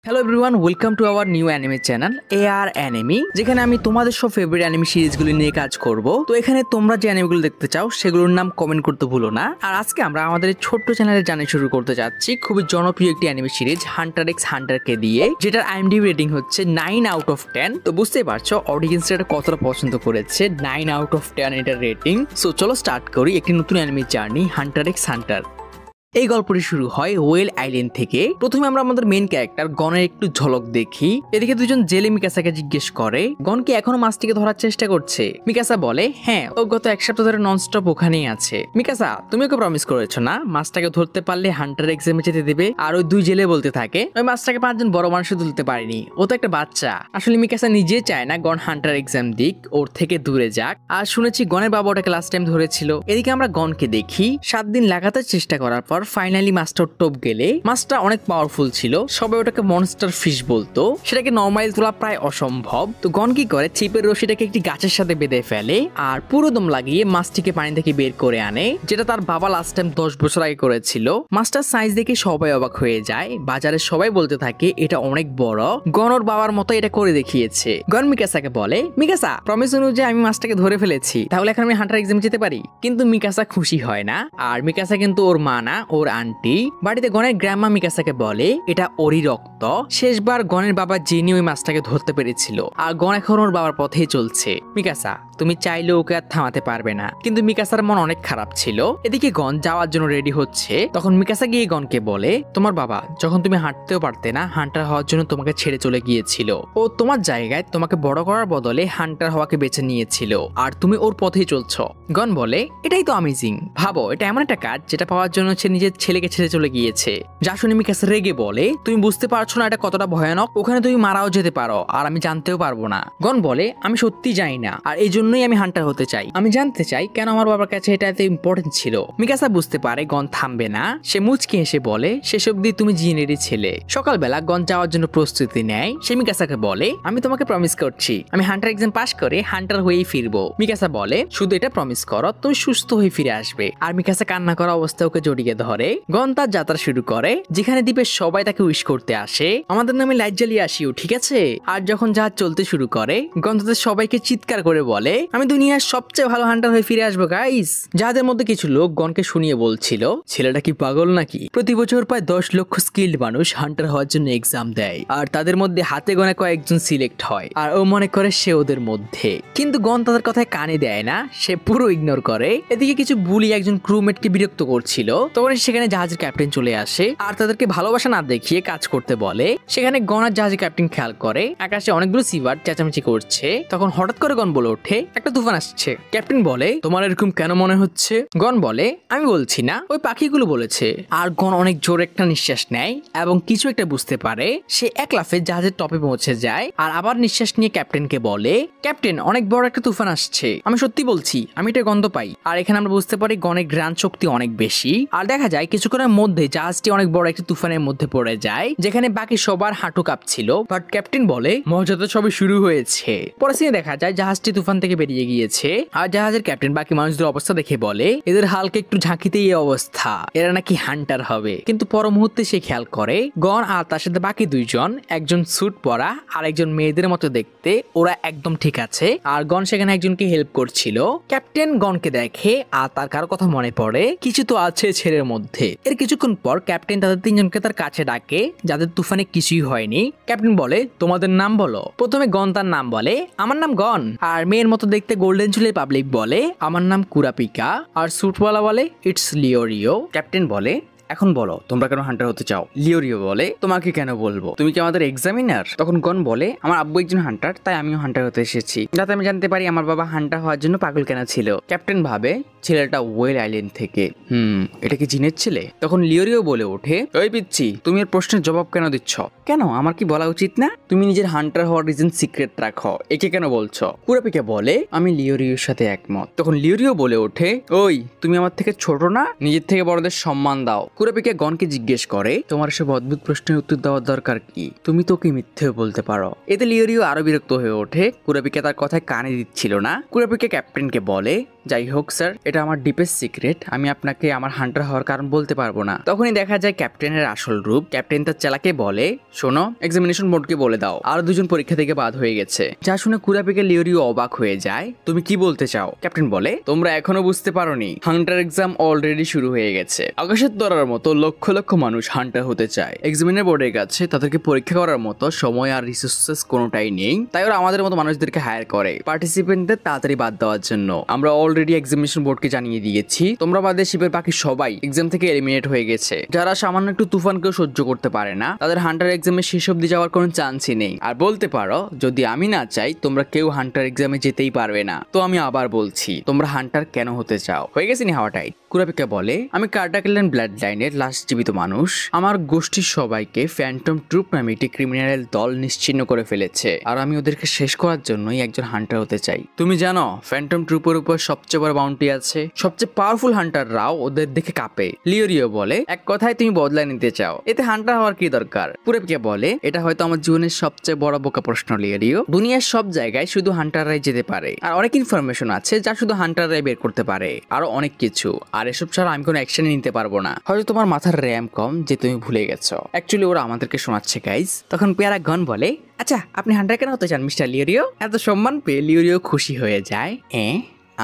Hello everyone, welcome to our new anime channel AR enemy, যেখানে আমি তোমাদের সব ফেভারিট অ্যানিমে সিরিজগুলি নিয়ে কাজ করব। তো এখানে তোমরা যে অ্যানিমেগুলো দেখতে চাও সেগুলোর নাম কমেন্ট করতে ভুলো না। আর আজকে আমরা আমাদের ছোট্ট চ্যানেলে জানিয়ে শুরু করতে যাচ্ছি খুবই জনপ্রিয় একটি অ্যানিমে সিরিজ হান্টার এক্স হান্টারকে দিয়ে, যেটার IMDb রেটিং হচ্ছে 9/10। তো বুঝতেই পারছো অডিয়েন্স এটা কতটা পছন্দ করেছে, 9/10 এটার রেটিং। সো চলো স্টার্ট করি একটি নতুন anime journey Hunter x Hunter. এই গল্পটি শুরু হয় ওয়েল আইল্যান্ড থেকে। প্রথমে আমরা আমাদের মেইন ক্যারেক্টার গনের একটু ঝলক দেখি। এদিকে দুজন জেলে মিকাসাকে জিজ্ঞেস করে গন কি এখনো মাছটিকে ধরার চেষ্টা করছে। মিকাসা বলে হ্যাঁ, ও গত এক সপ্তাহ ধরে ননস্টপ ওখানেই আছে। মিকাসা, তুমি ওকে প্রমিস করেছো না মাছটাকে ধরতে পারলে হান্টার এক্সামে যেতে দেবে? আর ওই দুই জেলে বলতে থাকে ওই মাছটাকে 5জন বড় মানুষে তুলতে পারেনি, ও তো একটা বাচ্চা। আসলে মিকাসা নিজে চায় না গন হান্টার এক্সাম দিক, ওর থেকে দূরে যাক। আর শুনেছি গনের বাবা ওটাকে লাস্ট টাইম ধরেছিল। এদিকে আমরা গনকে দেখি 7 দিন লাগাতার চেষ্টা করার পর ফাইনালি মাছটা টপ গেলে। মাছটা অনেক পাওয়ারফুল ছিল, সবাই ওটাকে মনস্টার ফিশ বলতো। সেটাকে নরমালি তোলা প্রায় অসম্ভব। তো গন কি করে চিপের রশিটাকে একটি গাছের সাথে বেঁধে ফেলে আর পুরো দম লাগিয়ে মাছটিকে পানি থেকে বের করে আনে, যেটা তার বাবা লাস্ট টাইম 10 বছর আগে করেছিল। মাছটার সাইজ দেখে সবাই অবাক হয়ে যায়, বাজারে সবাই বলতে থাকে এটা অনেক বড়। গন ওর বাবার মতো এটা করে দেখিয়েছে। গন মিকাসাকে বলে মিকাসা, প্রমিস অনুযায়ী আমি মাছটাকে ধরে ফেলেছি, তাহলে এখন আমি হান্টার এক্সামে যেতে পারি। কিন্তু মিকাসা খুশি হয় না। আর মিকাসা কিন্তু ওর মা না, ওর আন্টি। বাড়িতে গনের গ্র্যান্ডমা মিকাসাকে বলে এটা ওরই রক্ত। শেষবার গনের বাবা যিনি ওই মাছটাকে ধরতে পেরেছিল, আর গন এখন ওর বাবার পথেই চলছে। মিকাসা, তুমি চাইলে ওকে আর থামাতে পারবে না। কিন্তু মিকাসার মন অনেক খারাপ ছিল। এদিকে গন যাওয়ার জন্য রেডি হচ্ছে, তখন মিকাসা গিয়ে গনকে বলে তোমার বাবা যখন তুমি হাঁটতেও পারতে না হান্টার হওয়ার জন্য তোমাকে ছেড়ে চলে গিয়েছিল। ও তোমার জায়গায় তোমাকে বড় করার বদলে হান্টার হওয়াকে বেছে নিয়েছিল, আর তুমি ওর পথেই চলছো। গন বলে এটাই তো অ্যামেজিং। ভাবো, এটা এমন একটা কাজ যেটা পাওয়ার জন্য সে নিজের ছেলেকে ছেড়ে চলে গিয়েছে। যা শুনে মিকাসা রেগে বলে তুমি বুঝতে পারছো না এটা কতটা ভয়ানক? ওখানে তুমি মারাও যেতে পারো আর আমি জানতেও পারবো না। গন বলে আমি সত্যি জানি না, আর এই জন্যই আমি হান্টার হতে চাই। আমি জানতে চাই কেন আমার বাবার কাছে এটা এত ইম্পর্টেন্ট ছিল। মিকাসা বুঝতে পারে গন থামবে না। সে মুচকি হেসে বলে শেষ অব্দি তুমি জিনেরই ছেলে। সকালবেলা গন যাওয়ার জন্য প্রস্তুতি নেয়। সে মিকাসাকে বলে আমি তোমাকে প্রমিস করছি আমি হান্টার এক্সাম পাশ করে হান্টার হয়েই ফিরবো। মিকাসা বলে শুধু এটা প্রমিস করো তুমি সুস্থ হয়ে ফিরে আসবে। আর মিকাসা কান্না করা অবস্থায় ওকে জড়িয়ে ধরে। গন তার যাত্রা শুরু করে, যেখানে দ্বীপের সবাই তাকে উইশ করতে আসে আমাদের নামে লাইট জ্বালিয়ে আসিও, ঠিক আছে? আর যখন জাহাজ চলতে শুরু করে গন তাদের সবাইকে চিৎকার করে বলে আমি দুনিয়ার সবচেয়ে ভালো হান্টার হয়ে ফিরে আসবো গাইস। যাদের মধ্যে কিছু লোক গনকে শুনিয়ে বলছিল ছেলেটা কি পাগল নাকি? প্রতি বছর প্রায় 10 লক্ষ স্কিল্ড মানুষ হান্টার হওয়ার জন্য এক্সাম দেয়, আর তাদের মধ্যে হাতে গোনা কয়েকজন সিলেক্ট হয়, আর ও মনে করে সে ওদের মধ্যে। কিন্তু গন তাদের কথায় কানে দেয় না, সে পুরো ইগনোর করে। এদিকে কিছু বুলি একজন ক্রুমেটকে বিরক্ত করছিল, তখন সেখানে জাহাজের ক্যাপ্টেন চলে আসে আর তাদেরকে ভালোবাসা না দেখিয়ে কাজ করতে বলে। সেখানে গন আর জাহাজের ক্যাপ্টেন খেয়াল করে আকাশে অনেকগুলো সিভার চেঁচামেচি করছে। তখন হঠাৎ করে গন বলে ওঠে একটা তুফান আসছে। ক্যাপ্টেন বলে তোমার এরকম কেন মনে হচ্ছে? গন বলে আমি বলছি না, ওই পাখিগুলো বলেছে। আর গন অনেক জোর একটা নিঃশ্বাস নেয় এবং কিছু একটা বুঝতে পারে। সে এক লাফে জাহাজের টপে পৌঁছে যায় আর আবার নিঃশ্বাস নিয়ে ক্যাপ্টেনকে বলে ক্যাপ্টেন অনেক বড় একটা তুফান আসছে, আমি সত্যি বলছি আমি এটা গন্ধ পাই। আর এখানে আমরা বুঝতে পারি গনের ঘ্রাণ শক্তি অনেক বেশি। আর দেখা যায় কিছুক্ষণের মধ্যে জাহাজটি অনেক বড় একটা তুফানের মধ্যে পড়ে যায়, যেখানে বাকি সবার হাঁটু কাঁপছিল। বাট ক্যাপ্টেন বলে মজা তো সবে শুরু হয়েছে। পরে সিনে দেখা যায় জাহাজটি তুফান থেকে বেরিয়ে গিয়েছে, আর জাহাজের ক্যাপ্টেন বাকি মানুষদের অবস্থা দেখে বলে এদের হালকা একটু ঝাঁকিতেই এই অবস্থা, এরা নাকি হান্টার হবে। কিন্তু পর মুহূর্তে সে খেয়াল করে গন আর তার সাথে বাকি দুইজন, একজন স্যুট পরা আর একজন মেয়েদের মতো দেখতে, ওরা একদম ঠিক আছে। আর গন সেখানে একজনকে হেল্প করছিল। ক্যাপ্টেন গনকে দেখে আর তার কারো কথা মনে পড়ে, কিছু তো আছে ছেলের মধ্যে। এর কিছুক্ষণ পর ক্যাপ্টেন তাদের 3 জনকে তার কাছে ডাকে, যাদের তুফানে কিছুই হয়নি। ক্যাপ্টেন বলে তোমাদের নাম বলো। প্রথমে গন তার নাম বলে আমার নাম গন। আর মেয়ের মতো দেখতে গোল্ডেন চুলের পাবলিক বলে আমার নাম কুরাপিকা। আর স্যুটওয়ালা বলে ইটস লিওরিও। ক্যাপ্টেন বলে এখন বলো তোমরা কেন হান্টার হতে চাও? লিওরিও বলে তোমাকে কেন বলবো, তুমি কি আমাদের এক্সামিনার? তখন গন বলে আমার আব্বু একজন হান্টার, তাই আমিও হান্টার হতে এসেছি, যাতে আমি জানতে পারি আমার বাবা হান্টার হওয়ার জন্য পাগল কেন ছিল। ক্যাপ্টেন ভাবে ছেলেটা ওয়েল আইল্যান্ড থেকে, এটা কি জিনের ছেলে? তখন লিওরিও বলে ওঠে ওই পিচ্ছি তুমি এর প্রশ্নের জবাব কেন দিচ্ছ? কেন, আমার কি বলা উচিত না? তুমি নিজের হান্টার হওয়ার রিজন সিক্রেট রাখো, একে কেন বলছো? কুরাপিকা বলে আমি লিওরিওর সাথে একমত। তখন লিওরিও বলে ওঠে ওই তুমি আমার থেকে ছোট না, নিজের থেকে বড়দের সম্মান দাও। কুরাপিকা গনকে জিজ্ঞেস করে, তোমার সব অদ্ভুত প্রশ্নের উত্তর দেওয়ার দরকার কি? তুমি তো কি মিথ্যেও বলতে পারো। এতে লিওরিও আরো বিরক্ত হয়ে ওঠে। কুরাপিকা তার কথায় কানে দিচ্ছিল না। কুরাপিকা ক্যাপ্টেনকে বলে, যাই হোক স্যার, এটা আমার ডিপেস্ট সিক্রেট, আমি আপনাকে আমার হান্টার হওয়ার কারণ বলতে পারবো না। তখনই দেখা যায় ক্যাপ্টেনের আসল রূপ। ক্যাপ্টেন তার চেলাকে বলে, শোনো, এক্সামিনেশন বোর্ডকে বলে দাও আর দুজন পরীক্ষা থেকে বাদ হয়ে গেছে। যা শুনে কুরাপিকা লিওরিও অবাক হয়ে যায়। তুমি কি বলতে চাও? ক্যাপ্টেন বলে, তোমরা এখনো বুঝতে পারোনি, হান্টার এক্সাম অলরেডি শুরু হয়ে গেছে। আকাশের তরার মতো লক্ষ লক্ষ মানুষ হান্টার হতে চায়। এক্সামিনার বোর্ডের কাছে তাদেরকে পরীক্ষা করার মতো সময় আর রিসোর্সেস কোনোটাই নেই, তাই ওরা আমাদের মতো মানুষদেরকে হায়ার করে পার্টিসিপেন্টদের তাড়াতাড়ি বাদ দেওয়ার জন্য। আমরা অলরেডি এক্সামিনেশন বোর্ডকে জানিয়ে দিয়েছি তোমরা বাদে শিপের বাকি সবাই এক্সাম থেকে এলিমিনেট হয়ে গেছে। যারা সামান্য একটু তুফানকেও সহ্য করতে পারে না, তাদের হান্টার এক্সামে শেষ অবধি যাওয়ার কোনো চান্সই নেই। আর বলতে পারো, যদি আমি না চাই তোমরা কেউ হান্টার এক্সামে যেতেই পারবে না। তো আমি আবার বলছি, তোমরা হান্টার কেন হতে চাও? হয়ে গেছে নি হাওয়াটাই। কুরাপিকা বলে, আমি কার্ডাকেলেন ব্লাড লাইনের লাস্ট জীবিত মানুষ। আমার গোষ্ঠীর সবাইকে ফ্যান্টম ট্রুপ নামে একটি ক্রিমিনাল দল নিশ্চিহ্ন করে ফেলেছে, আর আমি ওদেরকে শেষ করার জন্যই একজন হান্টার হতে চাই। তুমি জানো ফ্যান্টম ট্রুপের উপর সবচেয়ে বড় বাউন্টি আছে, সবচেয়ে পাওয়ারফুল হান্টাররাও ওদের দেখে কাঁপে। লিওরিও বলে, এক কথায় তুমি বদলা নিতে চাও, এতে হান্টার হওয়ার কি দরকার? কুরাপিকা বলে, এটা হয়তো আমার জীবনের সবচেয়ে বড় বোকা প্রশ্ন লিওরিও। দুনিয়ার সব জায়গায় শুধু হান্টাররাই যেতে পারে, আর অনেক ইনফরমেশন আছে যা শুধু হান্টাররাই বের করতে পারে, আরো অনেক কিছু। আর এসব ছাড়া আমি কোনো অ্যাকশন নিতে পারবো না। হয়তো তোমার মাথার র্যাম কম যে তুমি ভুলে গেছো। অ্যাকচুয়ালি ওরা আমাদেরকে শোনাচ্ছে গাইজ। তখন পেয়ারা গন বলে, আচ্ছা আপনি হান্টার কেন হতে চান মিস্টার লিওরিও? এত সম্মান পেয়ে লিওরিও খুশি হয়ে যায়।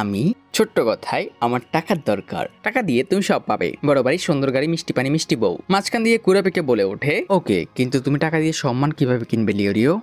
আমি ছোট্ট কথায়, আমার টাকার দরকার, টাকা দিয়ে তুমি সব পাবে, বড় বাড়ি, সুন্দর গাড়ি, মিষ্টি পানি, মিষ্টি বউ। মাঝখান দিয়ে কুরাপিকে বলে ওঠে, ওকে, কিন্তু তুমি টাকা দিয়ে সম্মান কিভাবে কিনবে লিওরিও?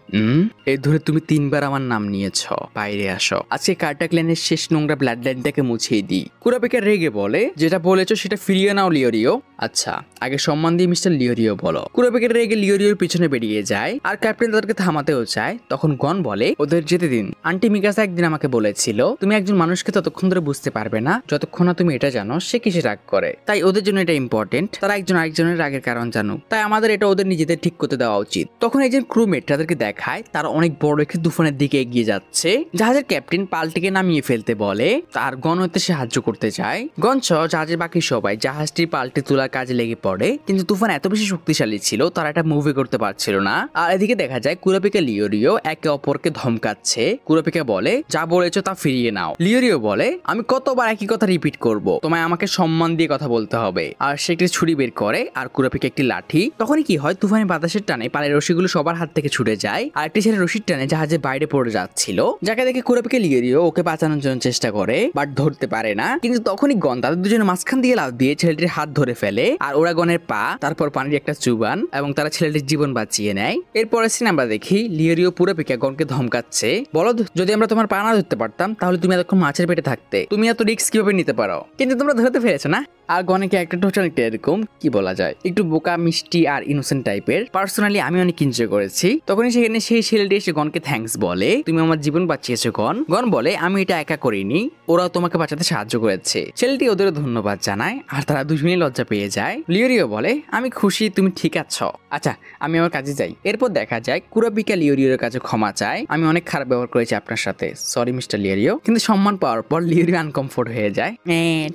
এর ধরে তুমি 3 বার আমার নাম নিয়েছ, বাইরে আসো। আজকে কার্ডাকেলেনের শেষ নোংরা ব্লাড লাইনটাকে মুছিয়ে দিই। কুরাপিকা রেগে বলে, যেটা বলেছো সেটা ফিরিয়ে নাও লিওরিও। আচ্ছা, আগে সম্মান দিয়ে মিস্টার লিওরিও বলো। কুরাপিকা রেগে লিওরিওর পিছনে বেরিয়ে যায়, আর ক্যাপ্টেন তাদেরকে থামাতেও চায়। তখন গন বলে, ওদের যেতে দিন। আন্টি মিকাসা একদিন আমাকে বলেছিল, তুমি একজন মানুষকে ততক্ষণ ধরে বুঝতে পারবে না যতক্ষণ না তুমি এটা জানো সে কিসে রাগ করে। তাই ওদের জন্য এটা ইম্পর্টেন্ট, তারা একজন আরেকজনের রাগের কারণ জানুক। তাই আমাদের এটা ওদের নিজেদের ঠিক করতে দেওয়া উচিত। তখন একজন ক্রুমেট তাদেরকে দেখায় তারা অনেক বড় একটি তুফানের দিকে এগিয়ে যাচ্ছে। জাহাজের ক্যাপ্টেন পাল্টিকে নামিয়ে ফেলতে বলে, তার গন হতে সাহায্য করতে চায়। গন সহ জাহাজের বাকি সবাই জাহাজটি পাল্টে তোলার কাজে লেগে পড়ে, কিন্তু তুফান এত বেশি শক্তিশালী ছিল তারা এটা মুভি করতে পারছিল না। আর এদিকে দেখা যায় কুরাপিকা লিওরিও একে অপরকে ধমকাচ্ছে। কুরাপিকা বলে, যা বলেছো তা ফিরিয়ে নাও। লিওরিও বলে, আমি কতবার একই কথা রিপিট করব, তোমায় আমাকে সম্মান দিয়ে কথা বলতে হবে। আর সে একটি ছুরি বের করে আর কুরাপিকা একটি লাঠি। তখনই কি হয়, তুফানি বাতাসের টানে পালের রশিগুলো সবার হাত থেকে ছুটে যায়, আর একটি ছেলে রশির টানে জাহাজের বাইরে পড়ে যাচ্ছিল, যাকে দেখে কুরাপিকা লিওরিও ওকে বাঁচানোর জন্য চেষ্টা করে, বাট ধরতে পারে না। কিন্তু তখনই গন তাদের দুজনের মাঝখান দিয়ে লাফ দিয়ে ছেলেটির হাত ধরে ফেলে, আর ওরা গনের পা, তারপর পানির একটা চুবান, এবং তারা ছেলেটির জীবন বাঁচিয়ে নেয়। এরপরে সিন আমরা দেখি লিওরিও কুরাপিকা গনকে ধমকাচ্ছে, বলো, যদি আমরা তোমার পা না ধরতে পারতাম তাহলে তুমি এতক্ষণ মাছের পেটে থাকতে, তুমি এত রিস্ক কিভাবে নিতে পারো? কিন্তু তোমরা ধরতে পেরেছো না। আর গনেকে একটা অনেকটা এরকম, কি বলা যায়, একটু বোকা, মিষ্টি আর ইনোসেন্ট টাইপের। পার্সোনালি আমি অনেক এনজয় করেছি। তখনই সেখানে সেই ছেলেটি এসে গনকে থ্যাঙ্কস বলে, তুমি আমার জীবন বাঁচিয়েছো গন। গন বলে, আমি এটা একা করিনি, ওরাও তোমাকে বাঁচাতে সাহায্য করেছে। ছেলেটি ওদের ধন্যবাদ জানায়, আর তারা দুজনেই লজ্জা পেয়ে যায়। লিওরিও বলে, আমি খুশি তুমি ঠিক আছো, আচ্ছা আমি আমার কাজে যাই। এরপর দেখা যায় কুরাপিকা লিওরিওর কাছে ক্ষমা চায়, আমি অনেক খারাপ ব্যবহার করেছি আপনার সাথে, সরি মিস্টার লিওরিও। কিন্তু সম্মান পাওয়ার পর লিওরিও আনকমফোর্ট হয়ে যায়।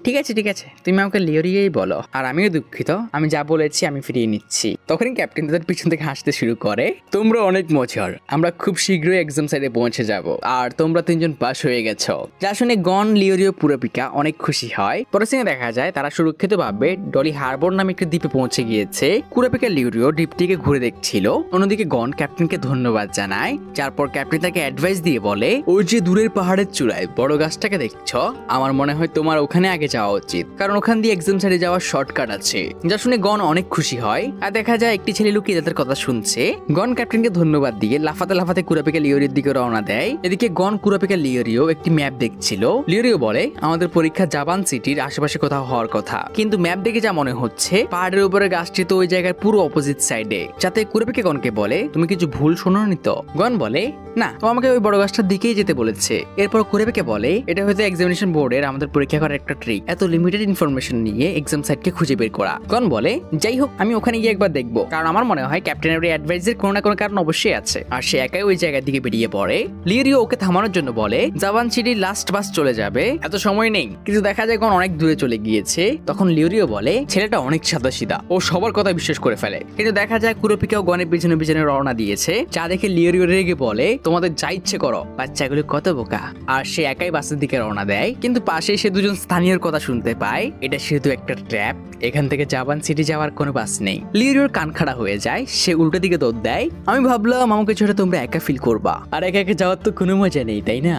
ঠিক আছে ঠিক আছে, তুমি আমাকে লিওরিওই বলো, আর আমিও দুঃখিত, আমি যা বলেছি আমি ফিরিয়ে নিচ্ছি। তখনই ক্যাপ্টেন তাদের পিছন থেকে হাসতে শুরু করে, তোমরা অনেক মজার, আমরা খুব শীঘ্রই এক্সাম সাইডে পৌঁছে যাব, আর তোমরা 3 জন পাস হয়ে গেছো। যা শুনে গন, লিওরিও, কুরাপিকা অনেক খুশি হয়। পরের সিনে দেখা যায় তারা সুরক্ষিতভাবে ডলি হারবার নামে একটি দ্বীপে পৌঁছে গিয়েছে। কুরাপিকা লিওরিও দ্বীপটিকে ঘুরে দেখছিল, অন্যদিকে গন ক্যাপ্টেনকে ধন্যবাদ জানায়। যারপর ক্যাপ্টেন তাকে অ্যাডভাইস দিয়ে বলে, ওই যে দূরের পাহাড়ের চূড়ায় বড় গাছটাকে দেখছো, আমার মনে হয় তোমার ওখানে আগে যাওয়া উচিত, কারণ ওখান দিয়ে এক্সাম সাইডে যাওয়ার শর্টকাট আছে। যা শুনে গন অনেক খুশি হয়। আর দেখা যায় একটি ছেলে লুকিয়ে তাদের কথা শুনছে। গন ক্যাপ্টেনকে ধন্যবাদ দিয়ে লাফাতে লাফাতে কুরাপিকা লিওরিওর দিকে রওনা দেয়। এদিকে গন, কুরাপিকা, লিওরিও একটি ম্যাপ দেখছিল। লিওরিও বলে, আমাদের পরীক্ষা জাপান সিটির আশেপাশে কোথাও হওয়ার কথা, কিন্তু ম্যাপ দেখে যা মনে হচ্ছে পাহাড়ের উপরে গাছটি তো ওই জায়গার পুরো অপোজিট সাইডে। যাতে কুরাপিকা গনকে বলে, তুমি কিছু ভুল শোনোনি তো? গন বলে, না, ও আমাকে ওই বড় গাছটার দিকেই যেতে বলেছে। এরপর কুরাপিকা বলে, এটা হয়তো এক্সামিনেশন এক্সামিনেশন বোর্ডের আমাদের পরীক্ষা করার একটা ট্রিক, এত লিমিটেড ইনফরমেশন নিয়ে এক্সাম সাইটকে খুঁজে বের করা। গন বলে যাই হোক আমি ওখানে গিয়ে একবার দেখবো, কারণ আমার মনে হয় ক্যাপ্টেনের এই অ্যাডভাইসের কোনো না কোনো কারণ অবশ্যই আছে। আর সে একাই ওই জায়গার দিকে বেরিয়ে পড়ে। লিওরিও ওকে থামানোর জন্য বলে জাভান সিটির লাস্ট বাস চলে যাবে, এত সময় নেই। কিন্তু দেখা যায় গন অনেক দূরে চলে গিয়েছে। তখন লিওরিও বলে ছেলেটা অনেক সাদাসিধা, ও সবার কথা বিশ্বাস করে ফেলে। কিন্তু দেখা যায় কুরোপিকাও গনের পিছনে পিছনে রওনা দিয়েছে, যা দেখে লিওরিও রেগে বলে তোমাদের যা ইচ্ছে করো, বাচ্চাগুলো কত বোকা। আর সে একাই বাসের দিকে রওনা দেয়। কিন্তু পাশে সে দুজন স্থানীয়র কথা শুনতে পায়, এটা শুধু একটা ট্র্যাপ, এখান থেকে জাভান সিটি যাওয়ার কোনো বাস নেই। লিওরিওর কান খাড়া হয়ে যায়, সে উল্টো দিকে দৌড় দেয়। আমি ভাবলাম আমাকে ছোট তোমরা একা ফিল করবা, আর একা একা যাওয়ার তো কোনো মজা নেই, তাই না?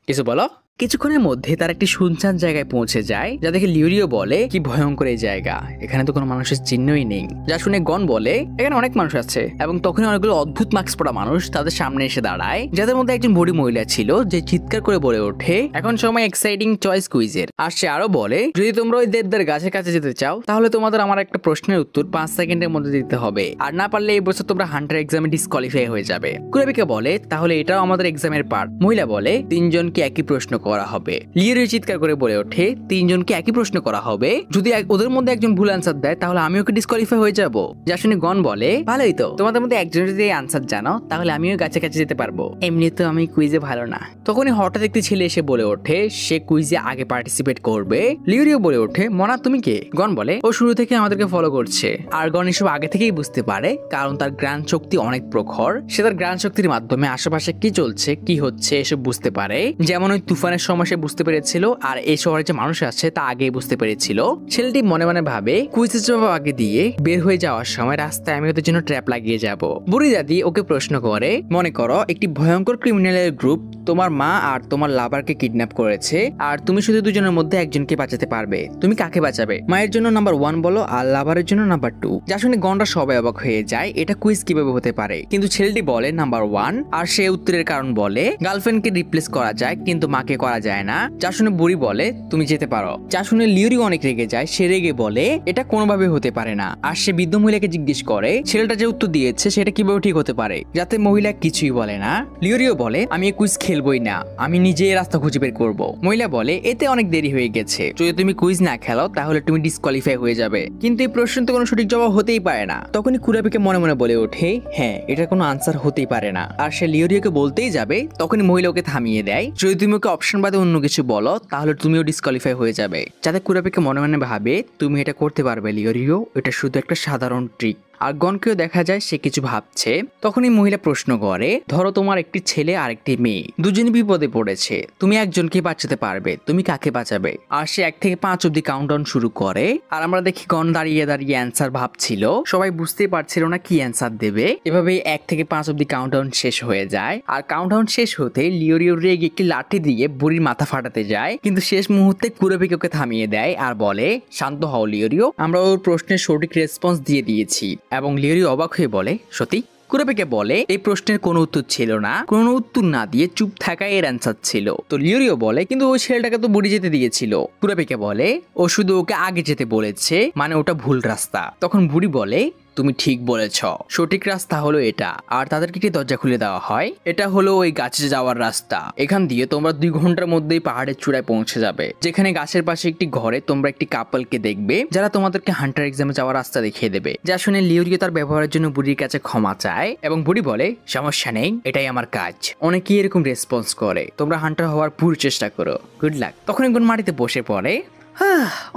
কিছু বলো। কিছুক্ষণের মধ্যে তার একটি শুনশান জায়গায় পৌঁছে যায়, যা দেখে লিওরিও বলে কি ভয়ঙ্কর এই জায়গা, এখানে তো কোনো মানুষের চিহ্নই নেই। যা শুনে গন বলে এখানে অনেক মানুষ আছে, এবং তখনই অনেকগুলো অদ্ভুত মাস্ক পরা মানুষ তাদের সামনে এসে দাঁড়ায়, যাদের মধ্যে একজন বুড়ি মহিলা ছিল যে চিৎকার করে বলে ওঠে এখন সময় এক্সাইটিং চয়েস কুইজের। আর সে আরো বলে যদি তোমরা ওই দেবদার গাছের কাছে যেতে চাও তাহলে তোমাদের আমার একটা প্রশ্নের উত্তর 5 সেকেন্ডের মধ্যে দিতে হবে, আর না পারলে এই বছর তোমরা হান্টার এক্সামে ডিসকোয়ালিফাই হয়ে যাবে। কুরাবিকা বলে তাহলে এটাও আমাদের এক্সামের পার্ট। মহিলা বলে 3 জনকে একই প্রশ্ন করা হবে। লিওরিও চিৎকার করে বলে ওঠে 3 জনকে একই প্রশ্ন করা হবে, যদি ওদের মধ্যে একজন ভুল আনসার দেয় তাহলে আমি ওকে ডিসকোয়ালিফাই হয়ে যাব। যা শুনে গন বলে ভালোই তো, তোমাদের মধ্যে একজন যদি আনসার জানো তাহলে আমিও গাছে কাছে যেতে পারবো, এমনি তো আমি কুইজে ভালো না। তখনই হঠাৎ একটি ছেলে এসে বলে ওঠে সে কুইজে আগে পার্টিসিপেট করবে। লিওরিও বলে ওঠে মনা তুমি কে? গন বলে ও শুরু থেকে আমাদেরকে ফলো করছে। আর গন এসব আগে থেকেই বুঝতে পারে, কারণ তার গ্রাণ শক্তি অনেক প্রখর। সে তার গ্রাণ শক্তির মাধ্যমে আশেপাশে কি চলছে কি হচ্ছে এসব বুঝতে পারে। যেমন ওই তুফানের সময় সে বুঝতে পেরেছিল, আর এই শহরে যে মানুষ আছে তা আগেই বুঝতে পেরেছিল। ছেলেটি মনে মনে ভাবে কুইজের জবাব আগে দিয়ে বের হয়ে যাওয়ার সময় রাস্তায় আমি ওদের জন্য ট্র্যাপ লাগিয়ে যাব। বুড়ি দাদি ওকে প্রশ্ন করে মনে করো একটি ভয়ঙ্কর ক্রিমিনালের গ্রুপ তোমার মা আর তোমার লাভারকে কিডন্যাপ করেছে, আর তুমি শুধু দুজনের মধ্যে একজনকে বাঁচাতে পারবে, তুমি কাকে বাঁচাবে? মায়ের জন্য নাম্বার 1 বলো আর লাভারের জন্য নাম্বার 2। যা শুনে গনরা সবাই অবাক হয়ে যায়, এটা কুইজ কিভাবে হতে পারে? কিন্তু ছেলেটি বলে নাম্বার 1, আর সে উত্তরের কারণ বলে গার্লফ্রেন্ডকে রিপ্লেস করা যায় কিন্তু মাকে করা যায় না। যা শুনে বুড়ি বলে তুমি যেতে পারো। যা শুনে লিওরিও অনেক রেগে যায়, সে রেগে বলে এটা কোনোভাবে হতে পারে না। আর সে বৃদ্ধ মহিলাকে জিজ্ঞেস করে ছেলেটা যে উত্তর দিয়েছে সেটা কিভাবে ঠিক হতে পারে, যাতে মহিলা কিছুই বলে না। লিওরিও বলে আমি এই কুইজ খেলবই না, আমি নিজেই রাস্তা খুঁজে বের করব। মহিলা বলে এতে অনেক দেরি হয়ে গেছে, যদি তুমি কুইজ না খেলো তাহলে তুমি ডিসকোয়ালিফাই হয়ে যাবে। কিন্তু এই প্রশ্ন তো কোনো সঠিক জবাব হতেই পারে না। তখনই কুরাবিকে মনে মনে বলে ওঠে হ্যাঁ এটা কোনো আনসার হতেই পারে না। আর সে লিওরিওকে বলতেই যাবে, তখনই মহিলা ওকে থামিয়ে দেয়, যদি তুমি ওকে অপশন বাদে অন্য কিছু বলো তাহলে তুমিও ডিসকোয়ালিফাই হয়ে যাবে। যাতে কুরাবিকে মনে মনে ভাবে তুমি এটা করতে পারবে লিওরিও, এটা শুধু একটা সাধারণ ট্রিক। আর গনকেও দেখা যায় সে কিছু ভাবছে। তখনই মহিলা প্রশ্ন করে ধরো তোমার একটি ছেলে আর একটি মেয়ে, দুজনই বিপদে পড়েছে, তুমি একজনকে বাঁচাতে পারবে, তুমি কাকে বাঁচাবে? আর সে 1 থেকে 5 অব্দি কাউন্টডাউন শুরু করে। আর আমরা দেখি গন দাঁড়িয়ে দাঁড়িয়ে অ্যান্সার ভাবছিল, সবাই বুঝতেই পারছিল না কি অ্যান্সার দেবে। এভাবে 1 থেকে 5 অব্দি কাউন্টডাউন শেষ হয়ে যায়। আর কাউন্টডাউন শেষ হতে লিওরিও রেগে একটি লাঠি দিয়ে বুড়ির মাথা ফাটাতে যায়, কিন্তু শেষ মুহূর্তে কুরাবিকে ওকে থামিয়ে দেয় আর বলে শান্ত হও লিওরিও, আমরা ওর প্রশ্নের সঠিক রেসপন্স দিয়ে দিয়েছি। এবং লিওরিও অবাক হয়ে বলে সত্যি? কুরাবিকে বলে এই প্রশ্নের কোনো উত্তর ছিল না, কোনো উত্তর না দিয়ে চুপ থাকা এর অ্যান্সার ছিল। তো লিওরিও বলে কিন্তু ওই ছেলেটাকে তো বুড়ি যেতে দিয়েছিল। কুরাবিকে বলে ও শুধু ওকে আগে যেতে বলেছে, মানে ওটা ভুল রাস্তা। তখন বুড়ি বলে তুমি ঠিক বলেছ, সঠিক রাস্তা হলো এটা। আর তাদেরকে একটি দরজা খুলে দেওয়া হয়, এটা হলো ওই গাছে যাওয়ার রাস্তা। এখান দিয়ে তোমরা 2 ঘন্টার মধ্যেই পাহাড়ের চূড়ায় পৌঁছে যাবে, যেখানে গাছের পাশে একটি ঘরে তোমরা একটি কাপলকে দেখবে, যারা তোমাদেরকে হান্টার এক্সামে যাওয়ার রাস্তা দেখিয়ে দেবে। যা শুনে লিওরিও তার ব্যবহারের জন্য বুড়ির কাছে ক্ষমা চায়, এবং বুড়ি বলে সমস্যা নেই, এটাই আমার কাজ। অনেকেই এরকম রেসপন্স করে, তোমরা হান্টার হওয়ার পুরো চেষ্টা করো, গুড লাক। তখন একজন মাটিতে বসে পড়ে।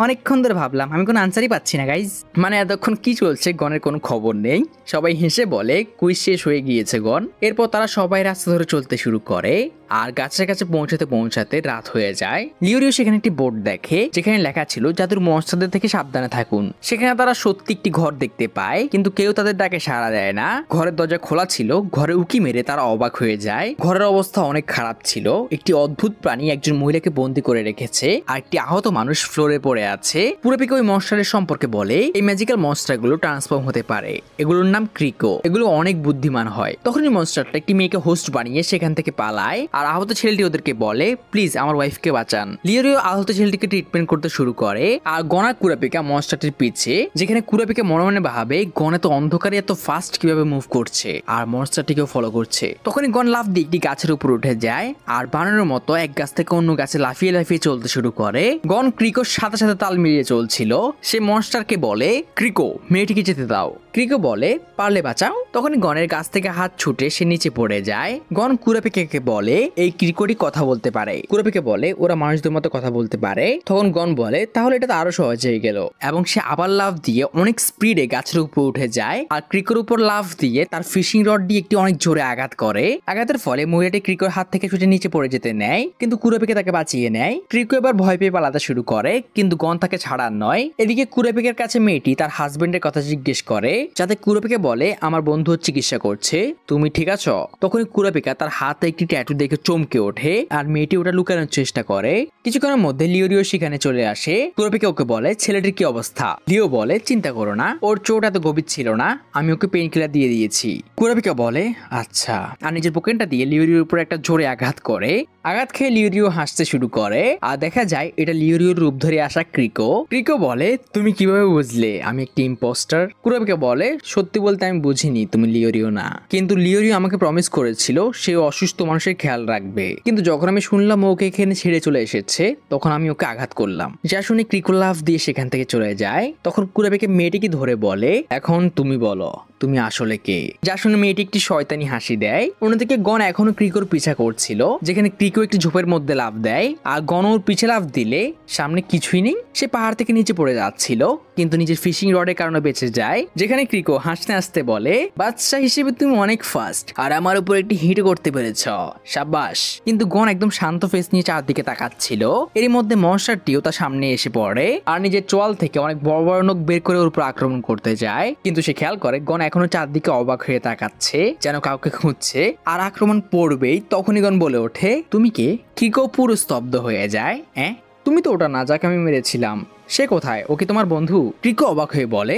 অনেকক্ষণ ধরে ভাবলাম আমি কোনো আনসারই পাচ্ছি না গাইজ, মানে এতক্ষণ কি চলছে গনের কোনো খবর নেই। সবাই হেসে বলে কুইজ শেষ হয়ে গিয়েছে গন। এরপর তারা সবাই রাস্তা ধরে চলতে শুরু করে, আর গাছের কাছে পৌঁছাতে পৌঁছাতে রাত হয়ে যায়। লিওরিও সেখানে একটি বোর্ড দেখে, যেখানে লেখা ছিল জাদুর মনস্টারদের থেকে সাবধানে থাকুন। সেখানে তারা সত্যি একটি ঘর দেখতে পায়, কিন্তু কেউ তাদের ডাকে সাড়া দেয় না। ঘরের দরজা খোলা ছিল, ঘরে উকি মেরে তারা অবাক হয়ে যায়। ঘরের অবস্থা অনেক খারাপ ছিল, একটি অদ্ভুত প্রাণী একজন মহিলাকে বন্দি করে রেখেছে, আর একটি আহত মানুষ ফ্লোরে পড়ে আছে। কুরাপিকা ওই মনস্টারের সম্পর্কে বলে এই ম্যাজিক্যাল মনস্টারগুলো ট্রান্সফর্ম হতে পারে, এগুলোর নাম ক্রিকো, এগুলো অনেক বুদ্ধিমান হয়। তখনই মনস্টারটা একটি মেয়েকে হোস্ট বানিয়ে সেখান থেকে পালায় আর আহত ছেলেটি ওদেরকে বলে প্লিজ আমার ওয়াইফকে বাঁচান। লিওরিও আহত ছেলেটিকে ট্রিটমেন্ট করতে শুরু করে আর গনা কুরাপিকা মনস্টারটির পিছে, যেখানে কুরাপিকা মনে মনে ভাবে গন এত অন্ধকারে এত ফাস্ট কিভাবে মুভ করছে আর মনস্টারটিকেও ফলো করছে। তখনই গন লাফ দিয়ে একটি গাছের উপর উঠে যায় আর বানরের মতো এক গাছ থেকে অন্য গাছে লাফিয়ে লাফিয়ে চলতে শুরু করে। গন ক্রিকোর সাথে সাথে তাল মিলিয়ে চলছিল। সে মনস্টারকে বলে ক্রিকো মেয়েটিকে যেতে দাও। ক্রিকো বলে পারলে বাঁচাও। তখনই গনের গাছ থেকে হাত ছুটে সে নিচে পড়ে যায়। গন কুরাপিকাকে বলে এই ক্রিকোটি কথা বলতে পারে। কুরাপিকা বলে ওরা মানুষদের মতো কথা বলতে পারে। তখন গন বলে তাহলে এটা তো আরো সহজ হয়ে গেল, এবং সে আবার লাফ দিয়ে অনেক স্পিডে গাছের উপর উঠে যায় আর ক্রিকোর উপর লাফ দিয়ে তার ফিশিং রড দিয়ে একটি অনেক জোরে আঘাত করে। আঘাতের ফলে মহিলাটি ক্রিকোর হাত থেকে ছুটে নিচে পড়ে যেতে নেয়, কিন্তু কুরাপিকা তাকে বাঁচিয়ে নেয়। ক্রিকো এবার ভয় পেয়ে পালাতে শুরু করে, কিন্তু গন তাকে ছাড়ার নয়। এদিকে কুরাপিকার কাছে মেয়েটি তার হাজবেন্ডের কথা জিজ্ঞেস করে, যাতে কুরাপিকা বলে আমার বন্ধু চিকিৎসা করছে, তুমি ঠিক আছো? তখনই কুরাপিকা তার হাতে একটি ট্যাটু দেখে চমকে ওঠে আর মেয়েটি ওটা লুকানোর চেষ্টা করে। কিছুক্ষণের মধ্যে লিওরিও সেখানে চলে আসে। কুরাপিকা ওকে বলে ছেলেটির কি অবস্থা? লিও বলে চিন্তা করো না, ওর চোট এত গভীর ছিল না, আমি ওকে পেইন কিলার দিয়ে দিয়েছি। কুরাপিকা বলে আচ্ছা, আর নিজের পকেটটা দিয়ে লিওরিওর উপর একটা জোরে আঘাত করে। আঘাত খেয়ে লিওরিও হাসতে শুরু করে আর দেখা যায় এটা লিওরিওর রূপ ধরে আসা ক্রিকো। ক্রিকো বলে তুমি কিভাবে বুঝলে আমি একটি ইম্পোস্টার? কুরাপিকা বলে সত্যি বলতে আমি বুঝিনি তুমি লিওরিও না, কিন্তু লিওরিও আমাকে প্রমিস করেছিল সে অসুস্থ মানুষের খেয়াল রাখবে, কিন্তু যখন আমি শুনলাম ওকে এখানে ছেড়ে চলে এসেছে তখন আমি ওকে আঘাত করলাম। যা শুনে ক্রিকো লাফ দিয়ে সেখান থেকে চলে যায়। তখন কুরাপিকা মেয়েটিকে ধরে বলে এখন তুমি বলো তুমি আসলে কে? যা শুনে মেয়েটি একটি শয়তানি হাসি দেয়। অন্যদিকে গন এখনো ক্রিকোর পিছা করছিল, যেখানে ক্রিকো একটি ঝোপের মধ্যে লাফ দেয় আর গন ওর পিছে লাফ দিলে সামনে কিছুই নেই। সে পাহাড় থেকে নিচে পড়ে যাচ্ছিল, কিন্তু নিজের ফিশিং রডের কারণে বেঁচে যায়। যেখানে ক্রিকো হাসতে হাসতে বলে বাচ্চা হিসেবে তুমি অনেক ফাস্ট আর আমার উপর একটি হিট করতে পেরেছ, সাবাস। কিন্তু গন একদম শান্ত ফেস নিয়ে চারদিকে তাকাচ্ছিল। এর মধ্যে মনস্টারটিও তার সামনে এসে পড়ে আর নিজের চোয়াল থেকে অনেক বড় বড় নখ বের করে ওর উপর আক্রমণ করতে যায়, কিন্তু সে খেয়াল করে গন এখনো চারদিকে অবাক হয়ে তাকাচ্ছে, যেন কাউকে খুঁজছে আর আক্রমণ পড়বেই। তখনই গন বলে ওঠে তুমি কে? ক্রিকো পুরো স্তব্ধ হয়ে যায়। তুমি তো ওটা না যাকে আমি মেরেছিলাম, সে কোথায়? ও কি তোমার বন্ধু? ক্রিকো অবাক হয়ে বলে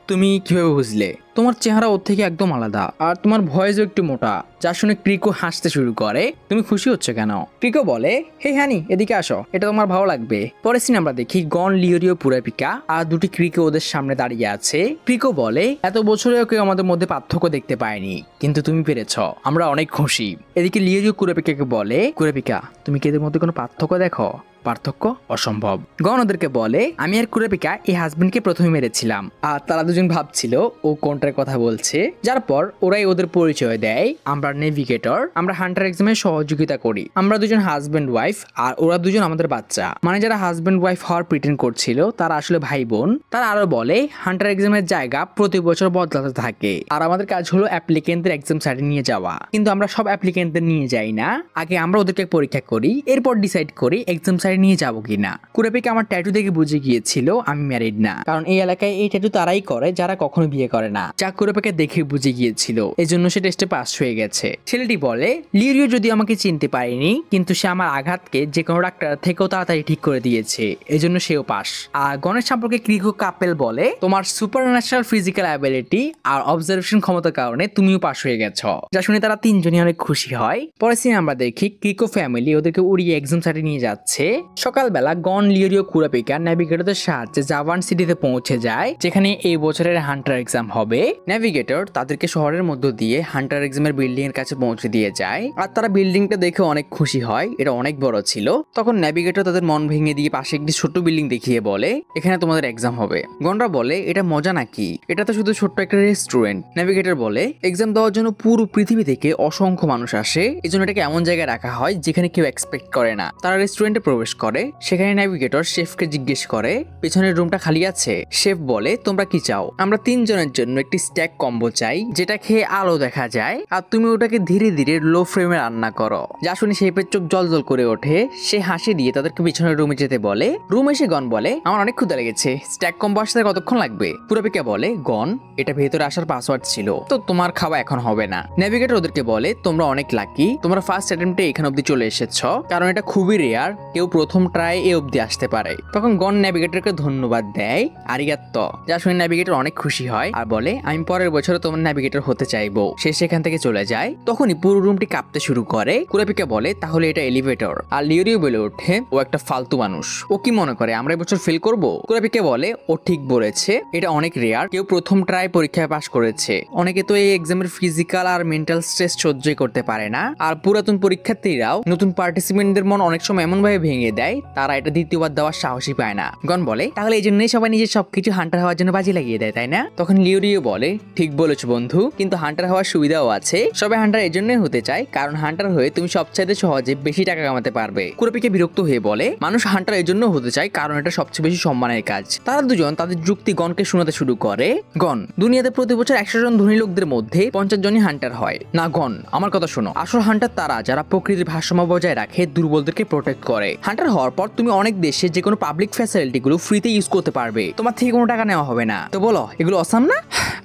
তুমি কিভাবে বুঝলে? তোমার চেহারা ওর থেকে একদম আলাদা আর তোমার ভয়েসও একটু মোটা। যা শুনে ক্রিকো হাসতে শুরু করে। তুমি খুশি হচ্ছে কেন? ক্রিকো বলে হে হানি এদিকে আসো, এটা তোমার ভালো লাগবে। পরের সিন আমরা দেখি গন, লিওরিও, কুরাপিকা আর দুটি ক্রিকো ওদের সামনে দাঁড়িয়ে আছে। ক্রিকো বলে এত বছরেও কেউ আমাদের মধ্যে পার্থক্য দেখতে পায়নি, কিন্তু তুমি পেরেছ, আমরা অনেক খুশি। এদিকে লিওরিও কুরাপিকাকে বলে কুরাপিকা তুমি কি এদের মধ্যে কোনো পার্থক্য দেখো? পার্থক্য অসম্ভব। গন ওদেরকে বলে আমি আর কুরাপিকা এই হাজবেন্ডকে প্রথমে মেরেছিলাম, আর তারা দুজন ভাবছিল ও কোনটার কথা বলছে। যার পর ওরাই ওদের পরিচয় দেয় আমরা নেভিগেটর, আমরা হান্টার এক্সামে সহযোগিতা করি, আমরা দুজন হাজবেন্ড ওয়াইফ আর ওরা দুজন আমাদের বাচ্চা। মানে যারা হাজবেন্ড ওয়াইফ হওয়ার প্রিটেন্ড করছিল তারা আসলে ভাই বোন। তারা আরো বলে হান্টার এক্সামের জায়গা প্রতি বছর বদলাতে থাকে আর আমাদের কাজ হলো অ্যাপ্লিকেন্টদের এক্সাম সাইডে নিয়ে যাওয়া, কিন্তু আমরা সব অ্যাপ্লিকেন্টদের নিয়ে যাই না, আগে আমরা ওদেরকে পরীক্ষা করি, এরপর ডিসাইড করি এক্সাম সাইডে নিয়ে যাবো কিনা। কুরাপিকা আমার ট্যাটু দেখে বুঝে গিয়েছিল আমি ম্যারিড না, কারণ এই এলাকায় এই ট্যাটু তারাই করে যারা কখনো বিয়ে করে না। যা কুরাপিকা দেখে বুঝে গিয়েছিল, এজন্য সে টেস্টে পাস হয়ে গেছে। ছেলেটি বলে লিওরিও যদি আমাকে চিনতে পারেনি, কিন্তু সে আমার আঘাতকে যে কোনো ডাক্তার থেকেও তাড়াতাড়ি ঠিক করে দিয়েছে, এজন্য সেও পাস। আর গণের সম্পর্কে ক্রিকো কাপেল বলে তোমার সুপার ন্যাচারাল ফিজিক্যাল অ্যাবিলিটি আর অবজারভেশন ক্ষমতার কারণে তুমিও পাস হয়ে গেছো। যা শুনে তারা তিনজনই অনেক খুশি হয়। পরের সিনে আমরা দেখি ক্রিকো ফ্যামিলি ওদেরকে উড়িয়ে এক্সাম সাইটে নিয়ে যাচ্ছে। সকালবেলা গন, লিওরিও, কুরাপিকা নেভিগেটরদের সাহায্যে জাভান সিটিতে পৌঁছে যায়, যেখানে এই বছরের হান্টার এক্সাম হবে। নেভিগেটর তাদেরকে শহরের মধ্য দিয়ে হান্টার এক্সামের বিল্ডিং এর কাছে পৌঁছে দিয়ে যায় আর তারা বিল্ডিংটা দেখে অনেক খুশি হয়, এটা অনেক বড় ছিল। তখন নেভিগেটর তাদের মন ভেঙে দিয়ে পাশে একটি ছোট্ট বিল্ডিং দেখিয়ে বলে এখানে তোমাদের এক্সাম হবে। গনরা বলে এটা মজা নাকি, এটা তো শুধু ছোট্ট একটা রেস্টুরেন্ট। নেভিগেটর বলে এক্সাম দেওয়ার জন্য পুরো পৃথিবী থেকে অসংখ্য মানুষ আসে, এজন্য এটাকে এমন জায়গায় রাখা হয় যেখানে কেউ এক্সপেক্ট করে না। তারা রেস্টুরেন্টে প্রবেশ করে, সেখানে নেভিগেটর শেফকে জিজ্ঞেস করে পেছনের রুমটা খালি আছে? শেফ বলে তোমরা কি চাও? আমরা তিনজনের জন্য একটি স্ট্যাক কম্বো চাই, যেটা খেয়ে আলো দেখা যায় আর তুমি ওটাকে ধীরে ধীরে লো ফ্লেমে রান্না করো। যা শুনে শেফের চোখ জলজল করে ওঠে। সে হাসি দিয়ে তাদেরকে পিছনের রুমে যেতে বলে। রুমে এসে গন বলে আমার অনেক ক্ষুধা লেগেছে, স্ট্যাক কম্বো আসতে কতক্ষণ লাগবে? কুরাপিকা বলে গন এটা ভেতরে আসার পাসওয়ার্ড ছিল, তো তোমার খাওয়া এখন হবে না। নেভিগেটর ওদেরকে বলে তোমরা অনেক লাকি, তোমরা ফার্স্ট অ্যাটেম্পটে এখানে অব্দি চলে এসেছো, কারণ এটা খুবই রেয়ার, কেউ প্রথম ট্রাই এ অবধি আসতে পারে। তখন গন ন্যাভিগেটরকে ধন্যবাদ দেয়, আরিগাত্তো, যা শুনে ন্যাভিগেটর অনেক খুশি হয় আর বলে আমি পরের বছর তোমার ন্যাভিগেটর হতে চাইবো। সে সেখান থেকে চলে যায়। তখনই পুরো রুমটি কাঁপতে শুরু করে। কুরাপিকা বলে তাহলে এটা এলিভেটর। আর লিওরিও বলে ওঠে ও একটা ফালতু মানুষ, ও কি মনে করে আমরা এবছর ফেল করব? কুরাপিকা বলে ও ঠিক বলেছে, এটা অনেক রেয়ার, কেউ প্রথম ট্রাই পরীক্ষায় পাশ করেছে। অনেকে তো এই এক্সামের ফিজিক্যাল আর মেন্টাল স্ট্রেস সহ্যই করতে পারে না। আর পুরাতন পরীক্ষার্থীরাও নতুন পার্টিসিপেন্টদের মন অনেক সময় এমন ভাবে ভেঙে দেয় তারা এটা দ্বিতীয়বার দেওয়ার সাহসই পায় না। গন বলে তাহলে এই জন্যই সবাই নিজের সবকিছু হান্টার হওয়ার জন্য বাজি লাগিয়ে দেয়, তাই না? তখন লিওরিও বলে ঠিক বলেছো বন্ধু, কিন্তু হান্টার হওয়ার সুবিধাও আছে। সবাই হান্টার এই জন্যই হতে চায় কারণ হান্টার হয়ে তুমি সবচাইতে সহজে বেশি টাকা কামাতে পারবে। কুরাপিকা বিরক্ত হয়ে বলে মানুষ হান্টার এই জন্য হতে চায় কারণ এটা সবচেয়ে বেশি সম্মানের কাজ। তারা দুজন তাদের যুক্তি গনকে শোনাতে শুরু করে। গন, দুনিয়াতে প্রতি বছর 100 জন ধনী লোকদের মধ্যে 50 জনই হান্টার হয় না। গন, আমার কথা শোনো, আসল হান্টার তারা যারা প্রকৃতির ভারসাম্য বজায় রাখে, দুর্বলদেরকে প্রোটেক্ট করে। হান্টার হওয়ার পর তুমি অনেক দেশে যে কোনো পাবলিক ফ্যাসিলিটি গুলো ফ্রিতে ইউজ করতে পারবে, তোমার থেকে কোনো টাকা নেওয়া হবে না। তো বলো এগুলো অসাম না?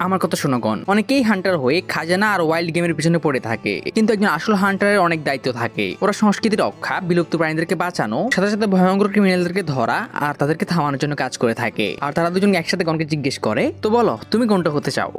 আমার কথা শোনো গন, অনেকেই হান্টার হয়ে খাজানা আর ওয়াইল্ড গেমের পিছনে পড়ে থাকে, কিন্তু একজন আসল হান্টারের অনেক দায়িত্ব থাকে। ওরা সংস্কৃতির রক্ষা, বিলুপ্ত প্রাণীদেরকে বাঁচানো, সাথে সাথে ভয়ঙ্কর ক্রিমিনালদেরকে ধরা আর তাদেরকে থামানোর জন্য কাজ করে থাকে। আর তারা দুজন একসাথে গনকে জিজ্ঞেস করে তো বলো তুমি কোনটা হতে চাও?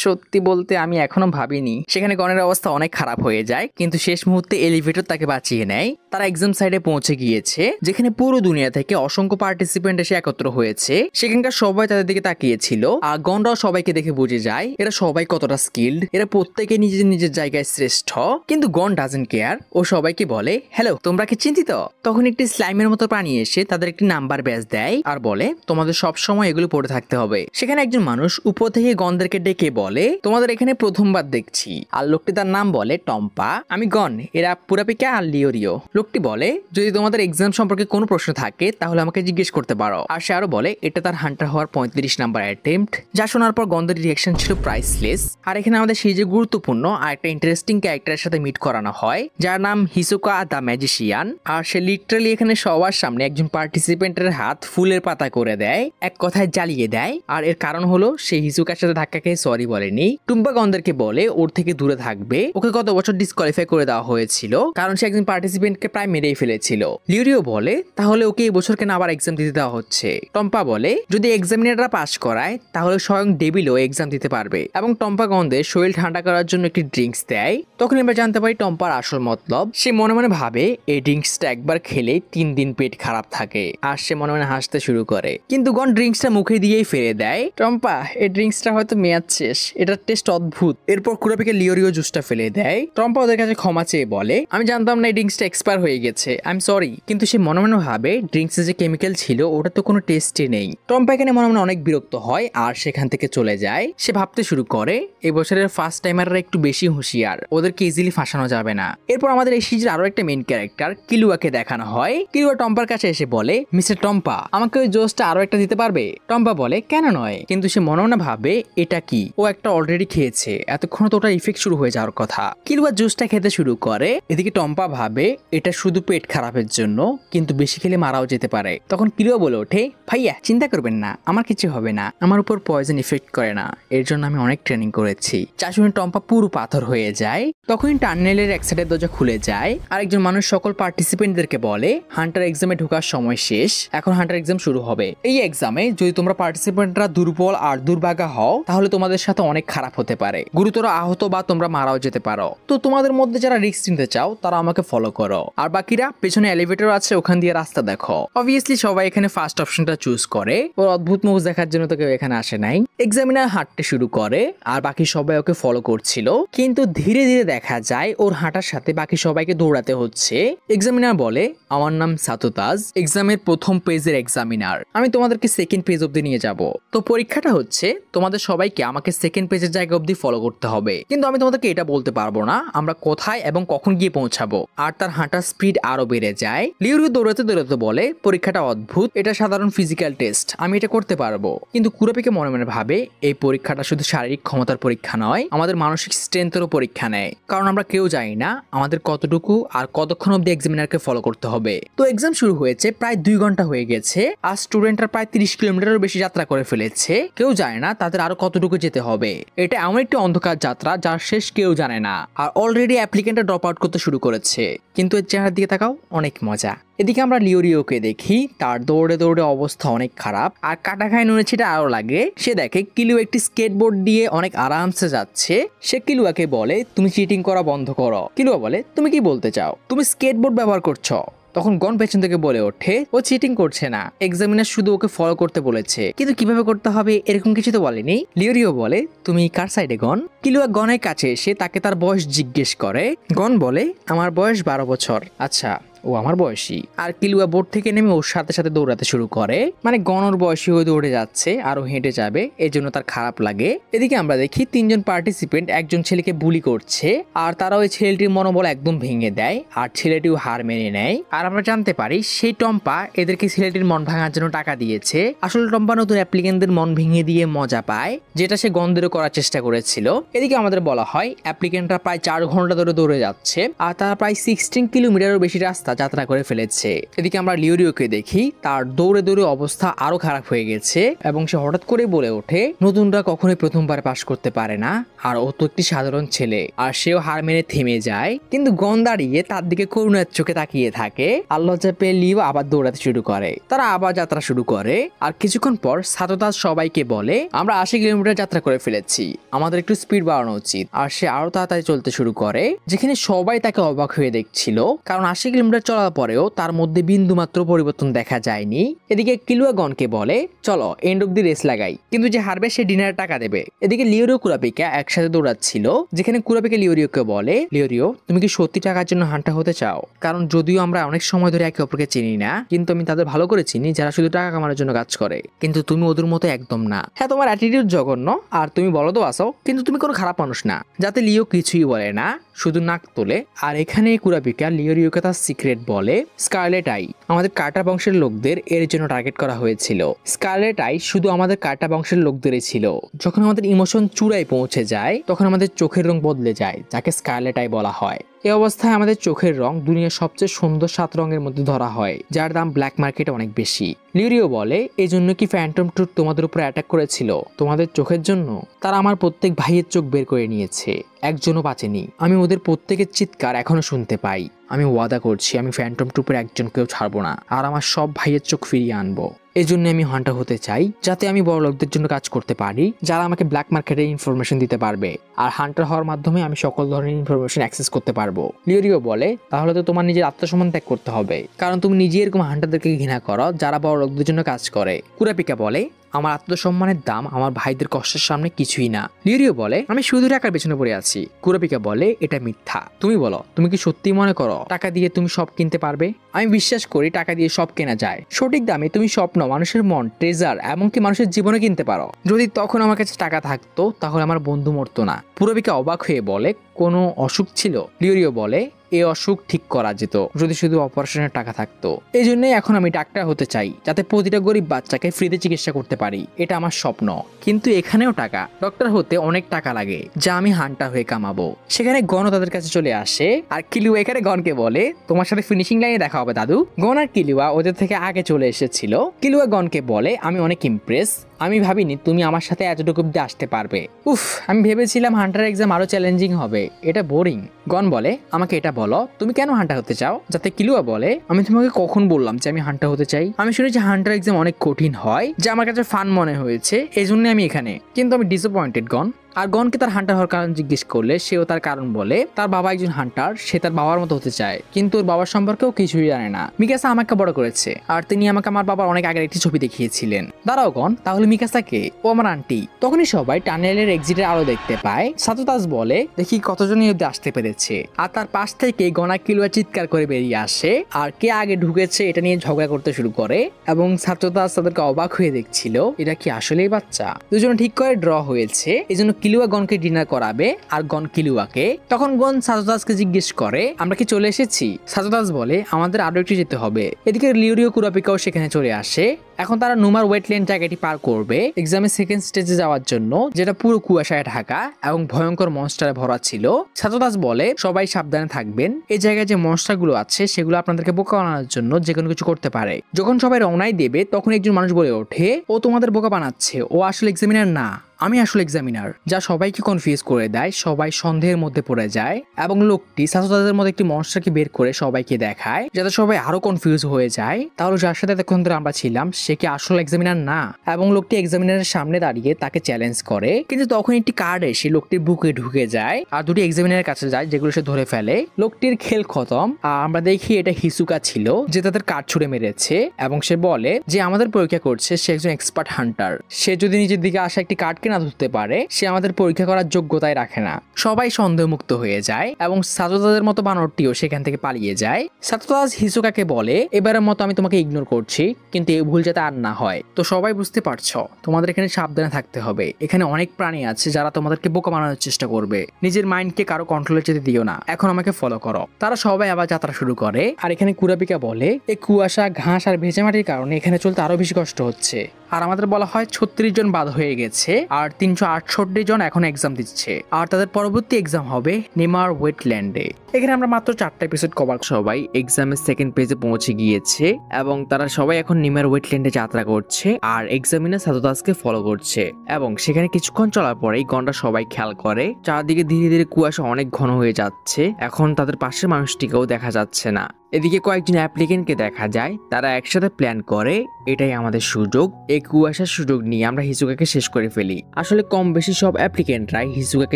সত্যি বলতে আমি এখনো ভাবিনি। সেখানে গনের অবস্থা অনেক খারাপ হয়ে যায়, কিন্তু শেষ মুহূর্তে এলিভেটর তাকে বাঁচিয়ে নেয়। তারা এক্সাম সাইডে পৌঁছে গিয়েছে, যেখানে পুরো দুনিয়া থেকে অসংখ্য পার্টিসিপেন্ট এসে একত্র হয়েছে। সেখানকার সবাই তাদের দিকে তাকিয়েছিল আর গনরাও সবাইকে দেখে বুঝে যায় এরা সবাই কতটা স্কিল্ড, এরা প্রত্যেকে নিজের নিজের জায়গায় শ্রেষ্ঠ। কিন্তু গন ডাজেন্ট কেয়ার, ও সবাইকে বলে হ্যালো তোমরা কি চিন্তিত? তখন একটি স্লাইমের মতো প্রাণী এসে তাদের একটি নাম্বার ব্যাজ দেয় আর বলে তোমাদের সব সময় এগুলো পড়ে থাকতে হবে। সেখানে একজন মানুষ উপর থেকে গনদেরকে ডেকে বলে তোমাদের এখানে প্রথমবার দেখছি। আর লোকটি তার নাম বলে টম্পা। আমি গন, এরা পুরাপিকা আর লিওরিও। লোকটি বলে যদি তোমাদের এক্সাম সম্পর্কে কোনো প্রশ্ন থাকে তাহলে আমাকে জিজ্ঞেস করতে পারো। আর সে আরো বলে এটা তার হান্টার হওয়ার 35 নাম্বার অ্যাটেম্প্ট। যা শোনার পর গনদের রিঅ্যাকশন ছিল প্রাইসলেস। আর এখানে আমাদের সেই যে গুরুত্বপূর্ণ আর একটা ইন্টারেস্টিং ক্যারেক্টারের সাথে মিট করানো হয় যার নাম হিসোকা দ্য ম্যাজিশিয়ান। আর সে লিটারালি এখানে সবার সামনে একজন পার্টিসিপেন্টের হাত ফুলের পাতা করে দেয়, এক কথায় জ্বালিয়ে দেয়। আর এর কারণ হলো সে হিসুকার সাথে ধাক্কা খেয়ে সরি বলেনি। টুম্পা গনদেরকে বলে ওর থেকে দূরে থাকবে, ওকে গত বছর ডিসকোয়ালিফাই করে দেওয়া হয়েছিল কারণ সে একজন পার্টিসিপেন্টকে প্রায় মেরেই ফেলেছিল। লিওরিও বলে তাহলে ওকে এই বছর কেন আবার এক্সাম দিতে দেওয়া হচ্ছে? টম্পা বলে যদি এক্সামিনাররা পাস করায় তাহলে স্বয়ং ডেভিলও এক্সাম দিতে পারবে। এবং টম্পা গনদের শরীর ঠান্ডা করার জন্য একটি ড্রিঙ্কস দেয়। তখন আমরা জানতে পারি টম্পার আসল মতলব। সে মনে মনে ভাবে এই ড্রিঙ্কসটা একবার খেলে 3 দিন পেট খারাপ থাকে, আর সে মনে মনে হাসতে শুরু করে। কিন্তু গন ড্রিঙ্কসটা মুখে দিয়েই ফেলে দেয়। টম্পা, এই ড্রিঙ্কসটা হয়তো মেয়াদ শেষ, এটার টেস্ট অদ্ভুত। এরপর কুরাপিকে লিওরিও জুসটা ফেলে দেয়। টম্পা ওদের কাছে ক্ষমা চেয়ে বলে আমি জানতাম না এই ড্রিঙ্কসটা এক্সপায়ার হয়ে গেছে, আই এম সরি। কিন্তু সে মনে মনে ভাবে ড্রিঙ্কসে যে কেমিক্যাল ছিল ওটা তো কোনো টেস্টই নেই। টম্পা এখানে মনে মনে অনেক বিরক্ত হয় আর সেখান থেকে চলে যায়। সে ভাবতে শুরু করে এই বছরের ফার্স্ট টাইমাররা একটু বেশি হুঁশিয়ার, ওদেরকে ইজিলি ফাঁসানো যাবে না। এরপর আমাদের এই সিরিজের আরো একটা মেইন ক্যারেক্টার কিলুয়াকে দেখানো হয়। কিলুয়া টম্পার কাছে এসে বলে মিস্টার টম্পা, আমাকে ওই জোসটা আরো একটা দিতে পারবে? টম্পা বলে কেন নয়, কিন্তু সে মনে মনে ভাবে এটা কি, ও একটা অলরেডি খেয়েছে, এতক্ষণ তো ওটার ইফেক্ট শুরু হয়ে যাওয়ার কথা। কিলুয়া জুসটা খেতে শুরু করে। এদিকে টম্পা ভাবে এটা শুধু পেট খারাপের জন্য, কিন্তু বেশি খেলে মারাও যেতে পারে। তখন কিলুয়া বলে ওঠে ভাইয়া চিন্তা করবেন না, আমার কিছু হবে না, আমার উপর পয়জন ইফেক্ট করে না, এর জন্য আমি অনেক ট্রেনিং করেছি। চা শুনে টম্পা পুরো পাথর হয়ে যায়। তখনই টার্নেলের এক সাইডের দরজা খুলে যায় আর একজন মানুষ সকল পার্টিসিপেন্টদেরকে বলে হান্টার এক্সামে ঢোকার সময় শেষ, এখন হান্টার এক্সাম শুরু হবে। এই এক্সামে যদি তোমরা পার্টিসিপেন্টরা দুর্বল আর দুর্ভাগা হও তাহলে তোমাদের সাথে অনেক খারাপ হতে পারে, গুরুতর আহত বা তোমরা মারাও যেতে পারো। তো তোমাদের মধ্যে যারা রিস্ক নিতে চাও তারা আমাকে ফলো করো, আর বাকিরা পেছনে এলিভেটর আছে ওখান দিয়ে রাস্তা দেখো। অবভিয়াসলি সবাই এখানে ফার্স্ট অপশনটা চুজ করে। ওর অদ্ভুত মুখ দেখার জন্য তো কেউ এখানে আসে নাই। এক্সামিনার হাঁটতে শুরু করে আর বাকি সবাই ওকে ফলো করছিল, কিন্তু ধীরে ধীরে দেখা যায় ওর হাঁটার সাথে বাকি সবাইকে দৌড়াতে হচ্ছে। এক্সামিনার বলে আমার নাম সাতুতাজ, এক্সামের প্রথম পেজের এক্সামিনার, আমি তোমাদেরকে সেকেন্ড পেজ অব্দি নিয়ে যাব। তো পরীক্ষাটা হচ্ছে তোমাদের সবাইকে আমাকে সেকেন্ড পেজের জায়গা অব্দি ফলো করতে হবে, কিন্তু আমি তোমাদেরকে এটা বলতে পারবো না আমরা কোথায় এবং কখন গিয়ে পৌঁছাবো। আর তার হাঁটার স্পিড আরো বেড়ে যায়। লিওরিও দৌড়াতে দৌড়াতে বলে পরীক্ষাটা অদ্ভুত, এটা সাধারণ ফিজিক্যাল টেস্ট, আমি এটা করতে পারবো। কিন্তু কুরাপিকে মনে মনে ভাবে এই পরীক্ষাটা শুধু শারীরিক ক্ষমতার পরীক্ষা নয়, আমাদের মানসিক স্ট্রেংথেরও পরীক্ষা নেয়, কারণ আমরা কেউ জানি না আমাদের কতটুকু আর কতক্ষণ অব্দি এক্সামিনারকে ফলো করতে হবে। তো এক্সাম শুরু হয়েছে প্রায় 2 ঘন্টা হয়ে গেছে আর স্টুডেন্টরা প্রায় 30 কিলোমিটারের বেশি যাত্রা করে ফেলেছে। কেউ জানে না তাদের আরো কতটুকু যেতে হবে। এটা এমন একটি অন্ধকার যাত্রা যার শেষ কেউ জানে না। আর অলরেডি অ্যাপ্লিকেন্টরা ড্রপ আউট করতে শুরু করেছে। কিন্তু এর চেহারার দিকে তাকাও, অনেক মজা। এদিকে আমরা লিওরিওকে দেখি, তার দৌড়ে দৌড়ে অবস্থা অনেক খারাপ, আর কাটা খায় নুনে ছিটা আরো লাগে। সে দেখে কিলুয়া একটি স্কেটবোর্ড দিয়ে অনেক আরামসে যাচ্ছে। সে কিলুয়াকে বলে তুমি চিটিং করা বন্ধ করো। কিলুয়া বলে তুমি কি বলতে চাও, তুমি স্কেটবোর্ড ব্যবহার করছো? তখন গন পেছন থেকে বলে ওঠে ও চিটিং করছে না, এক্সামিনার শুধু ওকে ফলো করতে বলেছে, কিন্তু কিভাবে করতে হবে এরকম কিছু তো বলেনি। লিওরিও বলে তুমি কার সাইডে গন? কিলুয়া গনের কাছে এসে তাকে তার বয়স জিজ্ঞেস করে। গন বলে আমার বয়স 12 বছর। আচ্ছা, ও আমার বয়সী। আর কিলুয়া বোর্ড থেকে নেমে ওর সাথে সাথে দৌড়াতে শুরু করে, মানে গনর বয়সী হয়ে দৌড়ে যাচ্ছে আর ও হেঁটে যাবে, এই জন্য তার খারাপ লাগে। এদিকে আমরা দেখি 3 জন পার্টিসিপেন্ট একজন ছেলেকে বুলি করছে, আর তারা ওই ছেলেটির মনোবল একদম ভেঙে দেয়, আর ছেলেটিও হার মেনে নেয়। আর আমরা জানতে পারি সেই টম্পা এদেরকে ছেলেটির মন ভাঙার জন্য টাকা দিয়েছে। আসলে টম্পা নতুন অ্যাপ্লিকেন্টদের মন ভেঙে দিয়ে মজা পায়, যেটা সে গন্ধেরও করার চেষ্টা করেছিল। এদিকে আমাদের বলা হয় অ্যাপ্লিকেন্টরা প্রায় 4 ঘন্টা ধরে দৌড়ে যাচ্ছে, আর তারা প্রায় 16 কিলোমিটারেরও বেশি রাস্তা যাত্রা করে ফেলেছে। এদিকে আমরা লিওরিওকে দেখি, তার দৌড়ে দৌড়ে অবস্থা আরো খারাপ হয়ে গেছে, এবং সে হঠাৎ করে বলে ওঠে নতুনরা কখনোই প্রথমবার পাশ করতে পারে না, আর ও তো একটি সাধারণ ছেলে। আর সেও হার মেনে থেমে যায়, কিন্তু গন দাঁড়িয়ে তার দিকে করুণার চোখে তাকিয়ে থাকে। আর লজ্জা পেয়ে লিও আবার দৌড়াতে শুরু করে, তারা আবার যাত্রা শুরু করে। আর কিছুক্ষণ পর সাতোতাস সবাইকে বলে আমরা 80 কিলোমিটার যাত্রা করে ফেলেছি, আমাদের একটু স্পিড বাড়ানো উচিত। আর সে আরো তাড়াতাড়ি চলতে শুরু করে, যেখানে সবাই তাকে অবাক হয়ে দেখছিল, কারণ 80 কিলোমিটার চলার পরেও তার মধ্যে বিন্দু মাত্র পরিবর্তন দেখা যায়নি। এদিকে কিলুয়া গনকে বলে চলো এন্ড অব দি রেস লাগাই, কিন্তু যে হারবে সে ডিনারের টাকা দেবে। এদিকে লিওরিও কুরাপিকা একসাথে দৌড়াচ্ছিল, যেখানে কুরাপিকা লিওরিওকে বলে লিওরিও তুমি কি সত্যি টাকার জন্য হান্টার হতে চাও? কারণ যদিও আমরা অনেক সময় ধরে একে অপরকে চিনি না, কিন্তু আমি তাদের ভালো করে চিনি যারা শুধু টাকা কামানোর জন্য কাজ করে, কিন্তু তুমি ওদের মতো একদম না। হ্যাঁ, তোমার অ্যাটিটিউড জঘন্য, আর তুমি বলো তো আসো, কিন্তু তুমি কোনো খারাপ মানুষ না। যাতে লিও কিছুই বলে না, শুধু নাক তোলে। আর এখানে কুরাপিকা লিওরিওকে তার সিক্রেট বলে। স্কারলেট আই আমাদের কার্টা বংশের লোকদের এর জন্য টার্গেট করা হয়েছিল। স্কারলেট আই শুধু আমাদের কার্টা বংশের লোকদেরই ছিল। যখন আমাদের ইমোশন চূড়ায় পৌঁছে যায়, তখন আমাদের চোখের রং বদলে যায়, যাকে স্কারলেট আই বলা হয়। এই অবস্থায় আমাদের চোখের রং দুনিয়ার সবচেয়ে সুন্দর 7 রঙের মধ্যে ধরা হয়, যার দাম ব্ল্যাক মার্কেটে অনেক বেশি। লিওরিও বলে এই জন্য কি ফ্যান্টম ট্রুথ তোমাদের উপর অ্যাটাক করেছিল? তোমাদের চোখের জন্য? তারা আমার প্রত্যেক ভাইয়ের চোখ বের করে নিয়েছে, একজনও বাঁচেনি। আমি ওদের প্রত্যেকের চিৎকার এখনো শুনতে পাই। আমি ওয়াদা করছি আমি ফ্যান্টম ট্রুপের একজনকেও ছাড়বো না, আর আমার সব ভাইয়ের চোখ ফিরিয়ে আনবো। এই জন্য আমি হান্টার হতে চাই, যাতে আমি বড় লোকদের জন্য কাজ করতে পারি, যারা আমাকে ব্ল্যাক মার্কেটে ইনফরমেশন দিতে পারবে। আর হান্টার হওয়ার মাধ্যমে আমি সকল ধরনের ইনফরমেশন অ্যাক্সেস করতে পারবো। লিওরিও বলে তাহলে তো তোমার নিজের আত্মসম্মান ত্যাগ করতে হবে, কারণ তুমি নিজে এরকম হান্টারদেরকে ঘৃণা করো যারা বড় লোকদের জন্য কাজ করে। কুরাপিকা বলে আমার আত্মসম্মানের দাম আমার ভাইদের কষ্টের সামনে কিছুই না। লিওরিও বলে আমি শুধু টাকার পেছনে পড়ে আছি। কুরাপিকা বলে এটা মিথ্যা। তুমি বলো তুমি কি সত্যি মনে করো টাকা দিয়ে তুমি সব কিনতে পারবে? আমি বিশ্বাস করি টাকা দিয়ে সব কেনা যায়। সঠিক দামে তুমি স্বপ্ন, মানুষের মন, ট্রেজার, এমনকি মানুষের জীবনে কিনতে পারো। যদি তখন আমার কাছে টাকা থাকতো তাহলে আমার বন্ধু মরতো না। কুরাপিকা অবাক হয়ে বলে কোনো অসুখ ছিল? লিওরিও বলে এই অসুখ ঠিক করা যেত যদি শুধু অপারেশনের টাকা থাকতো। এই জন্যই এখন আমি ডাক্তার হতে চাই, যাতে প্রতিটা গরিব বাচ্চাকে ফ্রিতে চিকিৎসা করতে পারি। এটা আমার স্বপ্ন। কিন্তু এখানেও টাকা, ডক্টর হতে অনেক টাকা লাগে, যা আমি হান্টার হয়ে কামাবো। সেখানে গন তাদের কাছে চলে আসে, আর কিলুয়া এখানে গনকে বলে তোমার সাথে ফিনিশিং লাইনে দেখা হবে দাদু। গন আর কিলুয়া ওদের থেকে আগে চলে এসেছিল। কিলুয়া গনকে বলে আমি অনেক ইমপ্রেস, আমি ভাবিনি তুমি আমার সাথে এতটুকু অব্দি আসতে পারবে। উফ, আমি ভেবেছিলাম হান্টার এক্সাম আরো চ্যালেঞ্জিং হবে, এটা বোরিং। গন বলে আমাকে এটা বলো তুমি কেন হান্টার হতে চাও? যাতে কিলুয়া বলে আমি তোমাকে কখন বললাম যে আমি হান্টার হতে চাই? আমি শুনেছি হান্টার এক্সাম অনেক কঠিন হয়, যা আমার কাছে ফান মনে হয়েছে, এই জন্য আমি এখানে। কিন্তু আমি ডিসঅ্যাপয়েন্টেড গন। আর গনকে তার হান্টার হওয়ার কারণ জিজ্ঞেস করলে সেও তার কারণ বলে। তার বাবা একজন হান্টার, সে তার বাবার মতো হতে চায়, কিন্তু ওর বাবার সম্পর্কেও কিছুই জানে না। মিকাসা আমাকে বড় করেছে, আর তিনি আমাকে আমার বাবার অনেক আগের একটি ছবি দেখিয়েছিলেন। দাঁড়াও গন, তাহলে মিকাসা কে? ও আমার আন্টি। তখনই সবাই টানেলের এক্সিটের আলো দেখতে পায়। সাতোতাস বলে দেখি কতজনই অব্দি আসতে পেরেছে। আর তার পাশ থেকে গনা কিলুয়া চিৎকার করে বেরিয়ে আসে, আর কে আগে ঢুকেছে এটা নিয়ে ঝগড়া করতে শুরু করে। এবং সাতোতাস তাদেরকে অবাক হয়ে দেখছিল, এটা কি আসলেই বাচ্চা? দুজন ঠিক করে ড্র হয়েছে, এই জন্য কিলুয়া গনকে ডিনার করাবে, আর গন কিলুয়াকে। তখন গন সাতোতাসকে জিজ্ঞেস করে আমরা কি চলে এসেছি? সাতোতাস বলে আমাদের আরো একটু যেতে হবে। এদিকে লিওরিও কুরাপিকাও সেখানে চলে আসে। এখন তারা নুমার ওয়েটল্যান্ড জায়গাটি পার করবে এক্সামের সেকেন্ড স্টেজে যাওয়ার জন্য, যেটা পুরো কুয়াশায় ঢাকা এবং ভয়ঙ্কর মনস্টারে ভরা ছিল। ছাত্রদাস বলে সবাই সাবধানে থাকবেন, এই জায়গায় যে মনস্টারগুলো আছে সেগুলো আপনাদেরকে বোকা বানানোর জন্য যে কোনো কিছু করতে পারে। যখন সবাই রওনাই দেবে তখন একজন মানুষ বলে ওঠে, ও তোমাদের বোকা বানাচ্ছে, ও আসলে এক্সামিনার না, আমি আসলে এক্সামিনার। যা সবাইকে কনফিউজ করে দেয়, সবাই সন্দেহের মধ্যে পড়ে যায় এবং লোকটি ছাত্রদের মধ্যে একটি মনস্টারকে বের করে সবাইকে দেখায়, যাতে সবাই আরো কনফিউজ হয়ে যায় তাহলে যার সাথে এতক্ষণ ধরে আমরা ছিলাম সে কি আসলে এক্সামিনার না। এবং লোকটি এক্সামিনারের সামনে দাঁড়িয়ে তাকে চ্যালেঞ্জ করে, কিন্তু তখন একটি কার্ড এসে লোকটির বুকে ঢুকে যায় আর দুটি এক্সামিনারের কাছে যায়, যেগুলো সে ধরে ফেলে। লোকটির খেল খতম আর আমরা দেখি এটা হিসুকা ছিল যে তাদের কার্ড ছুড়ে মেরেছে এবং সে বলে যে আমাদের পরীক্ষা করছে সে একজন এক্সপার্ট হান্টার, সে যদি নিজের দিকে আসা একটি কার্ড না ধরতে পারে সে আমাদের পরীক্ষা করার যোগ্যতাই রাখে না। সবাই সন্দেহমুক্ত হয়ে যায় এবং ছাত্রদের মতো বানরটিও সেখান থেকে পালিয়ে যায়। ছাত্রদাস হিসুকাকে বলে, এবারের মতো আমি তোমাকে ইগনোর করছি, কিন্তু এই ভুল যাতে আর না হয়। তো সবাই বুঝতে পারছো তোমাদের এখানে সাবধানে থাকতে হবে, এখানে অনেক প্রাণী আছে যারা তোমাদেরকে বোকা বানানোর চেষ্টা করবে, নিজের মাইন্ডকে কারো কন্ট্রোলে যেতে দিও না, এখন আমাকে ফলো করো। তারা সবাই আবার যাত্রা শুরু করে। আর এখানে কুরাপিকা বলে, এই কুয়াশা, ঘাস আর ভেজা মাটির কারণে এখানে চলতে আরো বেশি কষ্ট হচ্ছে। আর আমাদের বলা হয় 36 জন বাদ হয়ে গেছে আর 368 জন এখন এক্সাম দিচ্ছে, আর তাদের পরবর্তী এক্সাম হবে নিমার ওয়েটল্যান্ডে। এখানে আমরা মাত্র 4টা এপিসোড কভার। সবাই এক্সামের সেকেন্ড পেজে পৌঁছে গিয়েছে এবং তারা সবাই এখন নিমার ওয়েটল্যান্ডে যাত্রা করছে আর এক্সামিনার ছাত্রদাসকে ফলো করছে। এবং সেখানে কিছুক্ষণ চলার পরেই গন্ডা সবাই খেয়াল করে চারদিকে ধীরে ধীরে কুয়াশা অনেক ঘন হয়ে যাচ্ছে, এখন তাদের পাশের মানুষটিকেও দেখা যাচ্ছে না। এদিকে কয়েকজন অ্যাপ্লিকেন্টকে দেখা যায়, তারা একসাথে প্ল্যান করে এটাই আমাদের সুযোগ, এই কুয়াশার সুযোগ নিয়ে আমরা হিসুকাকে শেষ করে ফেলি। আসলে কম বেশি সব অ্যাপ্লিকেন্টরাই হিসুকাকে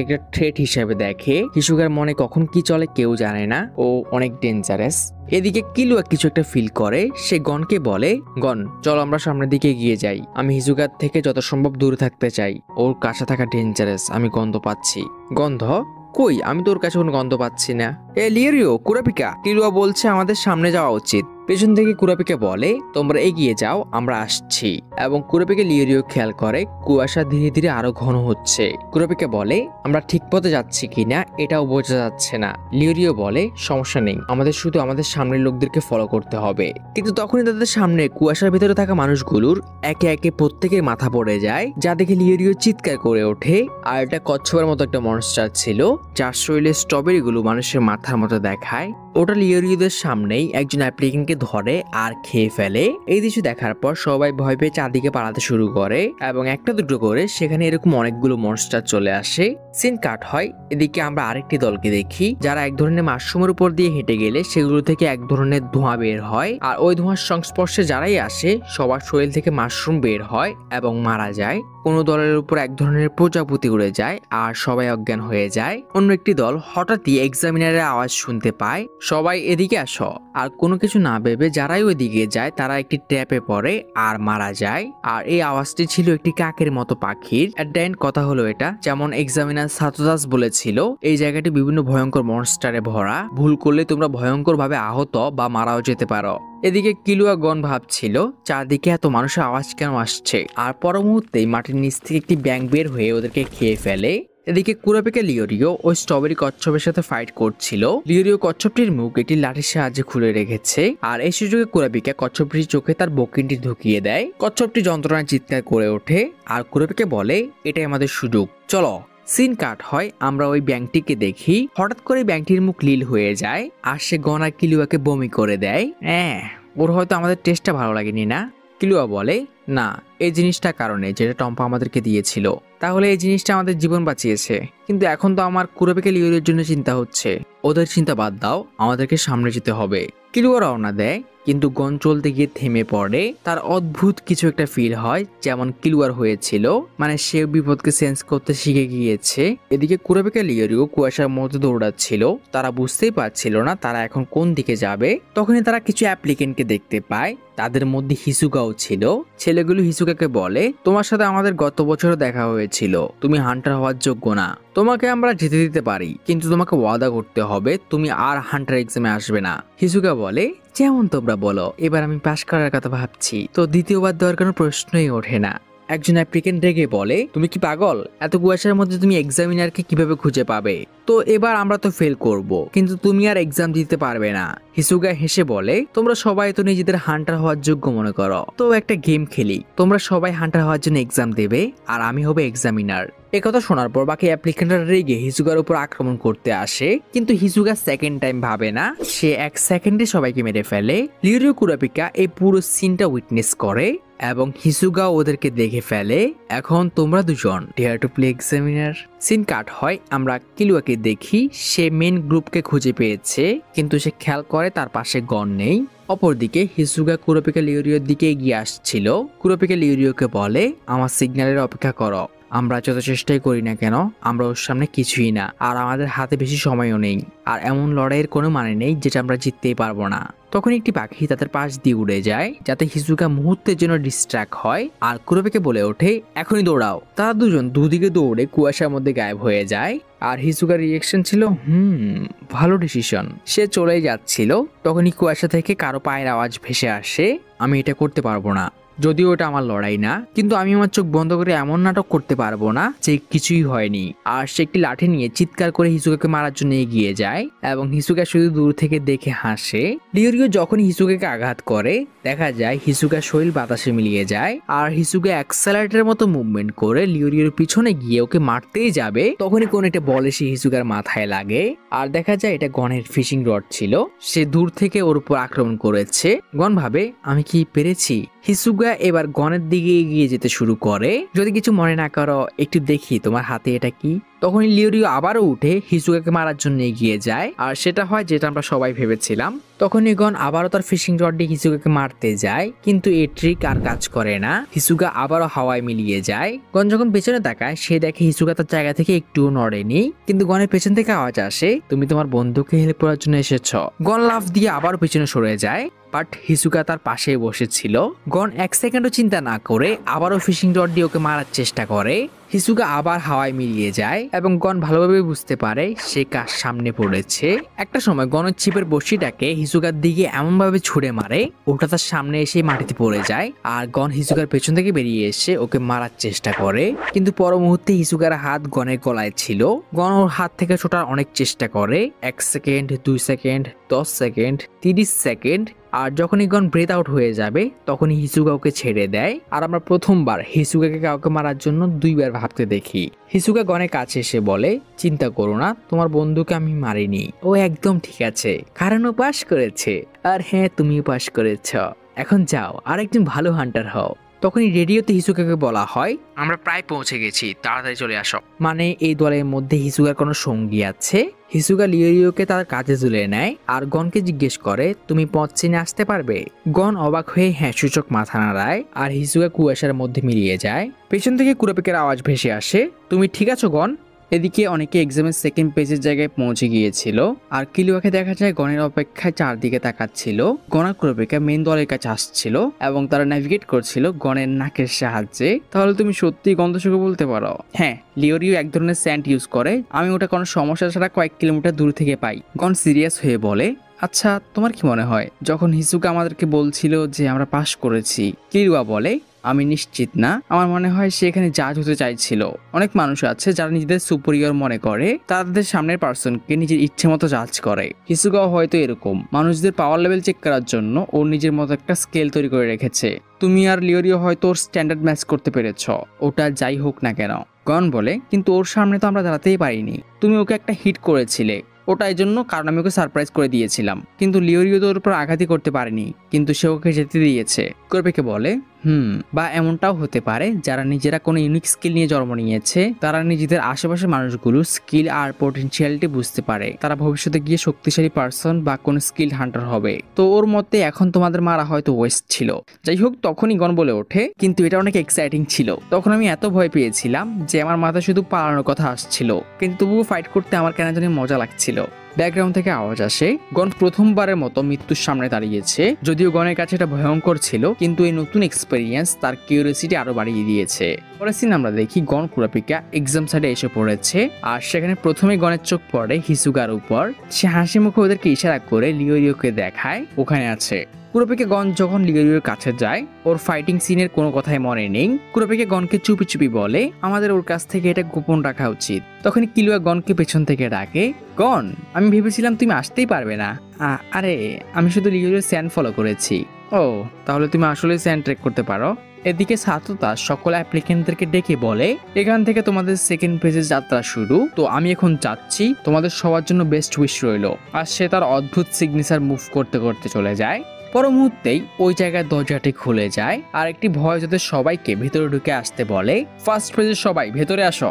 একটা থ্রেট হিসেবে দেখে। হিসুকার মনে কখন কি চলে কেউ জানে না, ও অনেক ডেঞ্জারাস। এদিকে কিলুয়া কিছু একটা ফিল করে, সে গনকে বলে, গন চলো আমরা সামনের দিকে এগিয়ে যাই, আমি হিসুকার থেকে যত সম্ভব দূরে থাকতে চাই, ওর কাছে থাকা ডেঞ্জারাস, আমি গন্ধ পাচ্ছি। গন্ধ কই? আমি তোর কাছে কোনো গন্ধ পাচ্ছি না। এ লিয়ারিও, কুরাপিকা, কিলুয়া বলছে আমাদের সামনে যাওয়া উচিত। পেছন থেকে কুরাপিকা বলে, তোমরা এগিয়ে যাও, আমরা আসছি। এবং কুরাপিকা লিয়ারিও খেয়াল করে কুয়াশা ধীরে ধীরে আরো ঘন হচ্ছে। কুরাপিকা বলে, আমরা ঠিক পথে যাচ্ছি কিনা এটাও বোঝা যাচ্ছে না। লিয়ারিও বলে, সমস্যা নেই, আমাদের শুধু আমাদের সামনের লোকদেরকে ফলো করতে হবে। কিন্তু তখনই তাদের সামনে কুয়াশার ভিতরে থাকা মানুষগুলোর একে একে প্রত্যেকের মাথা পড়ে যায়, যা দেখে লিয়ারিও চিৎকার করে ওঠে। আর এটা কচ্ছপের মতো একটা মনস্টার ছিল, যার শরীরে স্ট্রবেরি গুলো মানুষের মাথার মতো দেখায়। ওটা লিয়ারিওদের সামনেই একজন অ্যাপ্লিকেন্টকে ধরে আর খেয়ে ফেলে। এই দৃশ্য দেখার পর সবাই ভয় পেয়ে চারদিকে পালাতে শুরু করে এবং একটা দুটো করে সেখানে এরকম অনেকগুলো মনস্টার চলে আসে। সিন কাট হয়। এদিকে আমরা আরেকটি দলকে দেখি, যারা এক ধরনের মাশরুমের উপর দিয়ে হেঁটে গেলে সেগুলো থেকে এক ধরনের ধোঁয়া বের হয়, আর ওই ধোঁয়ার সংস্পর্শে যারাই আসে সবার শরীর থেকে মাশরুম বের হয় এবং মারা যায়। কোনো দলের উপর এক ধরনের প্রজাপতি উড়ে যায় আর সবাই অজ্ঞান হয়ে যায়। অন্য একটি দল হঠাৎই এক্সামিনারের আওয়াজ শুনতে পায়, সবাই এদিকে আসো। আর কোনো কিছু না ভেবে যারাই ওইদিকে যায় তারা একটি ট্র্যাপে পড়ে আর মারা যায়। আর এই আওয়াজটি ছিল একটি কাকের মতো পাখির। এট দ্য এন্ড কথা হলো এটা, যেমন এক্সামিনার ছাত্রদাস বলেছিল, এই জায়গাটি বিভিন্ন ভয়ঙ্কর মনস্টারে ভরা, ভুল করলে তোমরা ভয়ঙ্কর ভাবে আহত বা মারাও যেতে পারো। এদিকে কিলুয়া গন ভাবছিল চারদিকে এত মানুষের আওয়াজ কেন আসছে, আর পর মুহূর্তেই মাটির নিচ থেকে একটি ব্যাঙ বের হয়ে ওদেরকে খেয়ে ফেলে। এদিকে কুরাপিকা লিওরিও ওই স্ট্রবেরি কচ্ছপের সাথে ফাইট করছিল। লিওরিও কচ্ছপটির মুখ একটি লাঠির সাহায্যে খুলে রেখেছে, আর এই সুযোগে কুরাপিকা কচ্ছপটির চোখে তার বকিনটি ঢুকিয়ে দেয়। কচ্ছপটি যন্ত্রণায় চিৎকার করে ওঠে আর কুরাপিকা বলে, এটাই আমাদের সুযোগ, চলো। সিন কাট হয়, আমরা ওই ব্যাংকটিকে দেখি। হঠাৎ করে ব্যাংকটির মুখ লীল হয়ে যায় আর সে গনা কিলুয়াকে বমি করে দেয়। ওর হয়তো আমাদের টেস্টটা ভালো লাগেনি না। কিলুয়া বলে, না, এই জিনিসটার কারণে যেটা টম্পা আমাদেরকে দিয়েছিল, তাহলে এই জিনিসটা আমাদের জীবন বাঁচিয়েছে। কিন্তু এখন তো আমার কুরাপিকা লিওরের জন্য চিন্তা হচ্ছে। ওদের চিন্তা বাদ দাও, আমাদেরকে সামনে যেতে হবে। কিলুয়া রওনা দেয়, কিন্তু গন চলতে গিয়ে থেমে পড়ে। তার অদ্ভুত কিছু একটা ফিল হয়, যেমন কিলুয়ার হয়েছিল, মানে সে বিপদকে সেন্স করতে শিখে গিয়েছে। এদিকে কুরাপিকা লিওরিও কুয়াশার মধ্যে দৌড়াচ্ছিল, তারা বুঝতেই পারছিল না তারা এখন কোন দিকে যাবে। তখনই তারা কিছু অ্যাপ্লিকেন্টকে দেখতে পায়, তাদের মধ্যে হিসুকাও ছিল। ছেলেগুলো হিসুকাকে বলে, তোমার সাথে আমাদের গত বছরও দেখা হয়েছিল, তুমি হান্টার হওয়ার যোগ্য না, তোমাকে আমরা যেতে দিতে পারি, কিন্তু তোমাকে ওয়াদা করতে হবে তুমি আর হান্টার এক্সামে আসবে না। হিসুকা বলে, যেমন তোমরা বলো, এবার আমি পাশ করার কথা ভাবছি, তো দ্বিতীয়বার দেওয়ার কোনো প্রশ্নই ওঠে না। একজন অ্যাপ্লিকেন্ট রেগে বলে, তুমি কি পাগল? এত কুয়াশার মধ্যে তুমি এক্সামিনারকে কিভাবে খুঁজে পাবে? তো এবার আমরা তো ফেল করব, কিন্তু তুমি আর এক্সাম দিতে পারবে না। হিসুগা হেসে বলে, তোমরা সবাই তো নিজেদের হান্টার হওয়ার যোগ্য মনে করো, তো একটা গেম খেলি। তোমরা সবাই হান্টার হওয়ার জন্য এক্সাম দেবে আর আমি হবে এক্সামিনার। একথা শোনার পর বাকি অ্যাপ্লিকেন্টরা রেগে হিসুগার উপর আক্রমণ করতে আসে, কিন্তু হিসুগা সেকেন্ড টাইম ভাবে না, সে 1 সেকেন্ডে সবাইকে মেরে ফেলে। লিওরিও কুরাপিকা এই পুরো সিনটা উইটনেস করে এবং হিসুগা ওদেরকে দেখে ফেলে। এখন তোমরা দুজন dare to play examiner. Scene cut হয়, আমরা কিলুয়াকে দেখি, সে মেন গ্রুপকে খুঁজে পেয়েছে, কিন্তু সে খেয়াল করে তার পাশে গন নেই। অপরদিকে হিসুগা কুরোপিকা লিওরিওর দিকে এগিয়ে আসছিল। কুরোপিকা লিওরিওকে বলে, আমার সিগন্যালের অপেক্ষা করো। আমরা যত চেষ্টাই করি না কেন, আমরা ওর সামনে কিছুই না, আর আমাদের হাতে বেশি সময়ও নেই, আর এমন লড়াইয়ের কোনো মানে নেই যেটা আমরা জিততেই পারবো না। তখন একটি পাখি তাদের পাশ দিয়ে উড়ে যায়, যাতে হিসুগা মুহূর্তের জন্য ডিস্ট্র্যাক্ট হয়, আর কুরোপিকে বলে ওঠে, এখনই দৌড়াও। তারা দুজন দুদিকে দৌড়ে কুয়াশার মধ্যে গায়েব হয়ে যায়। আর হিসুগার রিয়েকশন ছিল, ভালো ডিসিশন। সে চলেই যাচ্ছিল, তখনই কুয়াশা থেকে কারো পায়ের আওয়াজ ভেসে আসে। আমি এটা করতে পারবো না, যদিও এটা আমার লড়াই না, কিন্তু আমি আমার চোখ বন্ধ করে এমন নাটক করতে পারবো না যে কিছুই হয়নি। আর সে একটি লাঠি নিয়ে চিৎকার করে হিসুগাকে মারার জন্য এগিয়ে যায়, এবং হিসুগা শুধু দূর থেকে দেখে হাসে। লিওরিও যখন হিসুগাকে আঘাত করে, দেখা যায় হিসুগার শরীর বাতাসে মিলিয়ে যায়, আর হিসুগা অ্যাক্সেলারেটরের মতো মুভমেন্ট করে লিওরিওর পিছনে গিয়ে ওকে মারতেই যাবে। তখনই কোন একটা বল এসে হিসুগার মাথায় লাগে, আর দেখা যায় এটা গনের ফিশিং রড ছিল। সে দূর থেকে ওর উপর আক্রমণ করেছে। গন ভাবে, আমি কি পেরেছি? হিসুগা এবার গনের দিকে এগিয়ে যেতে শুরু করে। যদি কিছু মনে না করো, একটু দেখি তোমার হাতে এটা কি। তখনই লিওরিও আবারও উঠে হিসুগাকে মারার জন্য এগিয়ে যায়, আর সেটা হয় যেটা আমরা সবাই ভেবেছিলাম। তখনই গন আবারও তার ফিশিং রড দিয়ে হিসুগাকে মারতে যায়, কিন্তু এই ট্রিক আর কাজ করে না। হিসুগা আবারও হাওয়ায় মিলিয়ে যায়। গন যখন পেছনে তাকায়, সে দেখে হিসুগা তার জায়গা থেকে একটুও নড়েনি, কিন্তু গনের পেছন থেকে আওয়াজ আসে, তুমি তোমার বন্ধুকে হেল্প করার জন্য এসেছ। গন লাফ দিয়ে আবারও পেছনে সরে যায়, বাট হিসুগা তার পাশে বসেছিল। গন 1 সেকেন্ডও চিন্তা না করে আবারও ফিশিং রড দিয়ে ওকে মারার চেষ্টা করে। হিসুগা আবার হাওয়ায় মিলিয়ে যায়, এবং গন ভালোভাবে বুঝতে পারে সে কার সামনে পড়েছে। একটা সময় গনের ছিপের বড়শিটাকে হিসুগার দিকে এমন ভাবে ছুড়ে মারে, ওটা তার সামনে এসে মাটিতে পড়ে যায়। আর গন হিসুগার পেছন থেকে বেরিয়ে এসে ওকে মারার চেষ্টা করে, কিন্তু পর মুহূর্তে হিসুগার হাত গনের গলায় ছিল। গন ওর হাত থেকে ছোটার অনেক চেষ্টা করে, 1 সেকেন্ড, 2 সেকেন্ড, 10 সেকেন্ড, 30 সেকেন্ড। আর যখনই গন ব্রেথ আউট হয়ে যাবে, তখনই হিসুগা ওকে ছেড়ে দেয়। আর আমরা প্রথমবার হিসুগাকে কাউকে মারার জন্য 2 বার ভাবতে দেখি। হিসুগা গনের কাছে এসে বলে, চিন্তা করো না, তোমার বন্ধুকে আমি মারিনি, ও একদম ঠিক আছে, কারণ ও পাশ করেছে। আর হ্যাঁ, তুমিও পাশ করেছ। এখন যাও আর একজন ভালো হান্টার হও। তখনই রেডিওতে হিসুগাকে বলা হয়, আমরা প্রায় পৌঁছে গেছি, তাড়াতাড়ি চলে আসো। মানে এই দলের মধ্যে হিসুগার কোনো সঙ্গী আছে। হিসুগা লিওরিওকে তার কাজে তুলে নেয়, আর গনকে জিজ্ঞেস করে, তুমি পথ চিনে আসতে পারবে? গন অবাক হয়ে হ্যাঁ সূচক মাথা নাড়ায়, আর হিসুগা কুয়াশার মধ্যে মিলিয়ে যায়। পেছন থেকে কুরাপিকের আওয়াজ ভেসে আসে, তুমি ঠিক আছো গন? এদিকে অনেকে এক্সামের সেকেন্ড পেজের জায়গায় পৌঁছে গিয়েছিল, আর কিলুয়াকে দেখা যায় গনের অপেক্ষায় চারদিকে তাকাচ্ছিল। গনার কুরাপিকা মেন দলের কাছে আসছিল, এবং তারা নেভিগেট করছিল গনের নাকের সাহায্যে। তাহলে তুমি সত্যি গন্ধ শুকে বলতে পারো? হ্যাঁ, লিওরিও এক ধরনের স্যান্ড ইউজ করে, আমি ওটা কোনো সমস্যা ছাড়া কয়েক কিলোমিটার দূর থেকে পাই। গন সিরিয়াস হয়ে বলে, আচ্ছা তোমার কি মনে হয় যখন হিসুগা আমাদেরকে বলছিল যে আমরা পাশ করেছি? কিলুয়া বলে, আমি নিশ্চিত না, আমার মনে হয় সে এখানে জাজ হতে চাইছিল। অনেক মানুষ আছে যারা নিজেদের সুপিরিয়র মনে করে, তাদের সামনের পার্সনকে নিজের ইচ্ছে মতো জাজ করে। হিসুগাও হয়তো এরকম, মানুষদের পাওয়ার লেভেল চেক করার জন্য ওর নিজের মতো একটা স্কেল তৈরি করে রেখেছে। তুমি আর লিওরিও হয়তো ওর স্ট্যান্ডার্ড ম্যাচ করতে পেরেছ, ওটা যাই হোক না কেন। গন বলে, কিন্তু ওর সামনে তো আমরা দাঁড়াতেই পারিনি, তুমি ওকে একটা হিট করেছিলে, ওটা এই জন্য কারণ আমি ওকে সারপ্রাইজ করে দিয়েছিলাম। কিন্তু লিওরিও তো ওর উপর আঘাতই করতে পারেনি, কিন্তু সে ওকে যেতে দিয়েছে। কুরোপিকে বলে, বা এমনটাও হতে পারে যারা নিজেরা কোনো ইউনিক স্কিল নিয়ে জন্ম নিয়েছে, তারা নিজেদের আশেপাশের মানুষগুলোর স্কিল আর পটেনশিয়ালিটি বুঝতে পারে, তারা ভবিষ্যতে গিয়ে শক্তিশালী পার্সন বা কোনো স্কিল হান্টার হবে। তো ওর মতে এখন তোমাদের মারা হয়তো ওয়েস্ট ছিল। যাই হোক, তখনই গন বলে ওঠে, কিন্তু এটা অনেক এক্সাইটিং ছিল। তখন আমি এত ভয় পেয়েছিলাম যে আমার মাথায় শুধু পালানোর কথা আসছিল, কিন্তু তবুও ফাইট করতে আমার কেন জানি মজা লাগছিল। ব্যাকগ্রাউন্ড থেকে আওয়াজ আসে, গন প্রথমবারের মতো মৃত্যুর সামনে দাঁড়িয়েছে। যদিও গনের কাছে এটা ভয়ঙ্কর ছিল, কিন্তু এই নতুন এক্সপেরিয়েন্স তার কিউরিওসিটি আরো বাড়িয়ে দিয়েছে। পরের সিন আমরা দেখি গন কুরাপিকা এক্সাম সাইডে এসে পড়েছে, আর সেখানে প্রথমে গনের চোখ পড়ে হিসুগার উপর। সে হাসি মুখে ওদেরকে ইশারা করে লিওরিওকে দেখায় ওখানে আছে। কুরোপিকে গন যখন লিওরিওর কাছে যায়, ওর ফাইটিং সিনের কোনো কথাই মনে নেই। কুরোপিকে গনকে চুপি চুপি বলে আমাদের ওর কাছ থেকে এটা গোপন রাখা উচিত। তখন কিলুয়া গনকে পেছন থেকে ডাকে, গন আমি ভেবেছিলাম তুমি আসতেই পারবে না। আরে আমি শুধু লিওরিওর স্যান্ড ফলো করেছি। ও তাহলে তুমি আসলে স্যান্ড ট্রেক করতে পারো। এদিকে সাতোতা সকল অ্যাপ্লিকেন্টদেরকে ডেকে বলে এখান থেকে তোমাদের সেকেন্ড পেজের যাত্রা শুরু। তো আমি এখন যাচ্ছি, তোমাদের সবার জন্য বেস্ট উইশ রইলো। আর সে তার অদ্ভুত সিগনেচার মুভ করতে করতে চলে যায়। পর মুহূর্তেই ওই জায়গায় দরজাটি খুলে যায় আর একটি ভয় যাতে সবাইকে ভেতরে ঢুকে আসতে বলে, ফার্স্ট পেজের সবাই ভেতরে আসো,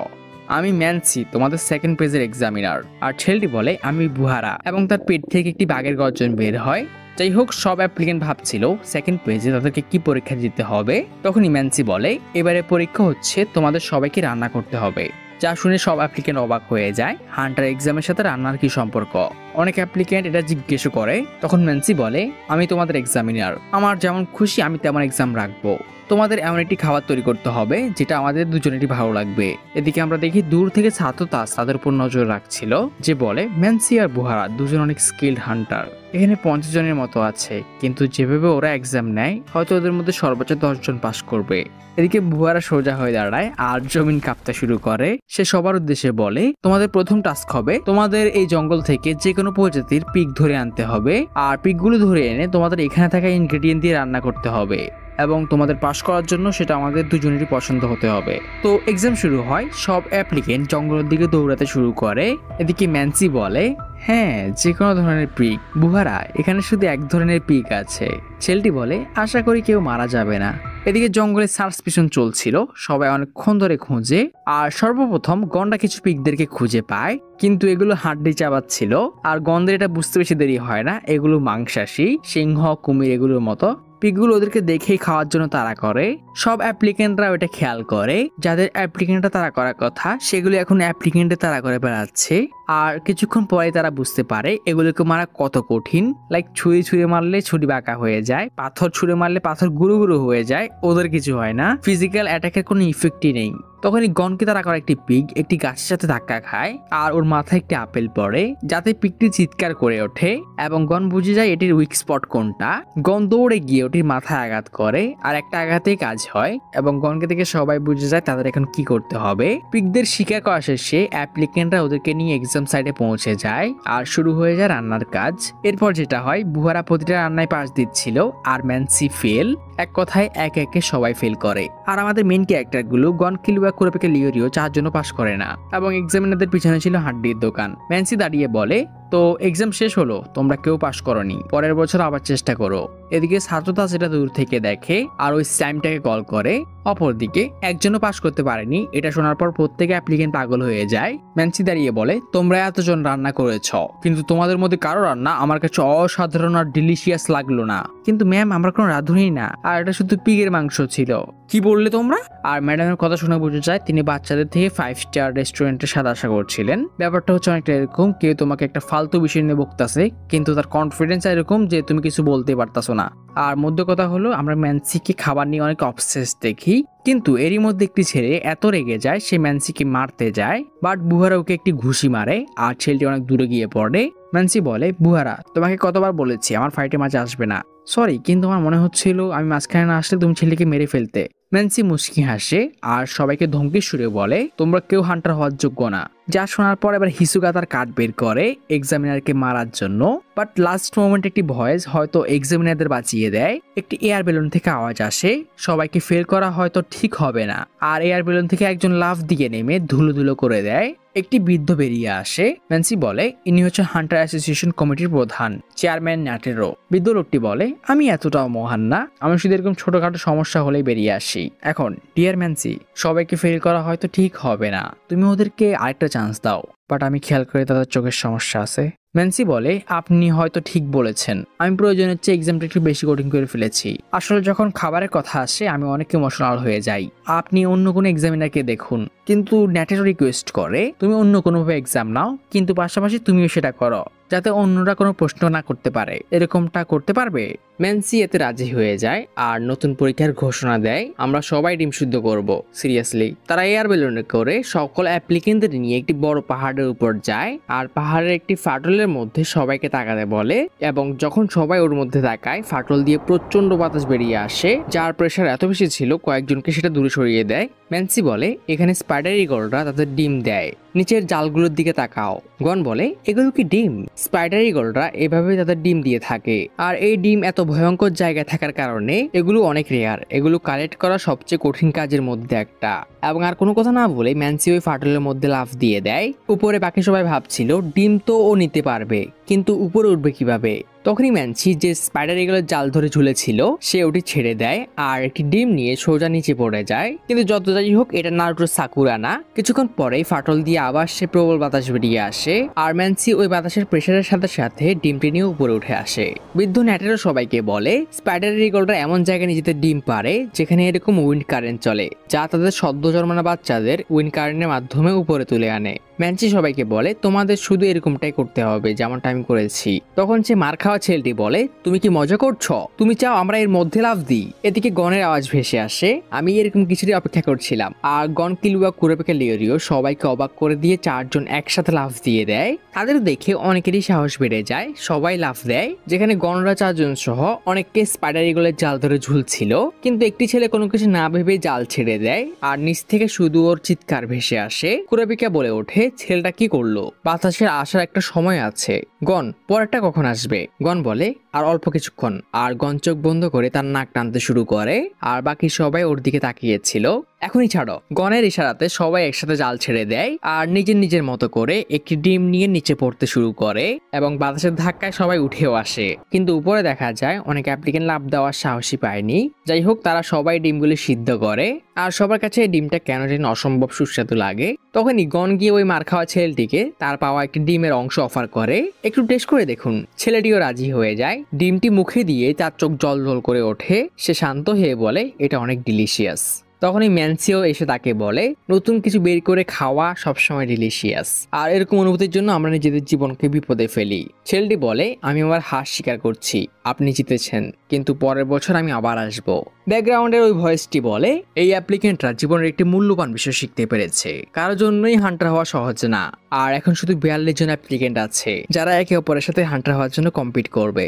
আমি ম্যানসি তোমাদের সেকেন্ড পেজের এক্সামিনার। আর ছেলেটি বলে আমি বুহারা, এবং তার পেট থেকে একটি বাঘের গর্জন বের হয়। যাই হোক, সব অ্যাপ্লিকেন্ট ভাবছিল সেকেন্ড পেজে তাদেরকে কি পরীক্ষা দিতে হবে। তখনই ম্যানসি বলে এবারে পরীক্ষা হচ্ছে তোমাদের সবাইকে রান্না করতে হবে। যা শুনে সব অ্যাপ্লিকেন্ট অবাক হয়ে যায়, হান্টার এক্সামের সাথে রান্নার কি সম্পর্ক। অনেক অ্যাপ্লিকেন্ট এটা জিজ্ঞেস করে। তখন ম্যানসি বলে আমি তোমাদের এক্সামিনার, আমার যেমন খুশি আমি তেমন এক্সাম রাখবো। তোমাদের এমন একটি খাবার তৈরি করতে হবে যেটা আমাদের দুজনেরই ভালো লাগবে। এদিকে আমরা দেখি দূর থেকে সাতোতাস তাদের উপর নজর রাখছিল, যে বলে ম্যানসি আর বুহারা দুজন অনেক স্কিল্ড হান্টার। এখানে 50 জনের মতো আছে, কিন্তু যেভাবে ওরা এক্সাম নেয় হয়তো ওদের মধ্যে সর্বোচ্চ 10 জন পাস করবে। এদিকে বুহারা সোজা হয়ে দাঁড়ায় আর জমিন কাঁপতে শুরু করে। সে সবার উদ্দেশ্যে বলে তোমাদের প্রথম টাস্ক হবে তোমাদের এই জঙ্গল থেকে যে কোনো প্রজাতির পিগ ধরে আনতে হবে, আর পিগগুলো ধরে এনে তোমাদের এখানে থাকা ইনগ্রেডিয়েন্ট দিয়ে রান্না করতে হবে, এবং তোমাদের পাশ করার জন্য সেটা আমাদের দুজনেরই পছন্দ হতে হবে। তো এক্সাম শুরু হয়, সব অ্যাপ্লিকেন্ট জঙ্গলের দিকে দৌড়াতে শুরু করে। এদিকে ম্যানসি বলে হ্যাঁ যে কোনো ধরনের পিক। বুহারা এখানে শুধু এক ধরনের পিক আছে। ছেলেটি বলে আশা করি কেউ মারা যাবে না। এদিকে জঙ্গলে সার্চ মিশন চলছিল, সবাই অনেকক্ষণ ধরে খুঁজে। আর সর্বপ্রথম গন্ডা কিছু পিকদেরকে খুঁজে পায়, কিন্তু এগুলো হাড্ডি চাবাচ্ছিল। আর গন্ধের এটা বুঝতে বেশি দেরি হয় না, এগুলো মাংসাশী, সিংহ কুমির এগুলোর মতো। পিকগুলো ওদেরকে দেখেই খাওয়ার জন্য তাড়া করে। সব অ্যাপ্লিকেন্টরা ওটা খেয়াল করে, যাদের অ্যাপ্লিকেন্টটা তাড়া করার কথা সেগুলো এখন অ্যাপ্লিকেন্টে তাড়া করে বেড়াচ্ছে। আর কিছুক্ষণ পরে তারা বুঝতে পারে এগুলোকে মারা কত কঠিন। লাইক ছুরি ছুঁড়ে মারলে ছুরি বাঁকা হয়ে যায়, পাথর ছুঁড়ে মারলে পাথর গুঁড়ো গুঁড়ো হয়ে যায়, ওদের কিছু হয় না, ফিজিক্যাল অ্যাটাকের কোনো ইফেক্টই নেই। তখনই গনকে তাড়া করা একটি পিগ একটি গাছের সাথে ধাক্কা খায় আর ওর মাথায় একটি আপেল পড়ে, যাতে পিগটি চিৎকার করে ওঠে এবং গন বুঝে যায় এটির উইক স্পট কোনটা। গন দৌড়ে গিয়ে ওটির মাথায় আঘাত করে আর একটা আঘাতেই কাজ হয়, এবং গনকে দেখে সবাই বুঝে যায় তাদের এখন কি করতে হবে। পিগদের শিকার করা শেষে অ্যাপ্লিকেন্টরা ওদেরকে নিয়ে এক্সাম সাইডে পৌঁছে যায় আর শুরু হয়ে যায় রান্নার কাজ। এরপর যেটা হয়, বুহারা প্রতিটা রান্নায় পাস দিচ্ছিল আর ম্যানসি ফেল। এক কথায় একে একে সবাই ফেল করে। আর আমাদের মেইন ক্যারেক্টারগুলো গন, কিলুয়া, কুরোপিকে, লিওরিও 4 জন্য পাস করে না, এবং এক্সামিনারদের পিছনে ছিল হাড্ডির দোকান। ম্যানসি দাঁড়িয়ে বলে তো এক্সাম শেষ হলো, তোমরা কেউ পাস করনি, পরের বছর আবার চেষ্টা করো। এদিকে সাতোতা সেটা দূর থেকে দেখে আর ওই স্যামটাকে কল করে। অপরদিকে একজনও পাস করতে পারেনি। এটা শোনার পর প্রত্যেক অ্যাপ্লিকেন্ট পাগল হয়ে যায়। ম্যানসি দাঁড়িয়ে বলে তোমরা এতজন রান্না করেছ, কিন্তু তোমাদের মধ্যে কারো রান্না আমার কাছে অসাধারণ আর ডিলিশিয়াস লাগলো না। কিন্তু ম্যাম আমরা কোনো রাঁধুনি না, আর এটা শুধু পিগের মাংস ছিল। কি বললে তোমরা? আর ম্যাডামের কথা শুনে বুঝে যায় তিনি বাচ্চাদের থেকে 5 স্টার রেস্টুরেন্টের স্বাদ আশা করছিলেন। ব্যাপারটা হচ্ছে অনেকটা এরকম, কেউ তোমাকে একটা ফালতু বিষয় নিয়ে বকতাছে, কিন্তু তার কনফিডেন্স এরকম যে তুমি কিছু বলতে পারতাছো না। আর মধ্য কথা হলো আমরা ম্যানসিকে খাবার নিয়ে অনেক অবসেস দেখি, কিন্তু এরই মধ্যে একটি ছেলে এত রেগে যায় সে ম্যানসিকে মারতে যায়, বাট বুহারা ওকে একটি ঘুষি মারে আর ছেলেটি অনেক দূরে গিয়ে পড়ে। ম্যানসি বলে বুহারা তোমাকে কতবার বলেছি আমার ফাইটে মাঝে আসবে না, সরি কিন্তু আমার মনে হচ্ছিল আমি মাঝখানে না আসলে তুমি ছেলেকে মেরে ফেলতে। ম্যানসি মুচকি হাসে আর সবাইকে ধমকি সুরে বলে তোমরা কেউ হান্টার হওয়ার যোগ্য না। যা শোনার পর এবার হিসুগা তার কার্ড বের করে এক্সামিনারকে মারার জন্য, বাট লাস্ট মোমেন্ট একটি ভয়েস হয়তো এক্সামিনারদের বাঁচিয়ে দেয়। একটি এয়ার বেলুন থেকে আওয়াজ আসে, সবাইকে ফেল করা হয়তো ঠিক হবে না। আর এয়ার বেলুন থেকে একজন লাফ দিয়ে নেমে ধুলো ধুলো করে দেয়। একটি বৃদ্ধ বেরিয়ে আসে। ম্যানসি বলে ইনি হচ্ছে হান্টার অ্যাসোসিয়েশন কমিটির প্রধান, চেয়ারম্যান ন্যাটেরো। বৃদ্ধ লোকটি বলে আমি এতটাও মহান না, আমি শুধু এরকম ছোটখাটো সমস্যা হলেই বেরিয়ে আসি। এখন ডিয়ার ম্যানসি, সবাইকে ফেল করা হয়তো ঠিক হবে না, তুমি ওদেরকে আরেকটা চান্স দাও, বাট আমি খেয়াল করে তাদের চোখের সমস্যা আছে। ম্যানসি বলে আপনি হয়তো ঠিক বলেছেন, আমি প্রয়োজনের চেয়ে এক্সামটা একটু বেশি কঠিন করে ফেলেছি। আসলে যখন খাবারের কথা আসে আমি অনেক ইমোশনাল হয়ে যাই, আপনি অন্য কোনো এক্সামিনারকে দেখুন। কিন্তু ন্যাটেরো রিকোয়েস্ট করে তুমি অন্য কোনোভাবে এক্সাম নাও, কিন্তু পাশাপাশি তুমিও সেটা করো। যাতে অন্যরা কোনো প্রশ্ন না করতে পারে। এরকমটা করতে পারবে? ম্যান্সি এতে রাজি হয়ে যায় আর নতুন পরীক্ষার ঘোষণা দেয়, আমরা সবাই ডিম শুদ্ধ করব। সিরিয়াসলি তারা এয়ার বেলুনে করে সকল অ্যাপ্লিকেন্টদের নিয়ে একটি বড় পাহাড়ের উপর যায় আর পাহাড়ের একটি ফাটলের মধ্যে সবাইকে তাকাতে বলে, এবং যখন সবাই ওর মধ্যে তাকায় ফাটল দিয়ে প্রচন্ড বাতাস বেরিয়ে আসে, যার প্রেশার এত বেশি ছিল কয়েকজনকে সেটা দূরে সরিয়ে দেয়। ম্যান্সি বলে, এখানে স্পাইডার ইগলরা তাদের ডিম দেয়, নিচের জালগুলোর দিকে তাকাও। গন বলে, এগুলো কি ডিম? স্পাইডার ইগলরা এভাবে তাদের ডিম দিয়ে থাকে, আর এই ডিম এত ভয়ঙ্কর জায়গায় থাকার কারণে এগুলো অনেক রেয়ার। এগুলো কালেক্ট করা সবচেয়ে কঠিন কাজের মধ্যে একটা। এবং আর কোনো কথা না বলে ম্যান্সি ওই ফাটলের মধ্যে লাফ দিয়ে দেয় উপরে। বাকি সবাই ভাবছিল ডিম তো ও নিতে পারবে, কিন্তু উপরে উঠবে কিভাবে? তখনই ম্যান্সি যে স্পাইডার ইগলের জাল ধরে ঝুলেছিল সে ওটি ছেড়ে দেয় আর একটি ডিম নিয়ে সোজা নিচে পড়ে যায়। কিন্তু যত যাই হোক, এটা নারুটোর সাকুরা না। কিছুক্ষণ পরেই ফাটল দিয়ে আবার সে প্রবল বাতাস বেরিয়ে আসে আর ম্যান্সি ওই বাতাসের প্রেসারের সাথে সাথে ডিমটি নিয়ে উপরে উঠে আসে। বৃদ্ধ ন্যাটেরও সবাইকে বলে, স্পাইডার ইগলরা এমন জায়গায় নিজেদের ডিম পারে যেখানে এরকম উইন্ড কারেন্ট চলে, যা তাদের সদ্য জন্মানো বাচ্চাদের উইন্ড কারেন্টের মাধ্যমে উপরে তুলে আনে। ম্যান্সি সবাইকে বলে, তোমাদের শুধু এরকমটাই করতে হবে যেমনটা আমি করেছি। তখন সে মার খাওয়া ছেলেটি বলে, তুমি কি মজা করছো? তুমি চাও আমরা এর মধ্যে লাফ দিই? এদিকে গনের আওয়াজ ভেসে আসে, আমি এরকম কিছুরই অপেক্ষা করছিলাম। আর গন, কিলুয়া, কুরাপিকা, লিওরিও সবাইকে অবাক করে দিয়ে চারজন একসাথে লাফ দিয়ে দেয়। তাদের দেখে অনেকেরই সাহস বেড়ে যায়, সবাই লাফ দেয়। যেখানে গনরা চারজন সহ অনেককে স্পাইডার ইগলের জাল ধরে ঝুলছিল, কিন্তু একটি ছেলে কোনো কিছু না ভেবে জাল ছেড়ে দেয় আর নিচ থেকে শুধু ওর চিৎকার ভেসে আসে। কুরাপিকা বলে ওঠে, ছেলেটা কি করলো? বাতাসের আসার একটা সময় আছে। গন, পরেরটা কখন আসবে? গন বলে, আর অল্প কিছুক্ষণ। আর গন চোখ বন্ধ করে তার নাক টানতে শুরু করে আর বাকি সবাই ওর দিকে তাকিয়েছিল। এখনই ছাড়ো। গনের ইশারাতে সবাই একসাথে জাল ছেড়ে দেয় আর নিজের নিজের মতো করে একটি ডিম নিয়ে নিচে পড়তে শুরু করে এবং বাতাসের ধাক্কায় সবাই উঠেও আসে। কিন্তু উপরে দেখা যায় অনেক অ্যাপ্লিকেন্ট লাফ দেওয়ার সাহসী পায়নি। যাই হোক, তারা সবাই ডিমগুলি সিদ্ধ করে আর সবার কাছে এই ডিমটা কেন যেন অসম্ভব সুস্বাদু লাগে। তখনই গন গিয়ে ওই মার খাওয়া ছেলেটিকে তার পাওয়া একটি ডিমের অংশ অফার করে, একটু টেস্ট করে দেখুন। ছেলেটিও রাজি হয়ে যায়। ডিমটি মুখে দিয়ে তার চোখ জল জল করে ওঠে। সে শান্ত হয়ে বলে, এটা অনেক ডিলিশিয়াস। তখনই ম্যান্সিও এসে তাকে বলে, নতুন কিছু বের করে খাওয়া সবসময় ডিলিশিয়াস, আর এরকম অনুভূতির জন্য আমরা নিজেদের জীবনকে বিপদে ফেলি। ছেলেটি বলে, আমি আমার হার স্বীকার করছি, আপনি জিতেছেন, কিন্তু পরের বছর আমি আবার আসবো। ব্যাকগ্রাউন্ডের ওই ভয়েসটি বলে, এই অ্যাপ্লিকেন্টরা জীবনের একটি মূল্যবান বিষয় শিখতে পেরেছে। কারোর জন্যই হান্টার হওয়া সহজ না, আর এখন শুধু 42 জন অ্যাপ্লিকেন্ট আছে যারা একে অপরের সাথে হান্টার হওয়ার জন্য কম্পিট করবে।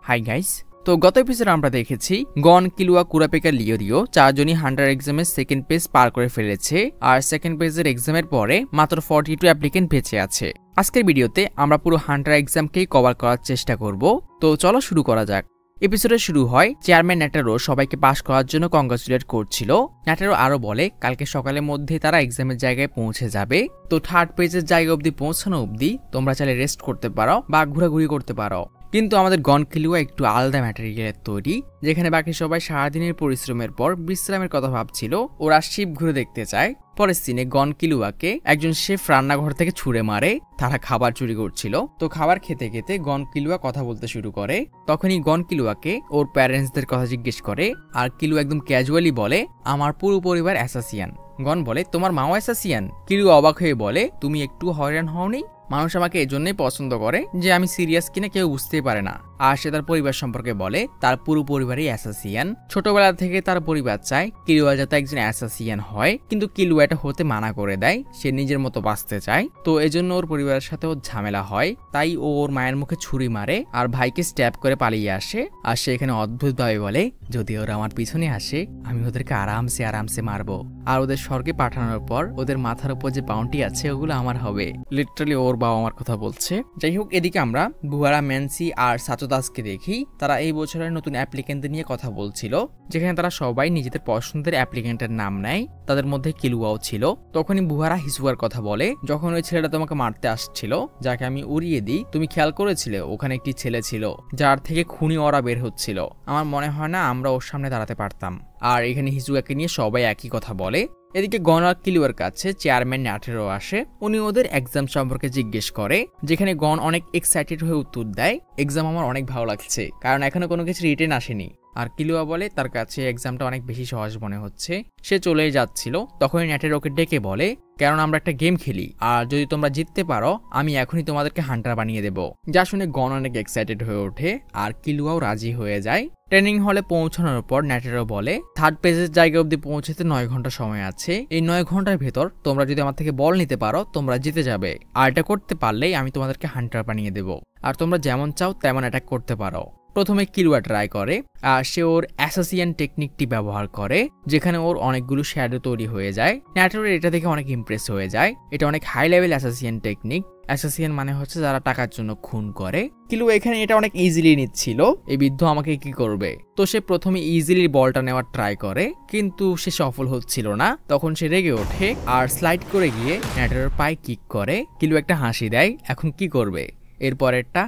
হাই গাইস, তো গত এপিসোডে আমরা দেখেছি গন, কিলুয়া, কুরাপিকা, লিওরিও চারজনই হান্টার এক্সামের সেকেন্ড পেজ পার করে ফেলেছে, আর সেকেন্ড পেজের এক্সামের পরে মাত্র 42 অ্যাপ্লিকেন্ট বেঁচে আছে। আজকের ভিডিওতে আমরা পুরো হান্টার এক্সামকেই কভার করার চেষ্টা করব। তো চলো শুরু করা যাক। এপিসোডে শুরু হয় চেয়ারম্যান ন্যাটারো সবাইকে পাস করার জন্য কংগ্রাচুলেট করছিল। ন্যাটারো আরো বলে কালকে সকালের মধ্যে তারা এক্সামের জায়গায় পৌঁছে যাবে। তো থার্ড পেজের জায়গা অবধি পৌঁছানো অবধি তোমরা চাইলে রেস্ট করতে পারো বা ঘোরাঘুরি করতে পারো। কিন্তু আমাদের গন, কিলুয়া একটু আলাদা ম্যাটেরিয়ালের তৈরি, যেখানে বাকি সবাই সারাদিনের পরিশ্রমের পর বিশ্রামের কথা ভাবছিল। ওরা শিপ ঘুরে দেখতে চায়। পরের সিনে গন, কিলুয়াকে একজন শেফ রান্নাঘর থেকে ছুঁড়ে মারে। তারা খাবার চুরি করছিল। তো খাবার খেতে খেতে গন, কিলুয়া কথা বলতে শুরু করে। তখনই গন কিলুয়াকে ওর প্যারেন্টসদের কথা জিজ্ঞেস করে, আর কিলুয়া একদম ক্যাজুয়ালি বলে, আমার পুরো পরিবার অ্যাসাসিয়ান। গন বলে, তোমার মাও অ্যাসাসিয়ান? কিলুয়া অবাক হয়ে বলে, তুমি একটু হয়রান হওনি? মানুষ আমাকে এজন্যই পছন্দ করে যে আমি সিরিয়াস কিনা কেউ বুঝতেই পারে না। আর সে তার পরিবার সম্পর্কে বলে তার পুরো পরিবারই অ্যাসাসিয়ান। ছোটবেলা থেকে তার পরিবার চায় কিলুয়া যাতে একজন অ্যাসাসিয়ান হয়, কিন্তু কিলুয়া এটা হতে মানা করে দেয়। সে নিজের মতো বাঁচতে চায়, তো এজন্য ওর পরিবারের সাথে ওর ঝামেলা হয়। তাই ও ওর মায়ের মুখে ছুরি মারে আর ভাইকে স্ট্যাব করে পালিয়ে আসে। আর সে এখানে অদ্ভুতভাবে বলে, যদি ওরা আমার পিছনে আসে আমি ওদেরকে আরামসে মারবো, আর ওদের স্বর্গে পাঠানোর পর ওদের মাথার উপর যে বাউন্টি আছে ওগুলো আমার হবে। লিটারালি ওর বাবা মার কথা বলছে। যাই হোক, এদিকে আমরা বুহারা, ম্যান্সি আর সাচোদাসকে দেখি। তারা এই বছরের নতুন অ্যাপ্লিকেন্টদের নিয়ে কথা বলছিল, যেখানে তারা সবাই নিজেদের পছন্দের অ্যাপ্লিকেন্টের নাম নেয়। তাদের মধ্যে কিলুয়াও ছিল। তখনই বুহারা হিসুয়ার কথা বলে, যখন ওই ছেলেটা তোমাকে মারতে আসছিল, যাকে আমি উড়িয়ে দিই, তুমি খেয়াল করেছিলে ওখানে একটি ছেলে ছিল যার থেকে খুনি ওরা বের হচ্ছিল। আমার মনে হয় না আমরা ওর সামনে দাঁড়াতে পারতাম। আর এখানে হিসুয়াকে নিয়ে সবাই একই কথা বলে। এদিকে গন আর কিলুয়ার কাছে চেয়ারম্যান ন্যাটেরো আসে। উনি ওদের এক্সাম সম্পর্কে জিজ্ঞেস করে, যেখানে গন অনেক এক্সাইটেড হয়ে উত্তর দেয়, এক্সাম আমার অনেক ভালো লাগছে, কারণ এখনো কোনো কিছু রিটেন আসেনি। আর কিলুয়া বলে তার কাছে এক্সামটা অনেক বেশি সহজ মনে হচ্ছে। সে চলেই যাচ্ছিল, তখনই ন্যাটেরো ওকে ডেকে বলে, কারণ আমরা একটা গেম খেলি, আর যদি তোমরা জিততে পারো আমি এখনই তোমাদেরকে হান্টার বানিয়ে দেবো। যা শুনে গন অনেক এক্সাইটেড হয়ে ওঠে, আর কিলুয়াও রাজি হয়ে যায়। ট্রেনিং হলে পৌঁছানোর পর ন্যাটেরো বলে, থার্ড পেজের জায়গা অব্দি পৌঁছাতে 9 ঘন্টা সময় আছে। এই 9 ঘন্টার ভেতর তোমরা যদি আমার থেকে বল নিতে পারো তোমরা জিতে যাবে, আর এটা করতে পারলেই আমি তোমাদেরকে হান্টার বানিয়ে দেবো, আর তোমরা যেমন চাও তেমন অ্যাটাক করতে পারো। প্রথমে কিলুয়া ট্রাই করে, আর সে ওর অ্যাসাসিয়ান টেকনিকটি ব্যবহার করে, যেখানে ওর অনেকগুলো শ্যাডো তৈরি হয়ে যায়। ন্যাটেরো এটা দেখে অনেক ইমপ্রেস হয়ে যায়, এটা অনেক হাই লেভেল অ্যাসাসিয়ান টেকনিক। অ্যাসাসিয়ান মানে হচ্ছে যারা টাকার জন্য খুন করে। কিলুয়া এখানে এটা অনেক ইজিলি নিচ্ছিল, এই বৃদ্ধ আমাকে কি করবে। তো সে প্রথমে ইজিলি বলটা নেওয়ার ট্রাই করে, কিন্তু সে সফল হচ্ছিল না। তখন সে রেগে ওঠে আর স্লাইড করে গিয়ে ন্যাটেরোর পায়ে কিক করে। কিলুয়া একটা হাসি দেয়, এখন কি করবে। এরপরেরটা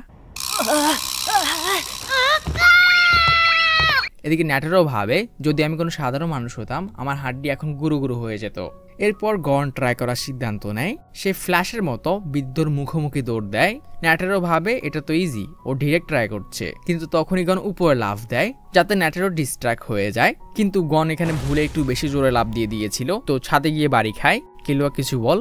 এদিকে ন্যাটেরো ভাবে, যদি আমি কোনো সাধারণ মানুষ হতাম আমার হাড্ডি এখন গুরু গুরু হয়ে যেত। এরপর গন ট্রাই করার সিদ্ধান্ত নেয়, সে ফ্ল্যাশের মতো বৃদ্ধর মুখোমুখি দৌড় দেয়। ন্যাটেরো ভাবে এটা তো ইজি, ও ডিরেক্ট ট্রাই করছে, কিন্তু তখনই গন উপরে লাফ দেয় যাতে ন্যাটেরো ডিস্ট্র্যাক্ট হয়ে যায়। কিন্তু গন এখানে ভুলে একটু বেশি জোরে লাফ দিয়ে দিয়েছিল, তো ছাদে গিয়ে বাড়ি খায়। কিলুয়া কিছু বল।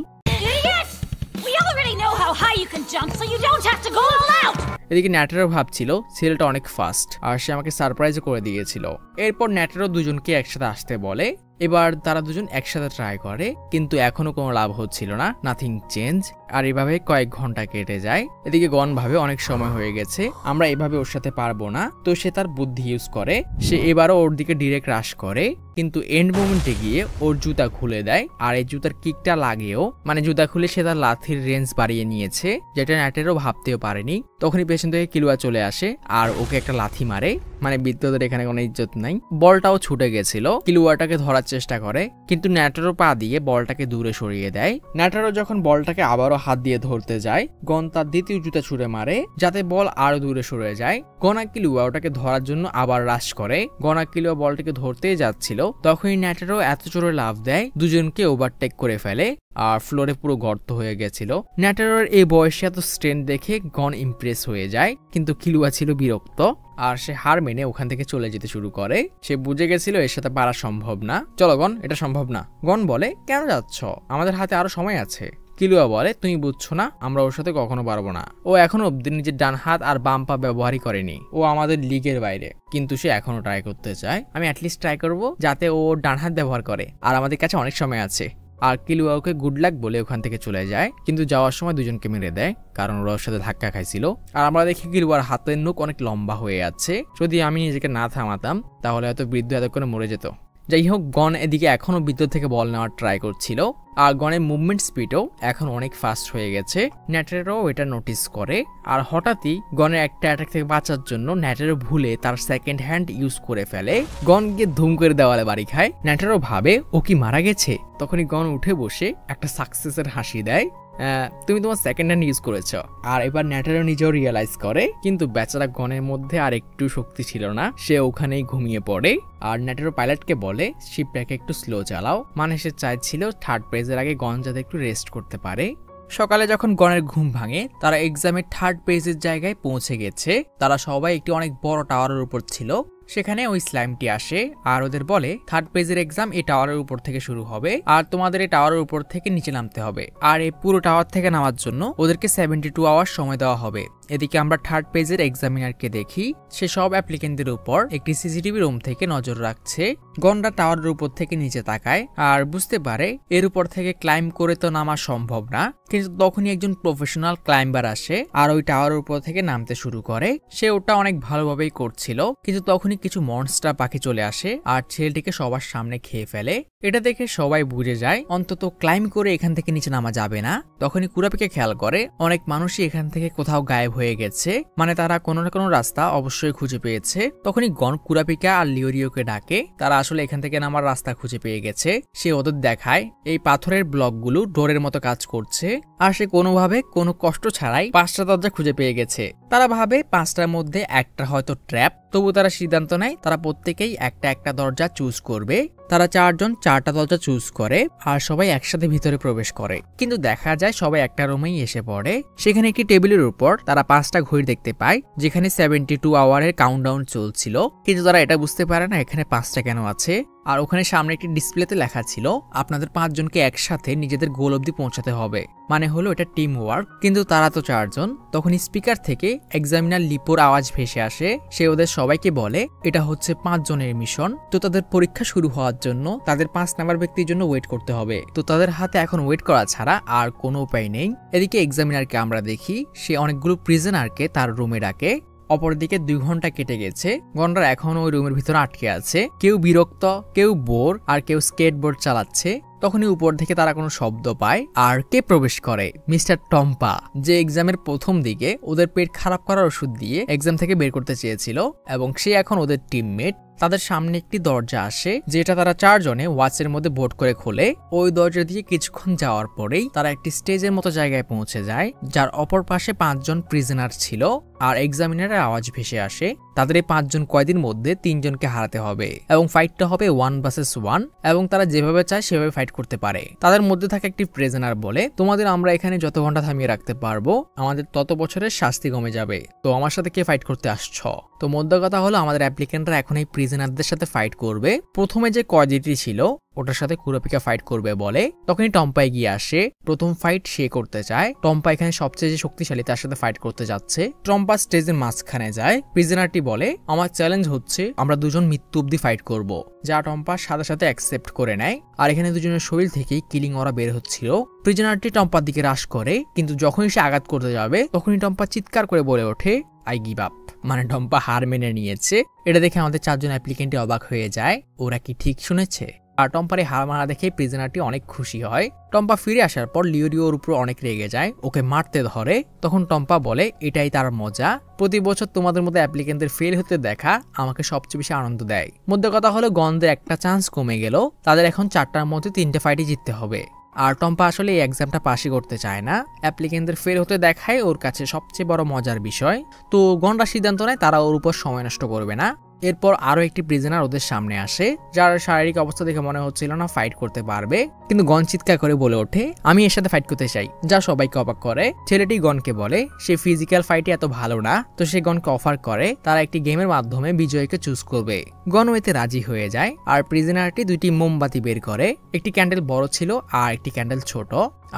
এদিকে ন্যাটেরো ভাবছিল ছেলেটা অনেক ফাস্ট, আর সে আমাকে সারপ্রাইজ করে দিয়েছিল। এরপর ন্যাটেরো দুজনকে একসাথে আসতে বলে। এবার তারা দুজন একসাথে ট্রাই করে, কিন্তু এখনো কোনো লাভ হচ্ছিল না, নাথিং চেঞ্জ। আর এভাবে কয়েক ঘন্টা কেটে যায়। এদিকে গন ভাবে অনেক সময় হয়ে গেছে, আমরা এভাবে ওর সাথে পারবো না। তো সে তার বুদ্ধি ইউজ করে, সে এবারও ওর দিকে ডিরেক্ট রাশ করে, কিন্তু এন্ড মোমেন্টে গিয়ে ওর জুতা খুলে দেয়। আর এই জুতার কিকটা লাগেও, মানে জুতা খুলে সে তার লাথির রেঞ্জ বাড়িয়ে নিয়েছে, যেটা ন্যাটেরো ভাবতেও পারেনি। তখনই পেছন থেকে কিলুয়া চলে আসে আর ওকে একটা লাথি মারে। মানে বিদ্যুতের এখানে কোনো ইজ্জত নাই। বলটাও ছুটে গেছিল, কিলুয়াটাকে ধরার চেষ্টা করে, কিন্তু ন্যাটেরো পা দিয়ে বলটাকে দূরে সরিয়ে দেয়। ন্যাটেরো যখন বলটাকে আবারও হাত দিয়ে ধরতে যায়, গন তার দ্বিতীয় জুতা ছুঁড়ে মারে যাতে বল আরো দূরে সরে যায়। গনা কিলুয়া ওটাকে ধরার জন্য আবার রাশ করে। গনা কিলুয়া বলটাকে ধরতেই যাচ্ছিল, তখনই ন্যাটেরো এত জোরে লাফ দেয় দুজনকে ওভারটেক করে ফেলে, আর ফ্লোরে পুরো গর্ত হয়ে গেছিল। ন্যাটেরোর এই বয়সে এত স্ট্রেন্থ দেখে গন ইমপ্রেস হয়ে যায়, কিন্তু কিলুয়া ছিল বিরক্ত, আর সে হার মেনে ওখান থেকে চলে যেতে শুরু করে। সে বুঝে গেছিল এর সাথে পারা সম্ভব না। চলো গন, এটা সম্ভব না। গন বলে, কেন যাচ্ছ, আমাদের হাতে আরো সময় আছে। কিলুয়া বলে, তুমি বুঝছো না, আমরা ওর সাথে কখনো পারবো না। ও এখনো অব্দি নিজের ডান হাত আর বাম পা ব্যবহারই করেনি, ও আমাদের লিগের বাইরে, কিন্তু সে এখনো ট্রাই করতে চায়। আমি অ্যাটলিস্ট ট্রাই করবো যাতে ও ডান হাত ব্যবহার করে, আর আমাদের কাছে অনেক সময় আছে। আর কিলুয়া ওকে গুড লাক বলে ওখান থেকে চলে যায়, কিন্তু যাওয়ার সময় দুজনকে মেরে দেয়, কারণ ওরা ওর সাথে ধাক্কা খাইছিল। আর আমরা দেখি কিলুয়ার হাতের নখ অনেক লম্বা হয়ে আছে। যদি আমি নিজেকে না থামাতাম তাহলে হয়তো বৃদ্ধ এতক্ষণে মরে যেত। যাই হোক, গন এদিকে এখনো বিদ্যুৎ থেকে বল নেওয়ার ট্রাই করছিল, আর গনের মুভমেন্ট স্পিডও এখন অনেক ফাস্ট হয়ে গেছে। ন্যাটেরো এটা নোটিস করে, আর হঠাৎই গনের একটা অ্যাটাক থেকে বাঁচার জন্য ন্যাটেরো ভুলে তার সেকেন্ড হ্যান্ড ইউজ করে ফেলে। গন গিয়ে ধুম করে দেওয়ালে বাড়ি খায়। ন্যাটেরো ভাবে ও কি মারা গেছে। তখনই গন উঠে বসে একটা সাকসেসের হাসি দেয়, তুমি তোমার সেকেন্ড হ্যান্ড ইউজ করেছ। আর এবার ন্যাটেরো নিজেও রিয়েলাইজ করে, কিন্তু বেচারা গনের মধ্যে আর একটু শক্তি ছিল না, সে ওখানেই ঘুমিয়ে পড়ে। আর ন্যাটেরো পাইলটকে বলে শিপটাকে একটু স্লো চালাও, মানে সে চাইছিল থার্ড পেজের আগে গন যাতে একটু রেস্ট করতে পারে। সকালে যখন গনের ঘুম ভাঙে, তারা এক্সামের থার্ড পেজের জায়গায় পৌঁছে গেছে। তারা সবাই একটি অনেক বড় টাওয়ারের উপর ছিল। সেখানে ওই স্লাইমটি আসে আর ওদের বলে থার্ড পেজের এক্সাম এই টাওয়ারের উপর থেকে শুরু হবে, আর তোমাদের এই টাওয়ারের উপর থেকে নিচে নামতে হবে। আর এই পুরো টাওয়ার থেকে নামার জন্য ওদেরকে 72 আওয়ার সময় দেওয়া হবে। এদিকে আমরা থার্ড পেজের এক্সামিনারকে দেখি, সে সব অ্যাপ্লিকেন্টদের উপর একটি সিসিটিভি রুম থেকে নজর রাখছে। গনরা টাওয়ারের উপর থেকে নিচে তাকায় আর বুঝতে পারে এর উপর থেকে ক্লাইম্ব করে তো নামা সম্ভব না। কিন্তু তখনই একজন প্রফেশনাল ক্লাইম্বার আসে আর ওই টাওয়ারের উপর থেকে নামতে শুরু করে। সে ওটা অনেক ভালোভাবেই করছিল, কিন্তু তখনই কিছু মনস্টার পাখি চলে আসে আর ছেলেটিকে সবার সামনে খেয়ে ফেলে। এটা দেখে সবাই বুঝে যায় অন্তত ক্লাইম্ব করে এখান থেকে নিচে নামা যাবে না। তখনই কুরাপিকে খেয়াল করে অনেক মানুষই এখান থেকে কোথাও গায়েব হয়ে গেছে, মানে তারা কোনো না কোনো রাস্তা অবশ্যই খুঁজে পেয়েছে। তখনই গন কুরাপিকা আর লিওরিওকে ডাকে, তারা আসলে এখান থেকে নামার রাস্তা খুঁজে পেয়ে গেছে। সে ওদের দেখায় এই পাথরের ব্লকগুলো ডোরের মতো কাজ করছে, আর সে কোনোভাবে কোনো কষ্ট ছাড়াই 5টা দরজা খুঁজে পেয়ে গেছে। তারা ভাবে 5টার মধ্যে একটা হয়তো ট্র্যাপ, তবু তারা সিদ্ধান্ত নেয় তারা প্রত্যেকেই একটা একটা দরজা চুজ করবে। তারা 4 জন 4টা দরজা চুজ করে আর সবাই একসাথে ভিতরে প্রবেশ করে। কিন্তু দেখা যায় সবাই একটা রুমেই এসে পড়ে। সেখানে একটি টেবিলের উপর তারা 5টা ঘড়ি দেখতে পায়, যেখানে 72 আওয়ারের কাউন্টডাউন চলছিল। কিন্তু তারা এটা বুঝতে পারে না এখানে 5টা কেন আছে। আর ওখানে সামনে একটি ডিসপ্লেতে লেখা ছিল আপনাদের 5 জনকে একসাথে নিজেদের গোল অবধি পৌঁছাতে হবে, মানে হলো এটা টিম ওয়ার্ক। কিন্তু তারা তো 4 জন। তখন স্পিকার থেকে এক্সামিনার লিপোর আওয়াজ ভেসে আসে। সে ওদের সবাইকে বলে এটা হচ্ছে 5 জনের মিশন, তো তাদের পরীক্ষা শুরু হওয়ার জন্য তাদের 5 নাম্বার ব্যক্তির জন্য ওয়েট করতে হবে। তো তাদের হাতে এখন ওয়েট করা ছাড়া আর কোনো উপায় নেই। এদিকে এক্সামিনারকে আমরা দেখি সে অনেকগুলো প্রিজনারকে তার রুমে ডাকে। অপরদিকে 2 ঘন্টা কেটে গেছে, গনরা এখনো ওই রুমের ভিতরে আটকে আছে। কেউ বিরক্ত, কেউ বোর, আর কেউ স্কেটবোর্ড চালাচ্ছে। তখনই উপর থেকে তারা কোনো শব্দ পায় আর কে প্রবেশ করে? মিস্টার টম্পা, যে এক্সামের প্রথম দিকে ওদের পেট খারাপ করার ওষুধ দিয়ে এক্সাম থেকে বের করতে চেয়েছিল, এবং সে এখন ওদের টিমমেট। তাদের সামনে একটি দরজা আসে, যেটা তারা 4 জনে ওয়াচের মধ্যে ভোট করে খোলে। ওই দরজা দিয়ে কিছুক্ষণ যাওয়ার পরেই তারা একটি স্টেজের মতো জায়গায় পৌঁছে যায়, যার অপর পাশে 5 জন প্রিজনার ছিল। আর এক্সামিনারের আওয়াজ ভেসে আসে তাদের এই 5 জন কয়েদির মধ্যে 3 জনকে হারাতে হবে, এবং ফাইটটা হবে 1 ভার্সেস 1, এবং তারা যেভাবে চায় সেভাবে ফাইট করতে পারে। তাদের মধ্যে থাকে একটি প্রিজনার বলে তোমাদের আমরা এখানে যত ঘন্টা থামিয়ে রাখতে পারবো আমাদের তত বছরের শাস্তি কমে যাবে, তো আমার সাথে কে ফাইট করতে আসছ? তো মধ্য কথা হলো আমাদের অ্যাপ্লিকেন্টরা এখন এই প্রিজনারদের সাথে ফাইট করবে। প্রথমে যে কয়েদিটি ছিল ওটার সাথে কুরাপিকা ফাইট করবে বলে, তখনই টম্পা এগিয়ে আসে। প্রথম ফাইট সে করতে চায়। টম্পা এখানে সবচেয়ে যে শক্তিশালী তার সাথে ফাইট করতে যাচ্ছে। টম্পা স্টেজের মাঝখানে যায়। প্রিজনারটি বলে আমার চ্যালেঞ্জ হচ্ছে আমরা 2 জন মৃত্যু অব্দি ফাইট করব, যা টম্পা সাথে সাথে অ্যাকসেপ্ট করে নেয়। আর এখানে 2 জনের শরীর থেকেই কিলিং অরা বের হচ্ছিল। প্রিজনারটি টম্পার দিকে রাশ করে, কিন্তু যখনই সে আঘাত করতে যাবে তখনই টম্পা চিৎকার করে বলে ওঠে আই গিভ আপ, মানে টম্পা হার মেনে নিয়েছে। এটা দেখে আমাদের 4 জন অ্যাপ্লিকেন্টই অবাক হয়ে যায়, ওরা কি ঠিক শুনেছে? আর টম্পারে হার মারা দেখে প্রিজনারটি অনেক খুশি হয়। টম্পা ফিরে আসার পর লিওরিওর উপর অনেক রেগে যায়, ওকে মারতে ধরে। তখন টম্পা বলে এটাই তার মজা, প্রতি বছর তোমাদের মধ্যে অ্যাপ্লিকেন্টদের ফেল হতে দেখা আমাকে সবচেয়ে বেশি আনন্দ দেয়। মধ্য কথা হলো গনদের একটা চান্স কমে গেল, তাদের এখন 4টার মধ্যে 3টে ফাইটই জিততে হবে। আর টম্পা আসলে এই এক্সামটা পাশই করতে চায় না, অ্যাপ্লিকেন্টদের ফেল হতে দেখায় ওর কাছে সবচেয়ে বড় মজার বিষয়। তো গনরা সিদ্ধান্ত নেয় তারা ওর উপর সময় নষ্ট করবে না। এরপর আরো একটি প্রিজনার ওদের সামনে আসে, যার শারীরিক অবস্থা দেখে মনে হচ্ছিল না ফাইট করতে পারবে, কিন্তু গন চিৎকার করে বলে ওঠে আমি এর সাথে ফাইট করতে চাই, যা সবাইকে অবাক করে। ছেলেটি গনকে বলে সে ফিজিক্যাল ফাইটে এত ভালো না, তো সে গনকে অফার করে তারা একটি গেমের মাধ্যমে বিজয়ীকে চুজ করবে। গন এতে রাজি হয়ে যায়। আর প্রিজনারটি 2টি মোমবাতি বের করে, একটি ক্যান্ডেল বড় ছিল আর একটি ক্যান্ডেল ছোট।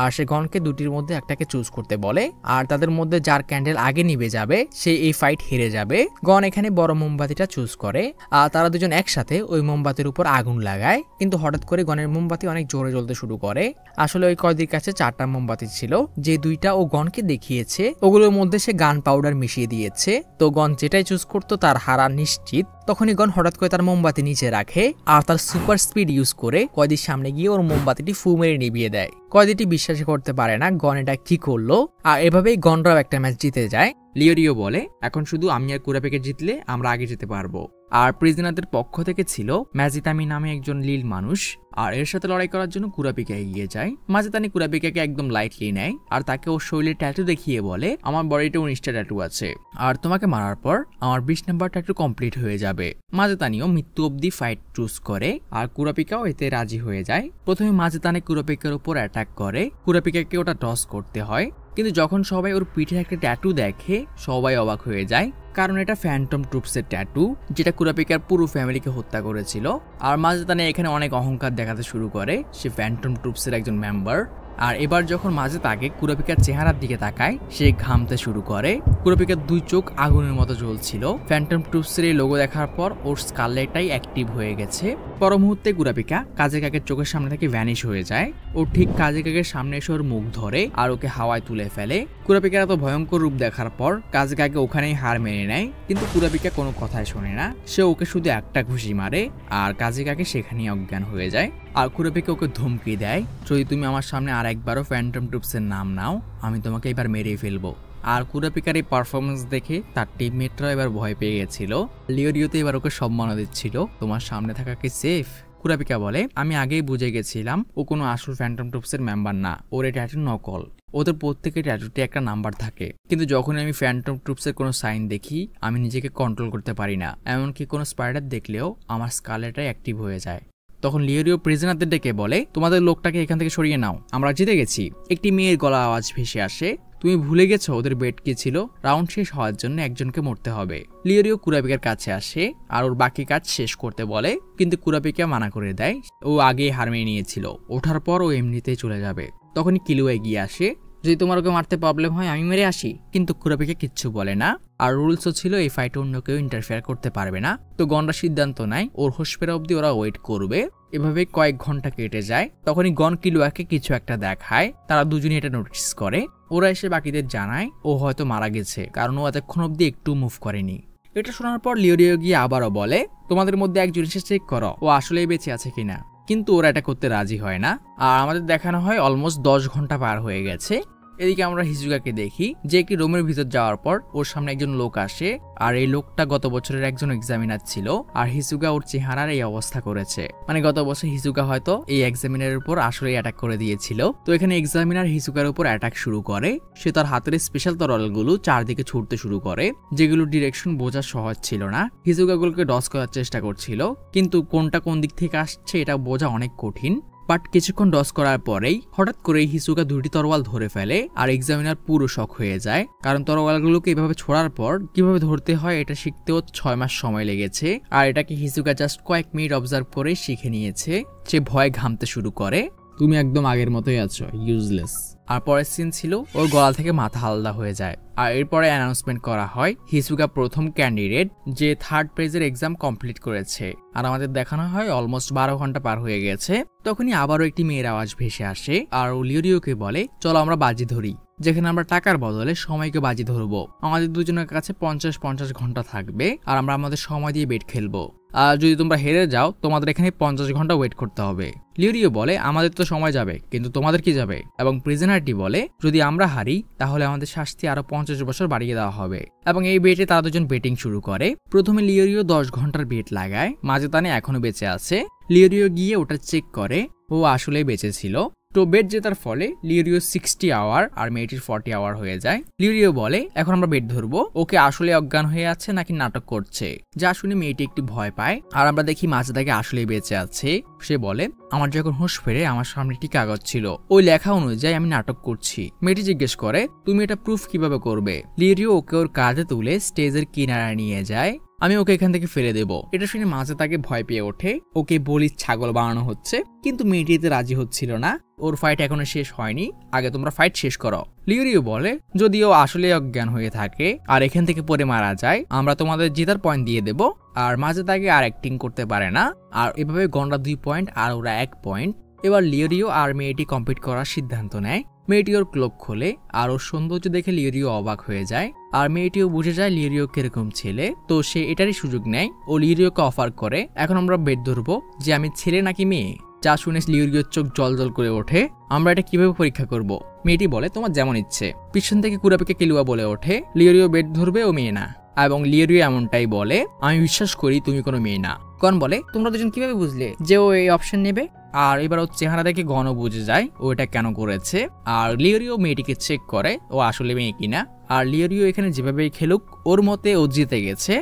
আর সে গনকে 2টির মধ্যে একটাকে চুজ করতে বলে, আর তাদের মধ্যে যার ক্যান্ডেল আগে নিভে যাবে সে এই ফাইট হেরে যাবে। গন এখানে বড় মোমবাতিটা চুজ করে, আর তারা 2 জন একসাথে ওই মোমবাতির উপর আগুন লাগায়। কিন্তু হঠাৎ করে গনের মোমবাতি অনেক জোরে জ্বলতে শুরু করে। আসলে ওই কয়েদির কাছে 4টা মোমবাতি ছিল, যে 2টা ও গনকে দেখিয়েছে ওগুলোর মধ্যে সে গান পাউডার মিশিয়ে দিয়েছে। তো গন যেটাই চুজ করতো তার হারা নিশ্চিত। তখনই গন হঠাৎ করে তার মোমবাতি নিচে রাখে আর তার সুপার স্পিড ইউজ করে কয়েদির সামনে গিয়ে ওর মোমবাতিটি ফু মেরে নিভিয়ে দেয়। কয়েদিটি বিশ্বাস করতে পারে না গন এটা কি করলো, আর এভাবেই গনরাও একটা ম্যাচ জিতে যায়। লিওরিও বলে এখন শুধু আমি আর কুরাপেকে জিতলে আমরা আগে যেতে পারবো। আর প্রিজনারদের পক্ষ থেকে ছিল ম্যাজিতামি নামে একজন লীল মানুষ, আর এর সাথে লড়াই করার জন্য কুরাপিকা এগিয়ে যায়। মাজিতানি কুরাপিকাকে একদম লাইটলি নেয় আর তাকে ওর শরীরে ট্যাটু দেখিয়ে বলে আমার বডিতে 19টা ট্যাটু আছে, আর তোমাকে মারার পর আমার 20 নম্বর ট্যাটু কমপ্লিট হয়ে যাবে। মাজিতানিও মৃত্যু অব্দি ফাইট চুজ করে আর কুরাপিকাও এতে রাজি হয়ে যায়। প্রথমে মাজিতানি কুরাপিকার উপর অ্যাটাক করে, কুরাপিকাকে ওটা টস করতে হয়। কিন্তু যখন সবাই ওর পিঠে একটা ট্যাটু দেখে সবাই অবাক হয়ে যায়, কারণ এটা ফ্যান্টম ট্রুপসের ট্যাটু, যেটা কুরাপিকার পুরো ফ্যামিলিকে হত্যা করেছিল। আর মাজিতানি এখানে অনেক অহংকার দেখাতে শুরু করে, সে ফ্যান্টম ট্রুপসের একজন মেম্বার। আর এবার যখন মাঝে তাকে কুরাপিকার চেহারার দিকে তাকায় সে ঘামতে শুরু করে। কুরাপিকার 2 চোখ আগুনের মতো জ্বলছিল। ফ্যান্টম ট্রুপসের এই লোগো দেখার পর ওর স্কারলেটটাই অ্যাক্টিভ হয়ে গেছে। পর মুহূর্তে কুরাপিকা কাজে কাকের চোখের সামনে থেকে ভ্যানিশ হয়ে যায়। ও ঠিক কাজে কাকের সামনে এসে ওর মুখ ধরে আর ওকে হাওয়ায় তুলে ফেলে। কুরাপিকার এত ভয়ঙ্কর রূপ দেখার পর কাজে কাকে ওখানেই হার মেনে নেয়, কিন্তু কুরাপিকা কোনো কথাই শোনে না। সে ওকে শুধু একটা ঘুষি মারে আর কাজে কাকে সেখানেই অজ্ঞান হয়ে যায়। আর কুরাপিকা ওকে ধমকি দেয় যদি তুমি আমার সামনে আর একবারও ফ্যান্টম ট্রুপসের নাম নাও আমি তোমাকে এবার মেরেই ফেলবো। আর কুরাপিকার এই পারফরমেন্স দেখে তার টিমমেটরা এবার ভয় পেয়ে গেছিল। লিওরিওতে এবার ওকে সম্মান দিচ্ছিল তোমার সামনে থাকা কি সেফ, কুরাপিকা বলে আমি আগেই বুঝে গেছিলাম ও কোনো আসল ফ্যান্টম ট্রুপসের মেম্বার না, ওর এই ট্যাটু নকল। ওদের প্রত্যেকের ট্যাটুতে একটা নাম্বার থাকে, কিন্তু যখন আমি ফ্যান্টম ট্রুপসের কোনো সাইন দেখি আমি নিজেকে কন্ট্রোল করতে পারি না, এমনকি কোনো স্পাইডার দেখলেও আমার স্কালেটাই অ্যাক্টিভ হয়ে যায়। তখন লিওরিও প্রিজনারদের ডেকে বলে তোমাদের লোকটাকে এখান থেকে সরিয়ে নাও, আমরা জিতে গেছি। একটি মেয়ের গলা আওয়াজ ভেসে আসে, তুমি ভুলে গেছো ওদের বেট কি ছিল? রাউন্ড শেষ হওয়ার জন্য একজনকে মরতে হবে। লিওরিও কুরাপিকার কাছে আসে আর ওর বাকি কাজ শেষ করতে বলে, কিন্তু কুরাপিকা মানা করে দেয়, ও আগেই হার মেনে নিয়েছিল, ওঠার পর ও এমনিতেই চলে যাবে। তখনই কিলুয়া এগিয়ে আসে, যদি তোমার ওকে মারতে প্রবলেম হয় আমি মেরে আসি। কিন্তু কুরাপিকা কিচ্ছু বলে না, আর রুলসও ছিল এই ফাইটে অন্য কেউ ইন্টারফেয়ার করতে পারবে না। তো গনরা সিদ্ধান্ত নেয় ওর হোশ ফেরা অব্দি ওরা ওয়েট করবে। এভাবে কয়েক ঘন্টা কেটে যায়। তখনই গন কিলুয়াকে কিছু একটা দেখায়, তারা দুজনই এটা নোটিস করে। ওরা এসে বাকিদের জানায় ও হয়তো মারা গেছে, কারণ ও এতক্ষণ অব্দি একটু মুভ করেনি। এটা শোনার পর লিওরিও গিয়ে আবারও বলে তোমাদের মধ্যে একজন এসে চেক করো ও আসলেই বেঁচে আছে কিনা, কিন্তু ওরা এটা করতে রাজি হয় না। আর আমাদের দেখানো হয় অলমোস্ট 10 ঘন্টা পার হয়ে গেছে। এদিকে আমরা হিজুগাকে দেখি যে একটি রুমের ভিতর যাওয়ার পর ওর সামনে একজন লোক আসে, আর এই লোকটা গত বছরের একজন এক্সামিনার ছিল, আর হিজুগা ওর চেহারার এই অবস্থা করেছে। মানে গত বছর হিজুগা হয়তো এই এক্সামিনারের উপর আসলেই অ্যাটাক করে দিয়েছিল। তো এখানে এক্সামিনার হিজুগার উপর অ্যাটাক শুরু করে। সে তার হাতের স্পেশাল তরলগুলো চারদিকে ছুটতে শুরু করে, যেগুলো ডিরেকশন বোঝা সহজ ছিল না। হিজুগাগুলোকে ডস করার চেষ্টা করছিল, কিন্তু কোনটা কোন দিক থেকে আসছে এটা বোঝা অনেক কঠিন। বাট কিছুক্ষণ ডস করার পরেই হঠাৎ করেই হিসুগা দুটি তরোয়াল ধরে ফেলে, আর এক্সামিনার পুরো শক হয়ে যায়, কারণ তরোয়ালগুলোকে এভাবে ছোড়ার পর কিভাবে ধরতে হয় এটা শিখতেও 6 মাস সময় লেগেছে। আর এটাকে হিসুগা জাস্ট কয়েক মিনিট অবজার্ভ করে শিখে নিয়েছে। সে ভয়ে ঘামতে শুরু করে, তুমি একদম আগের মতোই আছো, ইউজলেস। আর পরের সিন ছিল ওর গলা থেকে মাথা আলাদা হয়ে যায়। আর এরপরে অ্যানাউন্সমেন্ট করা হয় হিসুগা প্রথম ক্যান্ডিডেট যে 3rd পেজের এক্সাম কমপ্লিট করেছে। আর আমাদের দেখানো হয় অলমোস্ট 12 ঘন্টা পার হয়ে গেছে। তখনই আবারও একটি মেয়ের আওয়াজ ভেসে আসে, আর ও লিওরিওকে বলে চলো আমরা বাজি ধরি, যেখানে আমরা টাকার বদলে সময়কে বাজি ধরবো। আমাদের দুজনের কাছে 50 ঘন্টা থাকবে, আর আমরা আমাদের সময় দিয়ে বেট খেলবো। আর যদি তোমরা হেরে যাও তোমাদের এখানে 50 ঘন্টা ওয়েট করতে হবে। লিওরিও বলে আমাদের তো সময় যাবে, কিন্তু তোমাদের কি যাবে? এবং প্রিজনারটি বলে যদি আমরা হারি তাহলে আমাদের শাস্তি আরো 50 বছর বাড়িয়ে দেওয়া হবে। এবং এই বেটে তারা দুজন বেটিং শুরু করে। প্রথমে লিওরিও 10 ঘন্টার বেট লাগায়, মাজেতানে এখনো বেঁচে আছে। লিওরিও গিয়ে ওটা চেক করে, ও আসলেই বেঁচে ছিল। তো বেট জেতার ফলে লিওরিও 60 আওয়ার আর মেয়েটির 40 আওয়ার হয়ে যায়। লিওরিও বলে এখন আমরা বেট ধরবো, ওকে আসলে অজ্ঞান হয়ে আছে নাকি নাটক করছে। যা শুনে মেয়েটি একটু ভয় পায়, আর আমরা দেখি মাজেদাকে আসলেই বেঁচে আছে। সে বলে আমার যখন হুঁশ ফেরে আমার সামনে একটি কাগজ ছিল, ওই লেখা অনুযায়ী আমি নাটক করছি। মেয়েটি জিজ্ঞেস করে তুমি এটা প্রুফ কিভাবে করবে? লিওরিও ওকে ওর কাঁধে তুলে স্টেজের কিনারায় নিয়ে যায়। আমি ওকে এখান থেকে ফেলে দেব। এটা শুনে মাঝে তাকে ভয় পেয়ে ওঠে, ওকে বলির ছাগল বানানো হচ্ছে, কিন্তু মেয়েটিতে রাজি হচ্ছিল না। ওর ফাইট এখনো শেষ হয়নি, আগে তোমরা ফাইট শেষ করো। লিওরিও বলে যদি ও আসলে অজ্ঞান হয়ে থাকে আর এখান থেকে পরে মারা যায় আমরা তোমাদের জেতার পয়েন্ট দিয়ে দেব। আর মাঝে তাকে আর অ্যাক্টিং করতে পারে না। আর এভাবে গনরা 2 পয়েন্ট আর ওরা 1 পয়েন্ট। এবার লিওরিও আর মেয়েটি কম্পিট করার সিদ্ধান্ত নেয়। মেয়েটি ওর ক্লোক খোলে, আর ওর সৌন্দর্য দেখে লিওরিও অবাক হয়ে যায়। আর মেয়েটিও বুঝে যায় লিওরিও কিরকম ছেলে, তো সে এটারই সুযোগ নেয়। ও লিওরিওকে অফার করে এখন আমরা বেট ধরবো যে আমি ছেলে নাকি মেয়ে। যা শুনে লিওরিওর চোখ জল করে ওঠে, আমরা এটা কিভাবে পরীক্ষা করব? মেয়েটি বলে তোমার যেমন ইচ্ছে। পিছন থেকে কুরাপিকে কিলুয়া বলে ওঠে লিওরিও বেট ধরবে, ও মেয়ে না। এবং লিওরিও এমনটাই বলে আমি বিশ্বাস করি তুমি কোনো মেয়ে না। গন বলে তোমরা দুজন কিভাবে বুঝলে যে ও এই অপশন নেবে? আর এবার ওর চেহারা দেখে গনও বুঝে যায় ও এটা কেন করেছে। আর লিওরিও মেয়েটিকে চেক করে ও আসলে মেয়ে কিনা। আর লিওরিও এখানে যেভাবেই খেলুক ওর মতে ও জিতে গেছে।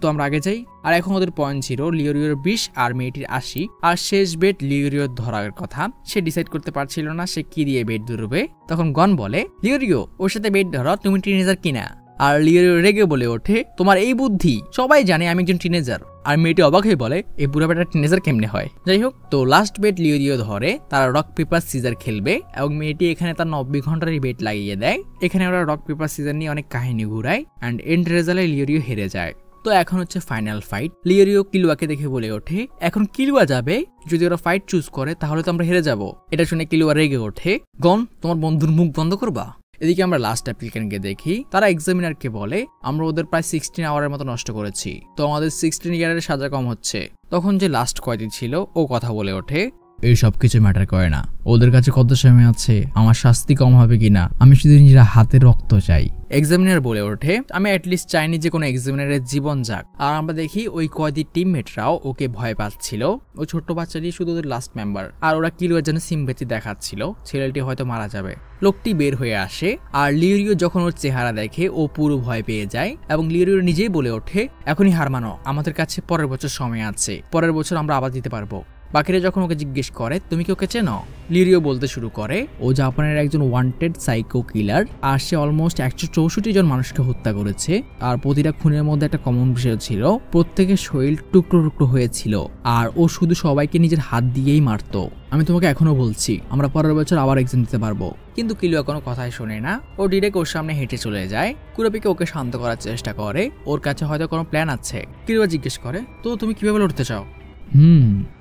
তো আমরা আগে যাই। আর এখন ওদের পয়েন্ট ছিল লিওরিওর 20 আর মেয়েটির 80। আর শেষ বেট লিওরিওর ধরার কথা, সে ডিসাইড করতে পারছিল না সে কি দিয়ে বেট ধরবে। তখন গন বলে লিওরিও ওর সাথে বেট ধরো, তুমি টিনেজার কিনা। আর লিওরিও রেগে বলে ওঠে তোমার এই বুদ্ধি, সবাই জানে আমি একজন টিনেজার। আর মেয়েটি অবাক হয়ে বলে এই বুড়া বেটা টিনেজার কেমনে হয়। যাই হোক, তো লাস্ট বেট লিওরিও ধরে, তারা রক পেপার সিজার খেলবে। এবং মেয়েটি এখানে তার 90 ঘন্টারই বেট লাগিয়ে দেয়। এখানে ওরা রক পেপার সিজার নিয়ে অনেক কাহিনী ঘুরায়, অ্যান্ড এন্ড রেজাল্টে লিওরিও হেরে যায়। তো এখন হচ্ছে ফাইনাল ফাইট। লিওরিও কিলুয়াকে দেখে বলে ওঠে এখন কিলুয়া যাবে, যদি ওরা ফাইট চুজ করে তাহলে তো আমরা হেরে যাব। এটা শুনে কিলুয়া রেগে ওঠে, গন তোমার বন্ধুর মুখ বন্ধ করবা। এদিকে আমরা লাস্ট অ্যাপ্লিকেন্টকে দেখি, তারা এক্সামিনারকে বলে আমরা ওদের প্রায় 16 আওয়ারের মতো নষ্ট করেছি, তো আমাদের 16 ইয়ারের সাজা কম হচ্ছে। তখন যে লাস্ট কয়টি ছিল ও কথা বলে ওঠে এই সব কিছু ম্যাটার করে না। ওদের কাছে কত সময় আছে, আমার শাস্তি কম হবে কিনা, আমি শুধু নিজের হাতের রক্ত চাই। এক্সামিনার বলে ওঠে, আমি অ্যাটলিস্ট চাইনি যে কোনো এক্সামিনারের জীবন যাক। আর আমরা দেখি ওই কয়েদি টিমমেটরাও ওকে ভয় পাচ্ছিল। ওই ছোট্ট বাচ্চাটি শুধু ওদের লাস্ট মেম্বার, আর ওরা কিলুয়ার জন্য সিম্পেথি দেখাচ্ছিল, ছেলেটি হয়তো মারা যাবে। লোকটি বের হয়ে আসে, আর লিওরিও যখন ওর চেহারা দেখে ও পুরো ভয় পেয়ে যায় এবং লিওরিও নিজেই বলে ওঠে, এখনই হার মানো, আমাদের কাছে পরের বছর সময় আছে, পরের বছর আমরা আবার দিতে পারবো। বাকিরা যখন ওকে জিজ্ঞেস করে তুমি কি ওকে চেনো, লিরিও বলতে শুরু করে ও জাপানের একজন ওয়ান্টেড সাইকো কিলার, আর সে অলমোস্ট 164 জন মানুষকে হত্যা করেছে। আর প্রতিটা খুনের মধ্যে একটা কমন বিষয় ছিল, প্রত্যেকের শরীর টুকরো টুকরো হয়েছিল, আর ও শুধু সবাইকে নিজের হাত দিয়েই মারতো। আমি তোমাকে এখনো বলছি, আমরা পরের বছর আবার এক্সাম দিতে পারবো। কিন্তু কিলুয়া কোনো কথাই শোনে না, ও ডিরেক্ট ওর সামনে হেঁটে চলে যায়। কুরাপিকে ওকে শান্ত করার চেষ্টা করে, ওর কাছে হয়তো কোনো প্ল্যান আছে। কিলুয়া জিজ্ঞেস করে, তো তুমি কিভাবে লড়তে চাও?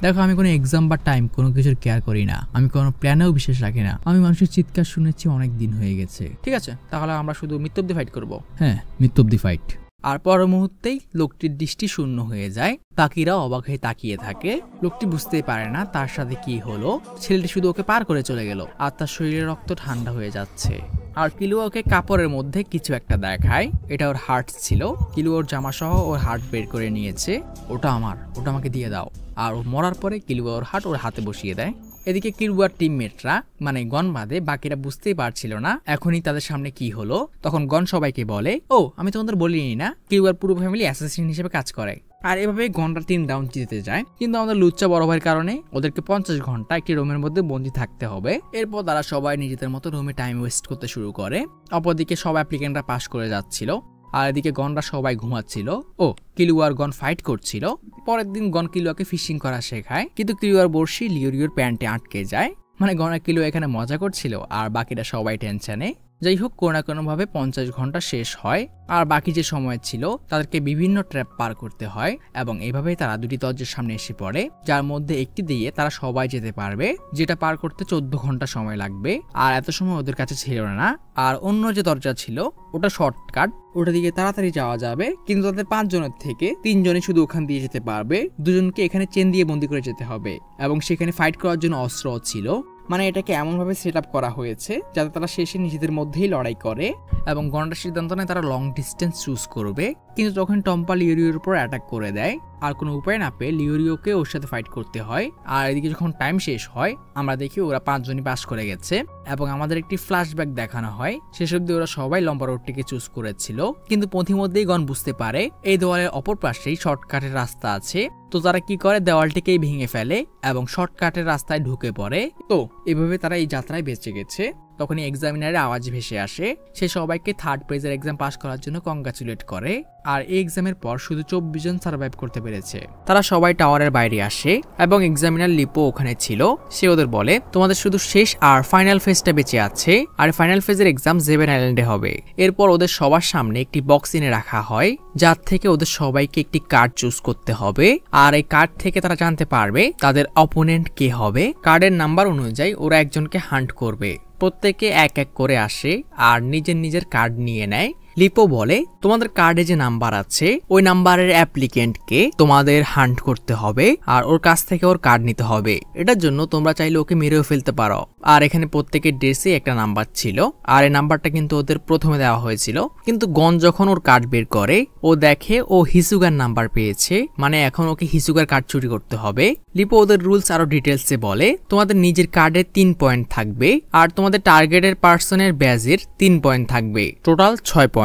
দেখো, আমি কোনো এক্সাম বা টাইম কোনো কিছুর কেয়ার করি না, আমি কোনো প্ল্যানেও বিশ্বাস রাখি না, আমি মানুষের চিৎকার শুনেছি অনেক দিন হয়ে গেছে। ঠিক আছে, তাহলে আমরা শুধু মৃত্যু অব্দি ফাইট করবো। হ্যাঁ, মৃত্যু অব্দি ফাইট। আর পর মুহূর্তেই লোকটির দৃষ্টি শূন্য হয়ে যায়, বাকিরা অবাক হয়ে তাকিয়ে থাকে। লোকটি বুঝতেই পারে না তার সাথে কি হলো, ছেলেটি শুধু ওকে পার করে চলে গেল, আর তার শরীরের রক্ত ঠান্ডা হয়ে যাচ্ছে। আর কিলুয়া ওকে কাপড়ের মধ্যে কিছু একটা দেখায়, এটা ওর হার্ট ছিল। কিলুয়া ওর জামা সহ ওর হার্ট বের করে নিয়েছে, ওটা আমার, ওটা আমাকে দিয়ে দাও। আর ও মরার পরে কিলুয়া ওর হার্ট ওর হাতে বসিয়ে দেয়। এদিকে কিলুয়ার টিমমেটরা মানে গন বাদে বাকিরা বুঝতেই পারছিল না এখনই তাদের সামনে কি হলো। তখন গন সবাইকে বলে, ও আমি তোমাদের বলিনি না, কিলুয়ার পুরো ফ্যামিলি অ্যাসাসিন হিসেবে কাজ করে। আর এভাবে ঘন্টা 3 রাউন্ড জিতে যায়। কিন্তু আমাদের লুচ্চা বড় ভাইয়ের কারণে ওদেরকে 50 ঘন্টা একটি রুমের মধ্যে বন্দি থাকতে হবে। এরপর তারা সবাই নিজেদের মতো রুমে টাইম ওয়েস্ট করতে শুরু করে। অপরদিকে সব অ্যাপ্লিকেন্টরা পাস করে যাচ্ছিল, আর এদিকে গনরা সবাই ঘুমাচ্ছিল। ও কিলুয়ার গন ফাইট করছিল। পরের দিন গন কিলুয়াকে ফিশিং করা শেখায়, কিন্তু কিলুয়ার বর্ষি লিওরিওর প্যান্টে আটকে যায়। মানে গন আর কিলুয়া এখানে মজা করছিল, আর বাকিরা সবাই টেনশনে। যাই হোক, কোনো না কোনোভাবে 50 ঘন্টা শেষ হয়, আর বাকি যে সময় ছিল তাদেরকে বিভিন্ন ট্র্যাপ পার করতে হয়, এবং এইভাবেই তারা দুটি দরজার সামনে এসে পড়ে, যার মধ্যে একটি দিয়ে তারা সবাই যেতে পারবে, যেটা পার করতে 14 ঘন্টা সময় লাগবে। আর এত সময় ওদের কাছে ছিল না। আর অন্য যে দরজা ছিল ওটা শর্টকাট, ওটা দিকে তাড়াতাড়ি যাওয়া যাবে, কিন্তু তাদের 5 জনের থেকে 3 জনই শুধু ওখান দিয়ে যেতে পারবে। 2 জনকে এখানে চেন দিয়ে বন্দি করে যেতে হবে, এবং সেখানে ফাইট করার জন্য অস্ত্র ছিল। মানে এটাকে এমনভাবে সেট আপ করা হয়েছে যাতে তারা শেষে নিজেদের মধ্যেই লড়াই করে, এবং গনরা সিদ্ধান্ত নেয় তারা লং ডিস্টেন্স চুজ করবে। কিন্তু তখন টম্পা লিওরিওর উপর অ্যাটাক করে দেয়, আর কোনো উপায় না পেয়ে লিওরিওকে ওর সাথে ফাইট করতে হয়। আর এদিকে যখন টাইম শেষ হয় আমরা দেখি ওরা 5 জনই পাস করে গেছে, এবং আমাদের একটি ফ্ল্যাশব্যাক দেখানো হয়। শেষ অব্দি ওরা সবাই লম্বা রোডটিকে চুজ করেছিল, কিন্তু পথিমধ্যেই গন বুঝতে পারে এই দেওয়ালের অপর পাশেই শর্টকাটের রাস্তা আছে। তো তারা কি করে, দেওয়ালটিকেই ভেঙে ফেলে এবং শর্টকাটের রাস্তায় ঢুকে পড়ে। তো এভাবে তারা এই যাত্রায় বেঁচে গেছে। তখনই এক্সামিনারের আওয়াজ ভেসে আসে, সে সবাইকে 3rd পেজের এক্সাম পাস করার জন্য কংগ্রাচুলেট করে। আর এই এক্সামের পর শুধু 24 জন সার্ভাইভ করতে পেরেছে। তারা সবাই টাওয়ারের বাইরে আসে, এবং এক্সামিনার লিপো ওখানে ছিল। সে ওদের বলে, তোমাদের শুধু শেষ আর ফাইনাল ফেজটা বেঁচে আছে, আর ফাইনাল ফেজের এক্সাম জেবেন আইল্যান্ডে হবে। এরপর ওদের সবার সামনে একটি বক্স এনে রাখা হয়, যার থেকে ওদের সবাইকে একটি কার্ড চুজ করতে হবে, আর এই কার্ড থেকে তারা জানতে পারবে তাদের অপোনেন্ট কে হবে। কার্ডের নাম্বার অনুযায়ী ওরা একজনকে হান্ট করবে। প্রত্যেকে এক এক করে আসে আর নিজের নিজের কার্ড নিয়ে নেয়। লিপো বলে, তোমাদের কার্ডে যে নাম্বার আছে ওই নাম্বারের অ্যাপ্লিকেন্টকে তোমাদের হান্ট করতে হবে, আর ওর কাছ থেকে ওর কার্ড নিতে হবে। এটার জন্য তোমরা চাইলে ওকে মেরেও ফেলতে পারো। আর এখানে প্রত্যেকের ড্রেসে একটা নাম্বার ছিল, আর এই নাম্বারটা কিন্তু ওদের প্রথমে দেওয়া হয়েছিল। কিন্তু গন যখন ওর কার্ড বের করে ও দেখে ও হিসুগার নাম্বার পেয়েছে, মানে এখন ওকে হিসুগার কার্ড চুরি করতে হবে। লিপো ওদের রুলস আরো ডিটেলসে বলে, তোমাদের নিজের কার্ডে 3 পয়েন্ট থাকবে, আর তোমাদের টার্গেটের পার্সনের ব্যাজের 3 পয়েন্ট থাকবে, টোটাল 6 পয়েন্ট।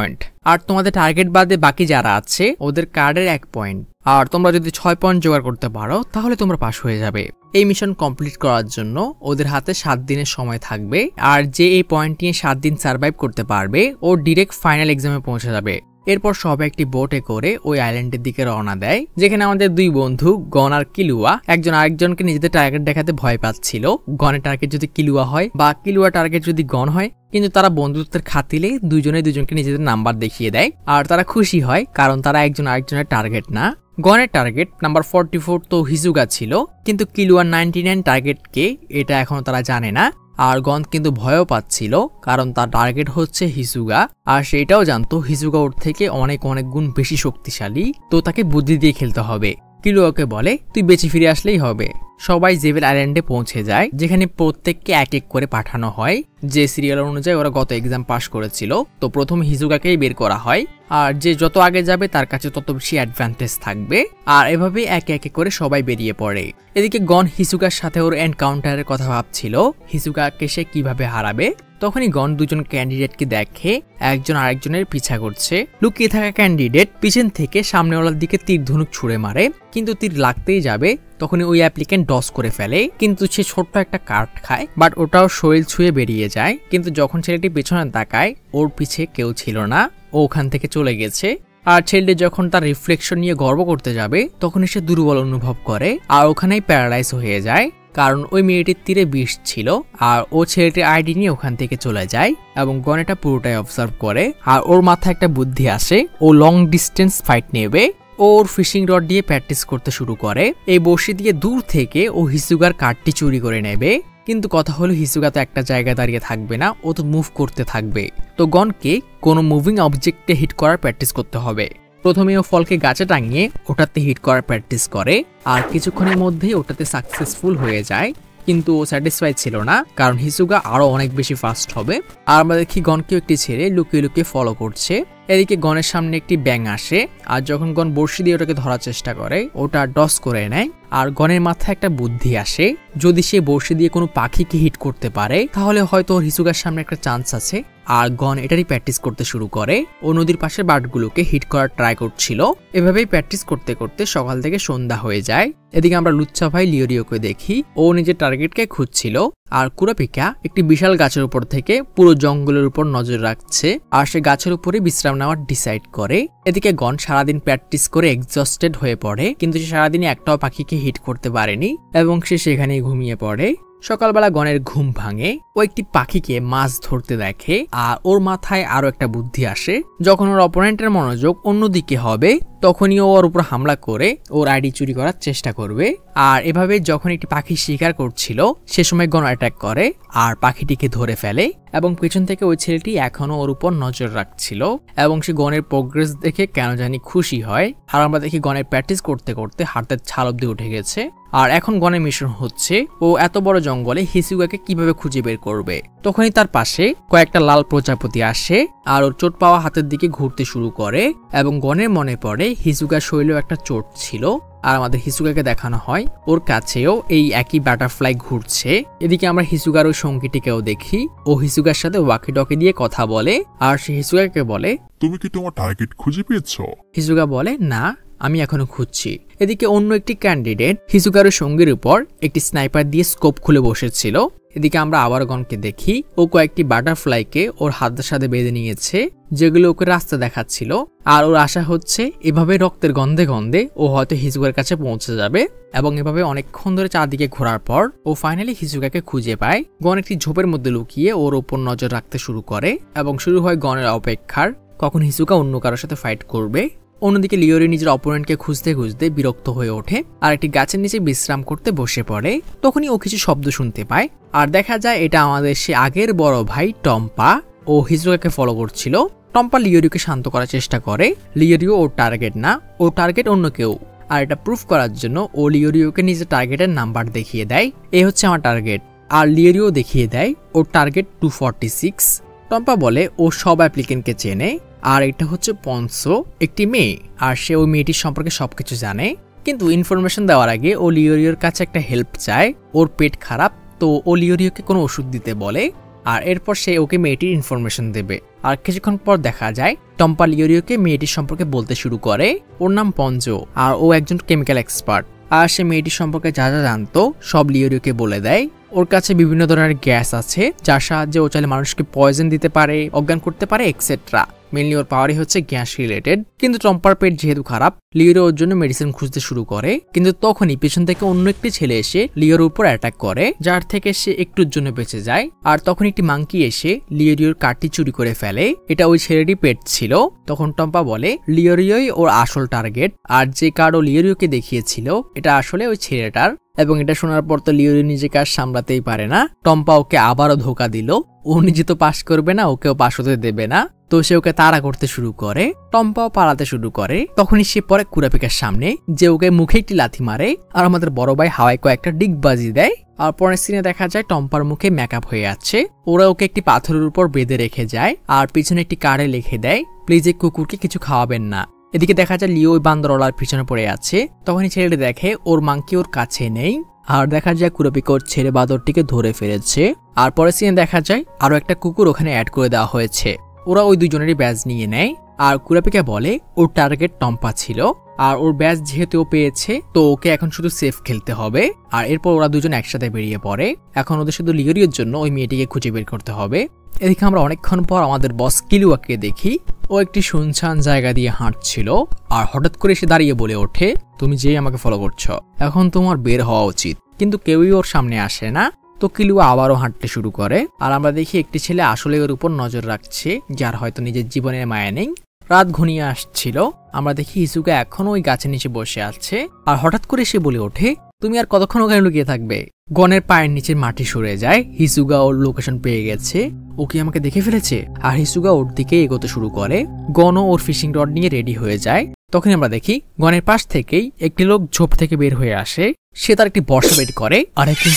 আর তোমাদের টার্গেট বাদে বাকি যারা আছে ওদের কার্ডের 1 পয়েন্ট। আর তোমরা যদি 6 পয়েন্ট জোগাড় করতে পারো তাহলে তোমরা পাস হয়ে যাবে। এই মিশন কমপ্লিট করার জন্য ওদের হাতে 7 দিনের সময় থাকবে, আর যে এই পয়েন্ট নিয়ে 7 দিন সার্ভাইভ করতে পারবে ও ডিরেক্ট ফাইনাল এক্সামে পৌঁছে যাবে। এরপর সবাই একটি বোটে করে ওই আইল্যান্ডের দিকে রওনা দেয়, যেখানে আমাদের 2 বন্ধু গন আর কিলুয়া একজন আরেকজনকে নিজেদের টার্গেট দেখাতে ভয় পাচ্ছিল। গনের টার্গেট যদি কিলুয়া হয় বা কিলুয়া টার্গেট যদি গন হয়, কিন্তু তারা বন্ধুত্বের খাতিলে দুজনকে নিজেদের নাম্বার দেখিয়ে দেয়, আর তারা খুশি হয় কারণ তারা একজন আরেকজনের টার্গেট না। গনের টার্গেট নাম্বার 44 তো হিসুগা ছিল, কিন্তু কিলুয়ার 99 টার্গেট কে এটা এখনো তারা জানে না। আর গন কিন্তু ভয়ও পাচ্ছিল কারণ তার টার্গেট হচ্ছে হিসুগা, আর সেটাও জানতো হিসুগা ওর থেকে অনেক অনেক গুণ বেশি শক্তিশালী, তো তাকে বুদ্ধি দিয়ে খেলতে হবে। কিলুয়াকে বলে তুই বেঁচে ফিরে আসলেই হবে। সবাই জেবেল আইল্যান্ডে পৌঁছে যায়, যেখানে প্রত্যেককে এক এক করে পাঠানো হয়। যে সিরিয়াল অনুযায়ী ওরা গত এক্সাম পাস করেছিল, তো প্রথম হিজুগাকেই বের করা হয়। আর যে যত আগে যাবে তার কাছে তত বেশি অ্যাডভান্টেজ থাকবে। আর এভাবেই একে একে করে সবাই বেরিয়ে পড়ে। এদিকে গন হিজুগার সাথে ওর এনকাউন্টারের কথা ভাবছিল, হিজুগাকে সে কিভাবে হারাবে। তখনই গন দুজন ক্যান্ডিডেটকে দেখে একজন আরেকজনের পিছা করছে। লুকিয়ে থাকা ক্যান্ডিডেট পিছন থেকে সামনেওয়ালার দিকে তীর ধনুক ছুঁড়ে মারে, কিন্তু তীর লাগতেই যাবে তখনই ওই অ্যাপ্লিকেন্ট ডস করে ফেলে, কিন্তু সে ছোট্ট একটা কাট খায়, বাট ওটাও শরীর ছুঁয়ে বেরিয়ে যায়। কিন্তু যখন ছেলেটি পেছনে তাকায় ওর পিছে কেউ ছিল না, ও ওখান থেকে চলে গেছে। আর ছেলেটি যখন তার রিফ্লেকশন নিয়ে গর্ব করতে যাবে তখনই সে দুর্বল অনুভব করে আর ওখানেই প্যারালাইজ হয়ে যায়, কারণ ওই মেয়েটির তীরে বিষ ছিল। আর ও ছেলেটির আইডি নিয়ে ওখান থেকে চলে যায় এবং গন এটা পুরোটাই অবজার্ভ করে। আর ওর মাথায় একটা বুদ্ধি আসে, ও লং ডিস্টেন্স ফাইট নেবে। ওর ফিশিং রড দিয়ে প্র্যাকটিস করতে শুরু করে। এই বর্ষি দিয়ে দূর থেকে ও হিসুগার কার্ডটি চুরি করে নেবে। কিন্তু কথা হলো হিসুগা তো একটা জায়গায় দাঁড়িয়ে থাকবে না, ও তো মুভ করতে থাকবে। তো গনকে কোনো মুভিং অবজেক্টে হিট করার প্র্যাকটিস করতে হবে। প্রথমে ও ফলকে গাছে টাঙিয়ে ওটাতে হিট করার প্র্যাকটিস করে, আর কিছুক্ষণের মধ্যেই ওটাতে সাকসেসফুল হয়ে যায়। কিন্তু ও স্যাটিসফাইড ছিল না, কারণ হিসুগা আরো অনেক বেশি ফাস্ট হবে। আর আমরা দেখি গনকেও একটি ছেলে লুকিয়ে লুকিয়ে ফলো করছে। এদিকে গনের সামনে একটি ব্যাঙ আসে, আর যখন গন বর্ষি দিয়ে ওটাকে ধরার চেষ্টা করে ওটা ডস করে নেয়। আর গনের মাথায় একটা বুদ্ধি আসে, যদি সে বর্ষি দিয়ে কোনো পাখিকে হিট করতে পারে তাহলে হয়তো ওর হিসুগার সামনে একটা চান্স আছে। আর গন এটারই প্র্যাকটিস করতে শুরু করে। ও নদীর পাশে বার্ডগুলোকে হিট করার ট্রাই করছিল। এভাবেই প্র্যাকটিস করতে করতে সকাল থেকে সন্ধ্যা হয়ে যায়। এদিকে আমরা লুচ্চা ভাই লিওরিওকে দেখি, ও নিজের টার্গেটকে খুঁজছিল। আর কুরাপিকা একটি বিশাল গাছের উপর থেকে পুরো জঙ্গলের উপর নজর রাখছে, আর সে গাছের উপরে বিশ্রাম নেওয়ার ডিসাইড করে। এদিকে গন সারাদিন প্র্যাকটিস করে এক্সস্টেড হয়ে পড়ে, কিন্তু সে সারাদিনে একটাও পাখিকে হিট করতে পারেনি এবং সে সেখানেই ঘুমিয়ে পড়ে। সকালবেলা গনের ঘুম ভাঙে, ও একটি পাখিকে মাছ ধরতে দেখে। আর ওর মাথায় আরো একটা বুদ্ধি আসে, যখন ওর অপোনেন্টের মনোযোগ অন্যদিকে হবে তখনই ও ওর উপর হামলা করে ওর আইডি চুরি করার চেষ্টা করবে। আর এভাবে যখন একটি পাখি শিকার করছিল সে সময় গন অ্যাটাক করে আর পাখিটিকে ধরে ফেলে, এবং পেছন থেকে ওই ছেলেটি এখনো ওর উপর নজর রাখছিল এবং সে গনের প্রোগ্রেস দেখে কেন জানি খুশি হয়। আর আমরা দেখি গনের প্র্যাকটিস করতে করতে হাতের ছাল অব্দি উঠে গেছে। আর এখন গনের মিশন হচ্ছে ও এত বড় জঙ্গলে হিসুগাকে কিভাবে খুঁজে বের করবে। তখনই তার পাশে কয়েকটা লাল প্রজাপতি আসে আর ওর চোট পাওয়া হাতের দিকে ঘুরতে শুরু করে, এবং গনের মনে পড়ে হিসুগার শরীরেও একটা চোট ছিল। আর আমাদের হিসুগাকে দেখানো হয় ওর কাছেও এই একই বাটারফ্লাই ঘুরছে। এদিকে আমরা হিসুগার ওই সঙ্গীটিকেও দেখি, ও হিসুগার সাথে ওয়াকি টকি দিয়ে কথা বলে। আর সে হিসুগাকে বলে, তুমি কি তোমার টার্গেট খুঁজে পেয়েছো? হিসুগা বলে, না, আমি এখনো খুঁজছি। এদিকে অন্য একটি ক্যান্ডিডেট হিসুগারের সঙ্গীর উপর একটি স্নাইপার দিয়ে স্কোপ খুলে বসেছিল। এদিকে আমরা আবার গনকে দেখি, ও কয়েকটি বাটারফ্লাইকে ওর হাতের সাথে বেঁধে নিয়েছে, যেগুলো ওকে রাস্তা দেখাচ্ছিল। আর ওর আশা হচ্ছে এভাবে রক্তের গন্ধে গন্ধে ও হয়তো হিসুগার কাছে পৌঁছে যাবে। এবং এভাবে অনেকক্ষণ ধরে চারদিকে ঘোরার পর ও ফাইনালি হিসুগাকে খুঁজে পায়। গন একটি ঝোপের মধ্যে লুকিয়ে ওর উপর নজর রাখতে শুরু করে, এবং শুরু হয় গনের অপেক্ষার কখন হিসুগা অন্য কারোর সাথে ফাইট করবে। অন্যদিকে লিওরি নিজের অপোনেন্টকে খুঁজতে খুঁজতে বিরক্ত হয়ে ওঠে আর একটি গাছের নিচে বিশ্রাম করতে বসে পড়ে। তখনই ও কিছু শব্দ শুনতে পায়, আর দেখা যায় এটা আমাদের সে আগের বড় ভাই টম্পা। ও হিসুগাকে ফলো করছিল। টম্পা লিওরিকে শান্ত করার চেষ্টা করে। লিওরিও ওর টার্গেট না, ও টার্গেট অন্য কেউ। আর এটা প্রুফ করার জন্য ও লিওরিওকে নিজের টার্গেটের নাম্বার দেখিয়ে দেয়, এই হচ্ছে আমার টার্গেট। আর লিওরিও দেখিয়ে দেয় ওর টার্গেট 246। টম্পা বলে ও সব অ্যাপ্লিকেন্টকে চেনে, আর এটা হচ্ছে পনসো, একটি মেয়ে, আর সে ওই মেয়েটির সম্পর্কে সবকিছু জানে। কিন্তু ইনফরমেশন দেওয়ার আগে ও লিওরিওর কাছে একটা হেল্প চায়। ওর পেট খারাপ, তো ও লিওরিওকে কোনো ওষুধ দিতে বলে, আর এরপর সে ওকে মেয়েটির ইনফরমেশন দেবে। আর কিছুক্ষণ পর দেখা যায় টম্পা লিওরিওকে মেয়েটির সম্পর্কে বলতে শুরু করে। ওর নাম পঞ্জো, আর ও একজন কেমিক্যাল এক্সপার্ট। আর সে মেয়েটির সম্পর্কে যা যা জানতো সব লিওরিওকে বলে দেয়। ওর কাছে বিভিন্ন ধরনের গ্যাস আছে যার সাহায্যে ও চাইলে মানুষকে পয়জন দিতে পারে, অজ্ঞান করতে পারে, এক্সেট্রা। মেনলি ওর পাওয়ারই হচ্ছে গ্যাস রিলেটেড। কিন্তু টম্পার পেট যেহেতু খারাপ, লিওরো ওর জন্য মেডিসিন খুঁজতে শুরু করে। কিন্তু তখনই পেছন থেকে অন্য একটি ছেলে এসে লিওর উপর অ্যাটাক করে, যার থেকে সে একটুর জন্য বেঁচে যায়। আর তখন একটি মাঙ্কি এসে লিওরিওর কার্ডটি চুরি করে ফেলে। এটা ওই ছেলেটি পেট ছিল। তখন টম্পা বলে লিওরিওই ওর আসল টার্গেট, আর যে কার্ড ও লিওরিওকে দেখিয়েছিল এটা আসলে ওই ছেলেটার। এবং এটা শোনার পর তো লিওরিও নিজেকে আর সামলাতেই পারে না। টম্পা ওকে আবারও ধোকা দিল, ও নিজে তো পাস করবে না, ওকেও পাস হতে দেবে না। তো সে ওকে তাড়া করতে শুরু করে, টম্পাও পালাতে শুরু করে। তখনই সে পরে কুরাপিকার সামনে, যে ওকে মুখে একটি লাথি মারে আর আমাদের বড় ভাই হাওয়ায় কয়েকটা ডিগবাজি দেয়। আর পরের সিনে দেখা যায় টম্পার মুখে মেকআপ হয়ে আছে। ওরা ওকে একটি পাথরের উপর বেঁধে রেখে যায় আর পিছনে একটি কার্ডে লিখে দেয়, প্লিজ এই কুকুরকে কিছু খাওয়াবেন না। এদিকে দেখা যায় লিও ওই বান্দরওয়ালার পিছনে পড়ে আছে। তখনই ছেলেটি দেখে ওর মাংকি ওর কাছে নেই আর দেখা যায় কুরাপিকা ওর ছেলে বাঁদরটিকে ধরে ফেলেছে। আর পরের সিনে দেখা যায় আরো একটা কুকুর ওখানে অ্যাড করে দেওয়া হয়েছে। ওরা ওই দুজনেরই ব্যাজ নিয়ে নেয় আর কুরাপিকা বলে ওর টার্গেট টম্পা ছিল আর ওর ব্যাজ যেহেতু ও পেয়েছে তো ওকে এখন শুধু সেফ খেলতে হবে। আর এরপর ওরা দুজন একসাথে বেরিয়ে পড়ে। এখন ওদের শুধু লিওরিওর জন্য ওই মেয়েটিকে খুঁজে বের করতে হবে। এদিকে আমরা অনেকক্ষণ পর আমাদের বস কিলুয়াকে দেখি। ও একটি শুনশান জায়গা দিয়ে হাঁটছিল আর হঠাৎ করে এসে দাঁড়িয়ে বলে ওঠে, তুমি যেই আমাকে ফলো করছো এখন তোমার বের হওয়া উচিত। কিন্তু কেউই ওর সামনে আসে না। তো কিলুয়া আবারও হাঁটতে শুরু করে আর আমরা দেখি একটি ছেলে আসলে ওর উপর নজর রাখছে, যার হয়তো নিজের জীবনের মায়া নেই। রাত ঘনিয়ে আসছিল। আমরা দেখি হিসুকা এখনো ওই গাছের নিচে বসে আছে আর হঠাৎ করে সে বলে ওঠে, তুমি আর কতক্ষণ ওখানে লুকিয়ে থাকবে? গনের পায়ের নিচের মাটি সরে যায়। হিসুগা ওর লোকেশন পেয়ে গেছে। ও কি আমাকে দেখে ফেলেছে? আর হিসুগা ওর দিকে এগোতে শুরু করে। গনও ওর ফিশিং রড নিয়ে রেডি হয়ে যায়। তখন আমরা দেখি গনের পাশ থেকেই একটি লোক ঝোপ থেকে বের হয়ে আসে। সে তার একটি বর্ষা বের করে আর একটি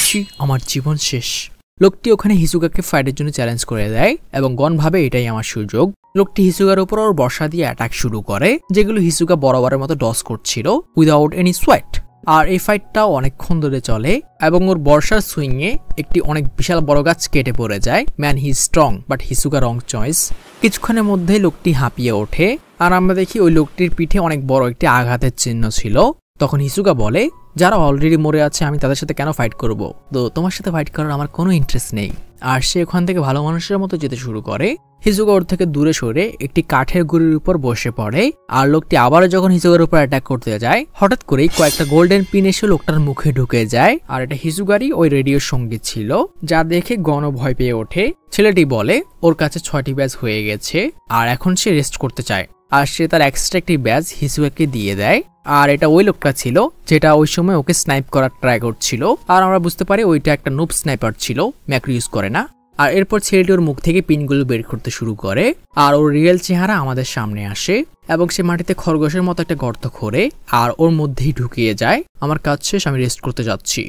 আমার জীবন শেষ। লোকটি ওখানে হিসুগাকে ফাইটের জন্য চ্যালেঞ্জ করে দেয় এবং গন ভাবে এটাই আমার সুযোগ। লোকটি হিসুগার উপর ওর বর্ষা দিয়ে অ্যাটাক শুরু করে, যেগুলো হিসুগা বরাবরের মতো ডস করছিল উইদাউট এনি সোয়েট। আর এই ফাইটটাও অনেকক্ষণ ধরে চলে এবং ওর বর্ষার সুইংয়ে একটি অনেক বিশাল বড় গাছ কেটে পড়ে যায়। Man he strong but Hisoka wrong choice. কিছুক্ষণের মধ্যে লোকটি হাঁপিয়ে ওঠে আর আমরা দেখি ওই লোকটির পিঠে অনেক বড় একটি আঘাতের চিহ্ন ছিল। তখন হিসুগা বলে, যারা অলরেডি মরে আছে আমি তাদের সাথে কেন ফাইট করব? তো তোমার সাথে ফাইট করার আমার কোনো ইন্টারেস্ট নেই। আর সে ওখান থেকে ভালো মানুষের মতো যেতে শুরু করে। হিসুগা ওর থেকে দূরে সরে একটি কাঠের গুড়ির উপর বসে পড়ে আর লোকটি আবারও যখন হিসুগার উপর অ্যাটাক করতে যায় হঠাৎ করেই কয়েকটা গোল্ডেন পিন এসে লোকটার মুখে ঢুকে যায়। আর এটা হিসুগারই ওই রেডিওর সঙ্গীত ছিল, যা দেখে গণ ভয় পেয়ে ওঠে। ছেলেটি বলে ওর কাছে 6টি ব্যাজ হয়ে গেছে আর এখন সে রেস্ট করতে চায়। আর সে তার এক্সট্রা একটি ব্যাজ হিসুগাকে দিয়ে দেয়। আর এটা ওই লোকটা ছিল যেটা ওই সময় ওকে স্নাইপ করার ট্রাই করছিল। আর আমরা বুঝতে পারি ওইটা একটা নুব স্নাইপার ছিল, ম্যাক্রো ইউজ করে না। আর এরপর ছেলেটি ওর মুখ থেকে পিনগুলো বের করতে শুরু করে আর ওর রিয়েল চেহারা আমাদের সামনে আসে এবং সে মাটিতে খরগোশের মতো একটা গর্ত খোঁড়ে আর ওর মধ্যেই ঢুকিয়ে যায়। আমার কাজ শেষ, আমি রেস্ট করতে যাচ্ছি।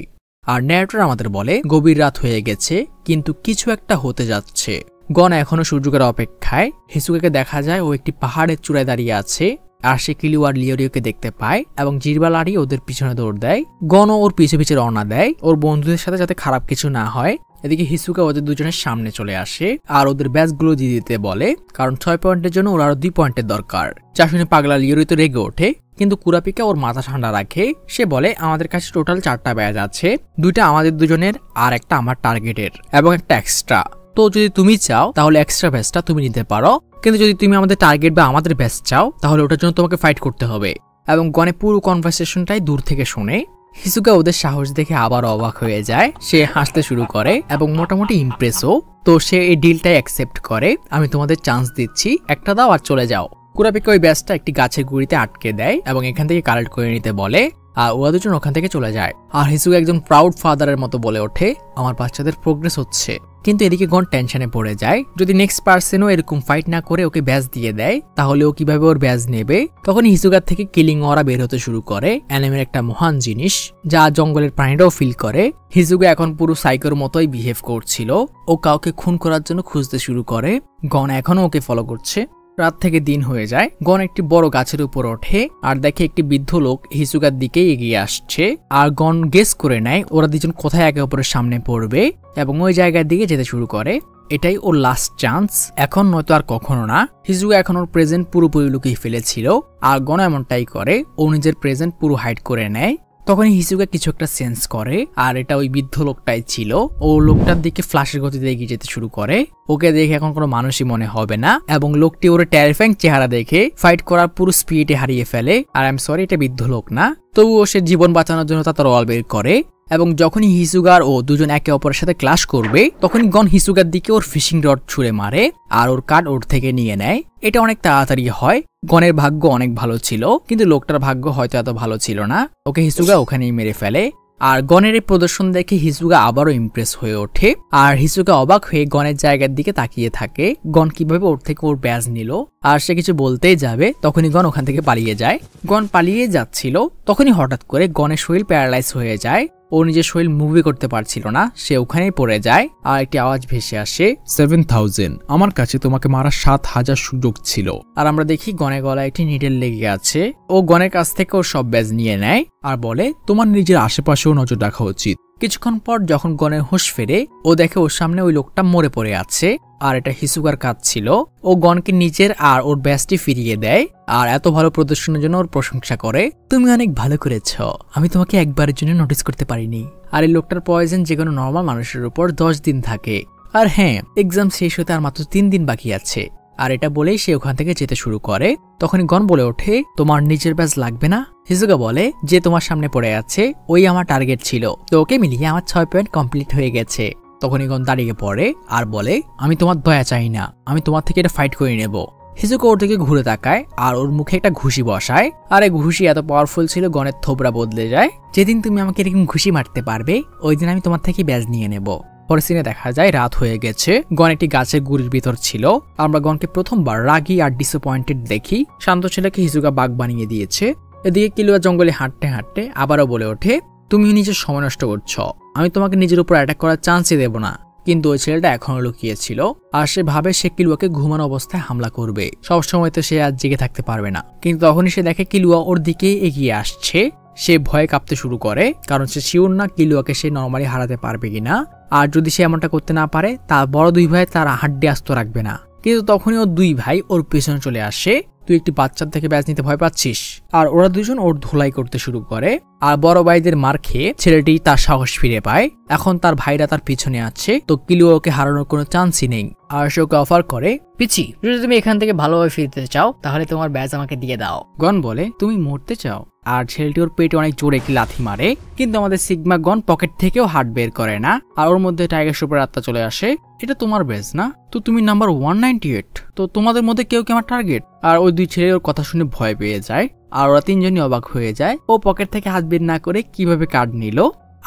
আর ন্যারেটর আমাদের বলে গভীর রাত হয়ে গেছে কিন্তু কিছু একটা হতে যাচ্ছে। গন এখনো সূর্যকে অপেক্ষায়। হিসুকাকে দেখা যায় ও একটি পাহাড়ের চূড়ায় দাঁড়িয়ে আছে আর সে কিলু আর লিওরিওকে দেখতে পায় এবং জিরবালারি ওদের পিছনে দৌড় দেয়। গনও ওর পিছে পিছে রওনা দেয় ওর বন্ধুদের সাথে যাতে খারাপ কিছু না হয়। এদিকে হিসুকা ওদের দুজনের সামনে চলে আসে আর ওদের ব্যাচগুলো দিয়ে দিতে বলে, কারণ 6 পয়েন্টের জন্য ওর আরো 2 পয়েন্টের দরকার। যা শুনে পাগলা লিওরি তো রেগে ওঠে, কিন্তু কুরাপিকা ওর মাথা ঠান্ডা রাখে। সে বলে আমাদের কাছে টোটাল 4টা ব্যাচ আছে, 2টা আমাদের দুজনের আর একটা আমার টার্গেটের এবং একটা এক্সট্রা। তো যদি তুমি চাও তাহলে এক্সট্রা ব্যাচটা তুমি নিতে পারো, কিন্তু যদি তুমি আমাদের টার্গেট বা আমাদের ব্যাচ চাও তাহলে ওটার জন্য তোমাকে ফাইট করতে হবে। এবং গনে পুরো কনভারসেশনটাই দূর থেকে শুনে। হিসুকা ওদের সাহস দেখে আবার অবাক হয়ে যায়। সে হাসতে শুরু করে এবং মোটামুটি ইমপ্রেসও। তো সে এই ডিলটাই অ্যাকসেপ্ট করে, আমি তোমাদের চান্স দিচ্ছি, একটা দাও আর চলে যাও। কুরাপিকা ওই ব্যাচটা একটি গাছের গুঁড়িতে আটকে দেয় এবং এখান থেকে কালেক্ট করে নিতে বলে আর ওরা দুজন ওখান থেকে চলে যায়। আর হিসুকা একজন প্রাউড ফাদারের মতো বলে ওঠে, আমার বাচ্চাদের প্রোগ্রেস হচ্ছে। কিন্তু এদিকে গন টেনশনে পড়ে যায়, যদি নেক্সট পার্সনও এরকম ফাইট না করে ওকে ব্যাজ দিয়ে দেয় তাহলে ও কিভাবে ওর ব্যাজ নেবে। তখন হিসুকার থেকে কিলিং ওরা বের হতে শুরু করে, অ্যানিমের একটা মহান জিনিস যা জঙ্গলের প্রাণীরাও ফিল করে। হিসুকা এখন পুরো সাইকোর মতোই বিহেভ করছিল। ও কাউকে খুন করার জন্য খুঁজতে শুরু করে। গন এখনো ওকে ফলো করছে। রাত থেকে দিন হয়ে যায়। গন একটি বড় গাছের উপর ওঠে আর দেখে একটি বৃদ্ধ লোক হিসুকার দিকে এগিয়ে আসছে। আর গন গেস করে নেয় ওরা দুজন কোথায় একে অপরের সামনে পড়বে এবং ওই জায়গার দিকে যেতে শুরু করে। এটাই ওর লাস্ট চান্স, এখন নয়তো আর কখনো না। হিসুকা এখন ওর প্রেজেন্ট পুরোপুরি লুকিয়ে ফেলেছিল আর গন এমনটাই করে, ও নিজের প্রেজেন্ট পুরো হাইড করে নেয়। তখন হিসুকা কিছু একটা সেন্স করে আর এটা ওই বৃদ্ধ লোকটাই ছিল। ও লোকটার দিকে ফ্ল্যাশের গতিতে এগিয়ে যেতে শুরু করে। ওকে দেখে এখন কোনো মানুষই মনে হবে না এবং লোকটি ওর টেরিফাইং চেহারা দেখে ফাইট করার পুরো স্পিডে হারিয়ে ফেলে। আর আই এম সরি, এটা বৃদ্ধ লোক না। তবুও সে জীবন বাঁচানোর জন্য তার রল বের করে এবং যখনই হিসুগার ও দুজন একে অপরের সাথে ক্লাশ করবে তখনই গন হিসুগার দিকে ওর ফিশিং রড ছুঁড়ে মারে আর ওর কার্ড ওর থেকে নিয়ে নেয়। এটা অনেক তাড়াতাড়ি হয়। গনের ভাগ্য অনেক ভালো ছিল কিন্তু লোকটার ভাগ্য হয়তো এত ভালো ছিল না। ওকে হিসুগা ওখানেই মেরে ফেলে আর গনের এই প্রদর্শন দেখে হিসুগা আবারও ইমপ্রেস হয়ে ওঠে। আর হিসুগা অবাক হয়ে গনের জায়গার দিকে তাকিয়ে থাকে, গন কিভাবে ওর থেকে ওর ব্যাজ নিল। আর সে কিছু বলতেই যাবে, তখনই গন ওখান থেকে পালিয়ে যায়। গন পালিয়ে যাচ্ছিল, তখনই হঠাৎ করে গনের শরীর প্যারালাইজ হয়ে যায়। ও নিজের শরীর মুভি করতে পারছিল না, সে ওখানেই পড়ে যায়। আর একটি আওয়াজ ভেসে আসে, 7000, আমার কাছে তোমাকে মারার 7000 সুযোগ ছিল। আর আমরা দেখি গনের গলায় একটি নিডেল লেগে আছে। ও গনের কাছ থেকে ওর সব ব্যাজ নিয়ে নেয় আর বলে, তোমার নিজের আশেপাশেও নজর রাখা উচিত। কিছুক্ষণ পর যখন গনের হুঁশ ফেরে, ও দেখে ওর সামনে ওই লোকটা মরে পড়ে আছে। আর এটা হিসুগার কাজ ছিল। ও গনকে নিজের আর ওর ব্যাজটি ফিরিয়ে দেয় আর এত ভালো প্রদর্শনের জন্য ওর প্রশংসা করে। তুমি অনেক ভালো করেছ, আমি তোমাকে একবারের জন্য নোটিস করতে পারিনি। আর এই লোকটার পয়জন যে কোনো নর্মাল মানুষের উপর 10 দিন থাকে। আর হ্যাঁ, এক্সাম শেষ হতে আর মাত্র 3 দিন বাকি আছে। আর এটা বলেই সে ওখান থেকে যেতে শুরু করে। তখনই গন বলে ওঠে, তোমার নিজের ব্যাজ লাগবে না? হিসুগা বলে, যে তোমার সামনে পড়ে আছে ওই আমার টার্গেট ছিল, তো ওকে মিলিয়ে আমার 6 পয়েন্ট কমপ্লিট হয়ে গেছে। তখনই গন দাঁড়িয়ে পড়ে আর বলে, আমি তোমার দয়া চাই না, আমি তোমার থেকে এটা ফাইট করে নেব। হিসুগা ওর থেকে ঘুরে তাকায় আর ওর মুখে একটা ঘুষি বসায়। আর এই ঘুষি এত পাওয়ারফুল ছিল গনের থোবরা বদলে যায়। যেদিন তুমি আমাকে এরকম ঘুষি মারতে পারবে, ওই দিন আমি তোমার থেকে ব্যাজ নিয়ে নেব। পরের সিনে দেখা যায় রাত হয়ে গেছে, গন একটি গাছের গুড়ির ভিতর ছিল। আমরা গনকে প্রথমবার রাগী আর ডিসঅ্যাপয়েন্টেড দেখি। শান্ত ছেলেকে হিসুগা বাঘ বানিয়ে দিয়েছে। এদিকে কিলুয়া জঙ্গলে হাঁটতে হাঁটতে আবারও বলে ওঠে, তুমি নিজের সময় নষ্ট করছ, আমি তোমাকে নিজের উপর অ্যাটাক করার চান্সই দেব না। কিন্তু ওই ছেলেটা এখনো লুকিয়েছিল আর সে ভাবে সে কিলুয়াকে ঘুমানো অবস্থায় হামলা করবে। সবসময় তো সে আজ জেগে থাকতে পারবে না। কিন্তু তখনই সে দেখে কিলুয়া ওর দিকে এগিয়ে আসছে। সে ভয়ে কাঁপতে শুরু করে, কারণ সে শিওর না কিলুয়াকে সে নরমালি হারাতে পারবে কিনা। আর যদি সে এমনটা করতে না পারে, তার বড় 2 ভাই তার হাড্ডি আস্ত রাখবে না। কিন্তু তখনই ওর 2 ভাই ওর পেছনে চলে আসে। তুই একটি বাচ্চার থেকে ব্যাচ নিতে ভয় পাচ্ছিস? আর ওরা দুজন ওর ধুলাই করতে শুরু করে। আর বড় ভাইদের মার খেয়ে ছেলেটি তার সাহস ফিরে পায়। এখন তার ভাইরা তার পিছনে আছে, তো কিলুয়া ওকে হারানোর কোনো চান্সই নেই। আর সে ওকে অফার করে, পিচি, যদি তুমি এখান থেকে ভালোভাবে ফিরতে চাও তাহলে তোমার ব্যাচ আমাকে দিয়ে দাও। গন বলে, তুমি মরতে চাও? আর ছেলেটি ওর পেটে অনেক জোরে একটি লাথি মারে। কিন্তু আমাদের সিগমা গন পকেট থেকেও হার্ট বের করে না। আর ওর মধ্যে টাইগার সুপার আত্মা চলে আসে। এটা তোমার ব্যাচ না? তো তুমি নাম্বার 198, তো তোমাদের মধ্যে কেউ কি আমার টার্গেট? আর ওই 2 ছেলে ওর কথা শুনে ভয় পেয়ে যায়। আর ওরা 3 জনই অবাক হয়ে যায়, ও পকেট থেকে হাত বের না করে কিভাবে কার্ড নিল।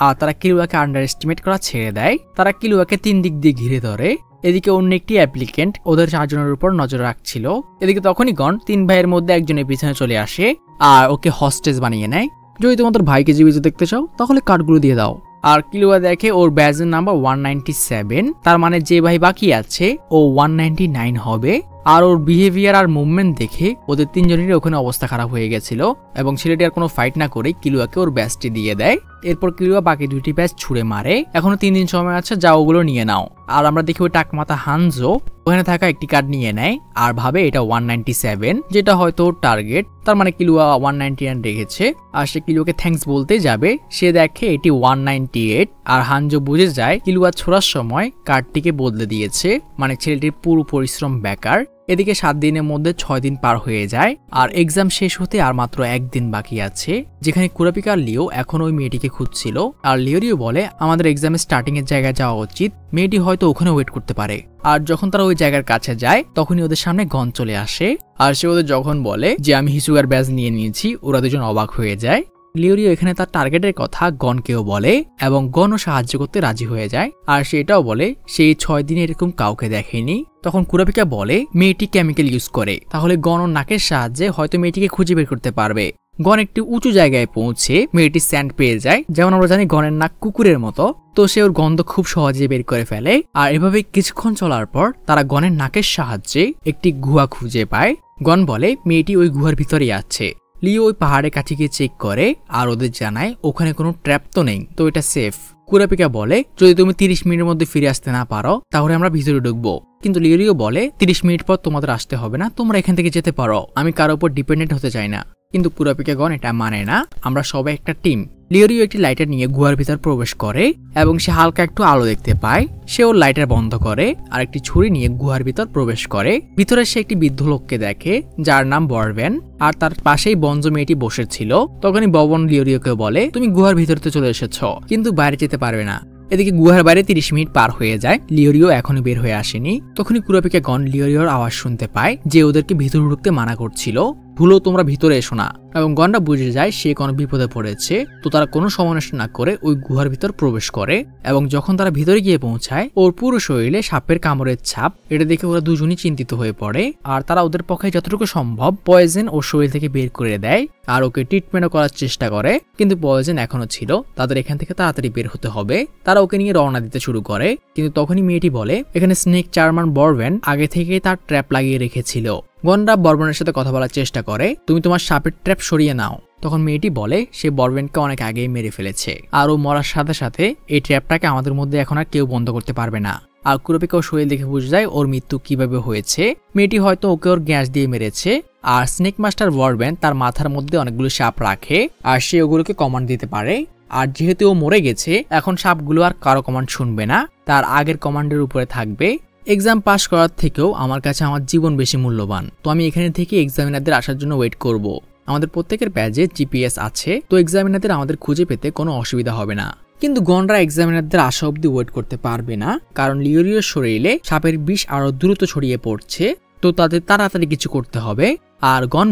আর তারা কিলুয়াকে আন্ডার এস্টিমেট করা ছেড়ে দেয়। তারা কিলুয়াকে 3 দিক দিয়ে ঘিরে ধরে। এদিকে অন্য একটি অ্যাপ্লিকেন্ট ওদের 4 জনের উপর নজর রাখছিল। এদিকে তখনই গন 3 ভাইয়ের মধ্যে একজনের পিছনে চলে আসে আর ওকে হস্টেজ বানিয়ে নেয়। যদি তোমাদের ভাইকে জীবিত দেখতে চাও তাহলে কার্ডগুলো দিয়ে দাও। আর কিলুয়া দেখে ওর ব্যাজের নাম্বার 197, তার মানে যে ভাই বাকি আছে ও 199 হবে। আর ওর বিহেভিয়ার আর মুভমেন্ট দেখে ওদের 3 জনেরই ওখানে অবস্থা খারাপ হয়ে গেছিল এবং ছেলেটি আর কোনো ফাইট না করে কিলুয়াকে ওর ব্যাজটি দিয়ে দেয়। এরপর কিলুয়া বাকি 2টি ব্যাজ ছুঁড়ে মারে। এখনো 3 দিন সময় আছে, যা ওগুলো নিয়ে নাও। আর আমরা দেখি ওই টাকমাতা হানজো ওখানে থাকা একটি কার্ড নিয়ে নেয় আর ভাবে এটা 197, যেটা হয়তো ওর টার্গেট। তার মানে কিলুয়া 199 রেখেছে। আর সে কিলুয়াকে থ্যাঙ্কস বলতে যাবে, সে দেখে এটি 198। আর হানজো বুঝে যায় কিলুয়া ছোড়ার সময় কার্ডটিকে বদলে দিয়েছে, মানে ছেলেটির পুরো পরিশ্রম বেকার। এদিকে 7 দিনের মধ্যে 6 দিন পার হয়ে যায় আর এক্সাম শেষ হতে আর মাত্র 1 দিন বাকি আছে, যেখানে কুরাপিকা আর লিও এখন ওই মেয়েটিকে খুঁজছিল। আর লিওরিও বলে, আমাদের এক্সামের স্টার্টিং এর জায়গায় যাওয়া উচিত, মেয়েটি হয়তো ওখানে ওয়েট করতে পারে। আর যখন তারা ওই জায়গার কাছে যায় তখনই ওদের সামনে গন চলে আসে। আর সে ওদের যখন বলে যে আমি হিসুগার ব্যাজ নিয়ে নিয়েছি, ওরা দুজন অবাক হয়ে যায়। লিওরিও এখানে তার টার্গেটের কথা গনকেও বলে এবং গনও সাহায্য করতে রাজি হয়ে যায়। আর সে এটাও বলে সেই 6 দিনে এরকম কাউকে দেখেনি। তখন কুরাপিকা বলে মেয়েটি কেমিক্যাল ইউজ করে, তাহলে গন ওর নাকের সাহায্যে হয়তো মেয়েটিকে খুঁজে বের করতে পারবে। গন একটি উঁচু জায়গায় পৌঁছে মেয়েটি স্যান্ড পেয়ে যায়। যেমন আমরা জানি গনের নাক কুকুরের মতো, তো সে ওর গন্ধ খুব সহজে বের করে ফেলে। আর এভাবে কিছুক্ষণ চলার পর তারা গনের নাকের সাহায্যে একটি গুহা খুঁজে পায়। গন বলে মেয়েটি ওই গুহার ভিতরেই আছে। লিও ওই পাহাড়ের কাছে গিয়ে চেক করে আর ওদের জানায় ওখানে কোনো ট্র্যাপ তো নেই, তো এটা সেফ। কুরাপিকা বলে যদি তুমি 30 মিনিটের মধ্যে ফিরে আসতে না পারো তাহলে আমরা ভিতরে ঢুকবো। কিন্তু লিওরিও বলে 30 মিনিট পর তোমাদের আসতে হবে না, তোমরা এখান থেকে যেতে পারো, আমি কারো উপর ডিপেন্ডেন্ট হতে চাই না। কিন্তু কুরাপিকা গন এটা মানে না, আমরা সবাই একটা টিম। লিওরিও একটি লাইটার নিয়ে গুহার ভিতর প্রবেশ করে এবং সে হালকা একটু আলো দেখতে পায়। সে ওর লাইটার বন্ধ করে আর একটি ছুরি নিয়ে গুহার ভিতর প্রবেশ করে। ভিতরে সে একটি বৃদ্ধ লোককে দেখে যার নাম বরভেন, আর তার পাশেই বঞ্জ মেয়েটি বসেছিল। তখনই ববন লিওরিওকে বলে তুমি গুহার ভিতরতে চলে এসেছ, কিন্তু বাইরে যেতে পারবে না। এদিকে গুহার বাইরে 30 মিনিট পার হয়ে যায়, লিওরিও এখনো বের হয়ে আসেনি। তখনই কুরাপিকা গন লিওরিওর আওয়াজ শুনতে পায় যে ওদেরকে ভিতরে ঢুকতে মানা করছিল। ভুলেও তোমরা ভিতরে এসো না। এবং গনরা বুঝে যায় সে কোনো বিপদে পড়েছে, তো তারা কোনো সময় নষ্ট না করে ওই গুহার ভিতর প্রবেশ করে। এবং যখন তারা ভিতরে গিয়ে পৌঁছায় ওর পুরো শরীরে সাপের কামড়ের ছাপ, এটা দেখে ওরা দুজনই চিন্তিত হয়ে পড়ে। আর তারা ওদের পক্ষে যতটুকু সম্ভব পয়জন ওর শরীর থেকে বের করে দেয় আর ওকে ট্রিটমেন্টও করার চেষ্টা করে, কিন্তু পয়জন এখনো ছিল, তাদের এখান থেকে তাড়াতাড়ি বের হতে হবে। তারা ওকে নিয়ে রওনা দিতে শুরু করে, কিন্তু তখনই মেয়েটি বলে এখানে স্নেক চার্মান বরবেন আগে থেকেই তার ট্র্যাপ লাগিয়ে রেখেছিল। গনরা বরবেনের সাথে কথা বলার চেষ্টা করে, তুমি তোমার সাপের ট্র্যাপ সরিয়ে নাও। তখন মেয়েটি বলে সে বরবেনকে অনেক আগেই মেরে ফেলেছে, আর ও মরার সাথে সাথে এই ট্র্যাপটাকে আমাদের মধ্যে এখন আর কেউ বন্ধ করতে পারবে না। আর কুরাপিকা ওর শরীর দেখে বুঝে যায় ওর মৃত্যু কিভাবে হয়েছে। মেয়েটি হয়তো ওকে ওর গ্যাস দিয়ে মেরেছে। আর স্নেক মাস্টার বরবেন তার মাথার মধ্যে অনেকগুলো সাপ রাখে, আর সে ওগুলোকে কমান্ড দিতে পারে। আর যেহেতু ও মরে গেছে, এখন সাপগুলো আর কারো কমান্ড শুনবে না, তার আগের কমান্ডের উপরে থাকবে। এক্সাম পাস করার থেকেও আমার কাছে আমার জীবন বেশি মূল্যবান, তো আমি এখানে থেকে এক্সামিনারদের আসার জন্য ওয়েট করব। আমাদের প্রত্যেকের ব্যাজে জিপিএস আছে, তো এক্সামিনারদের আমাদের খুঁজে পেতে কোনো অসুবিধা হবে না। কিন্তু গনরা এক্সামিনারদের আসা অব্দি ওয়েট করতে পারবে না, কারণ লিওরিওর শরীরে সাপের বিষ আরো দ্রুত ছড়িয়ে পড়ছে, তো তাদের তাড়াতাড়ি কিছু করতে হবে। আর গন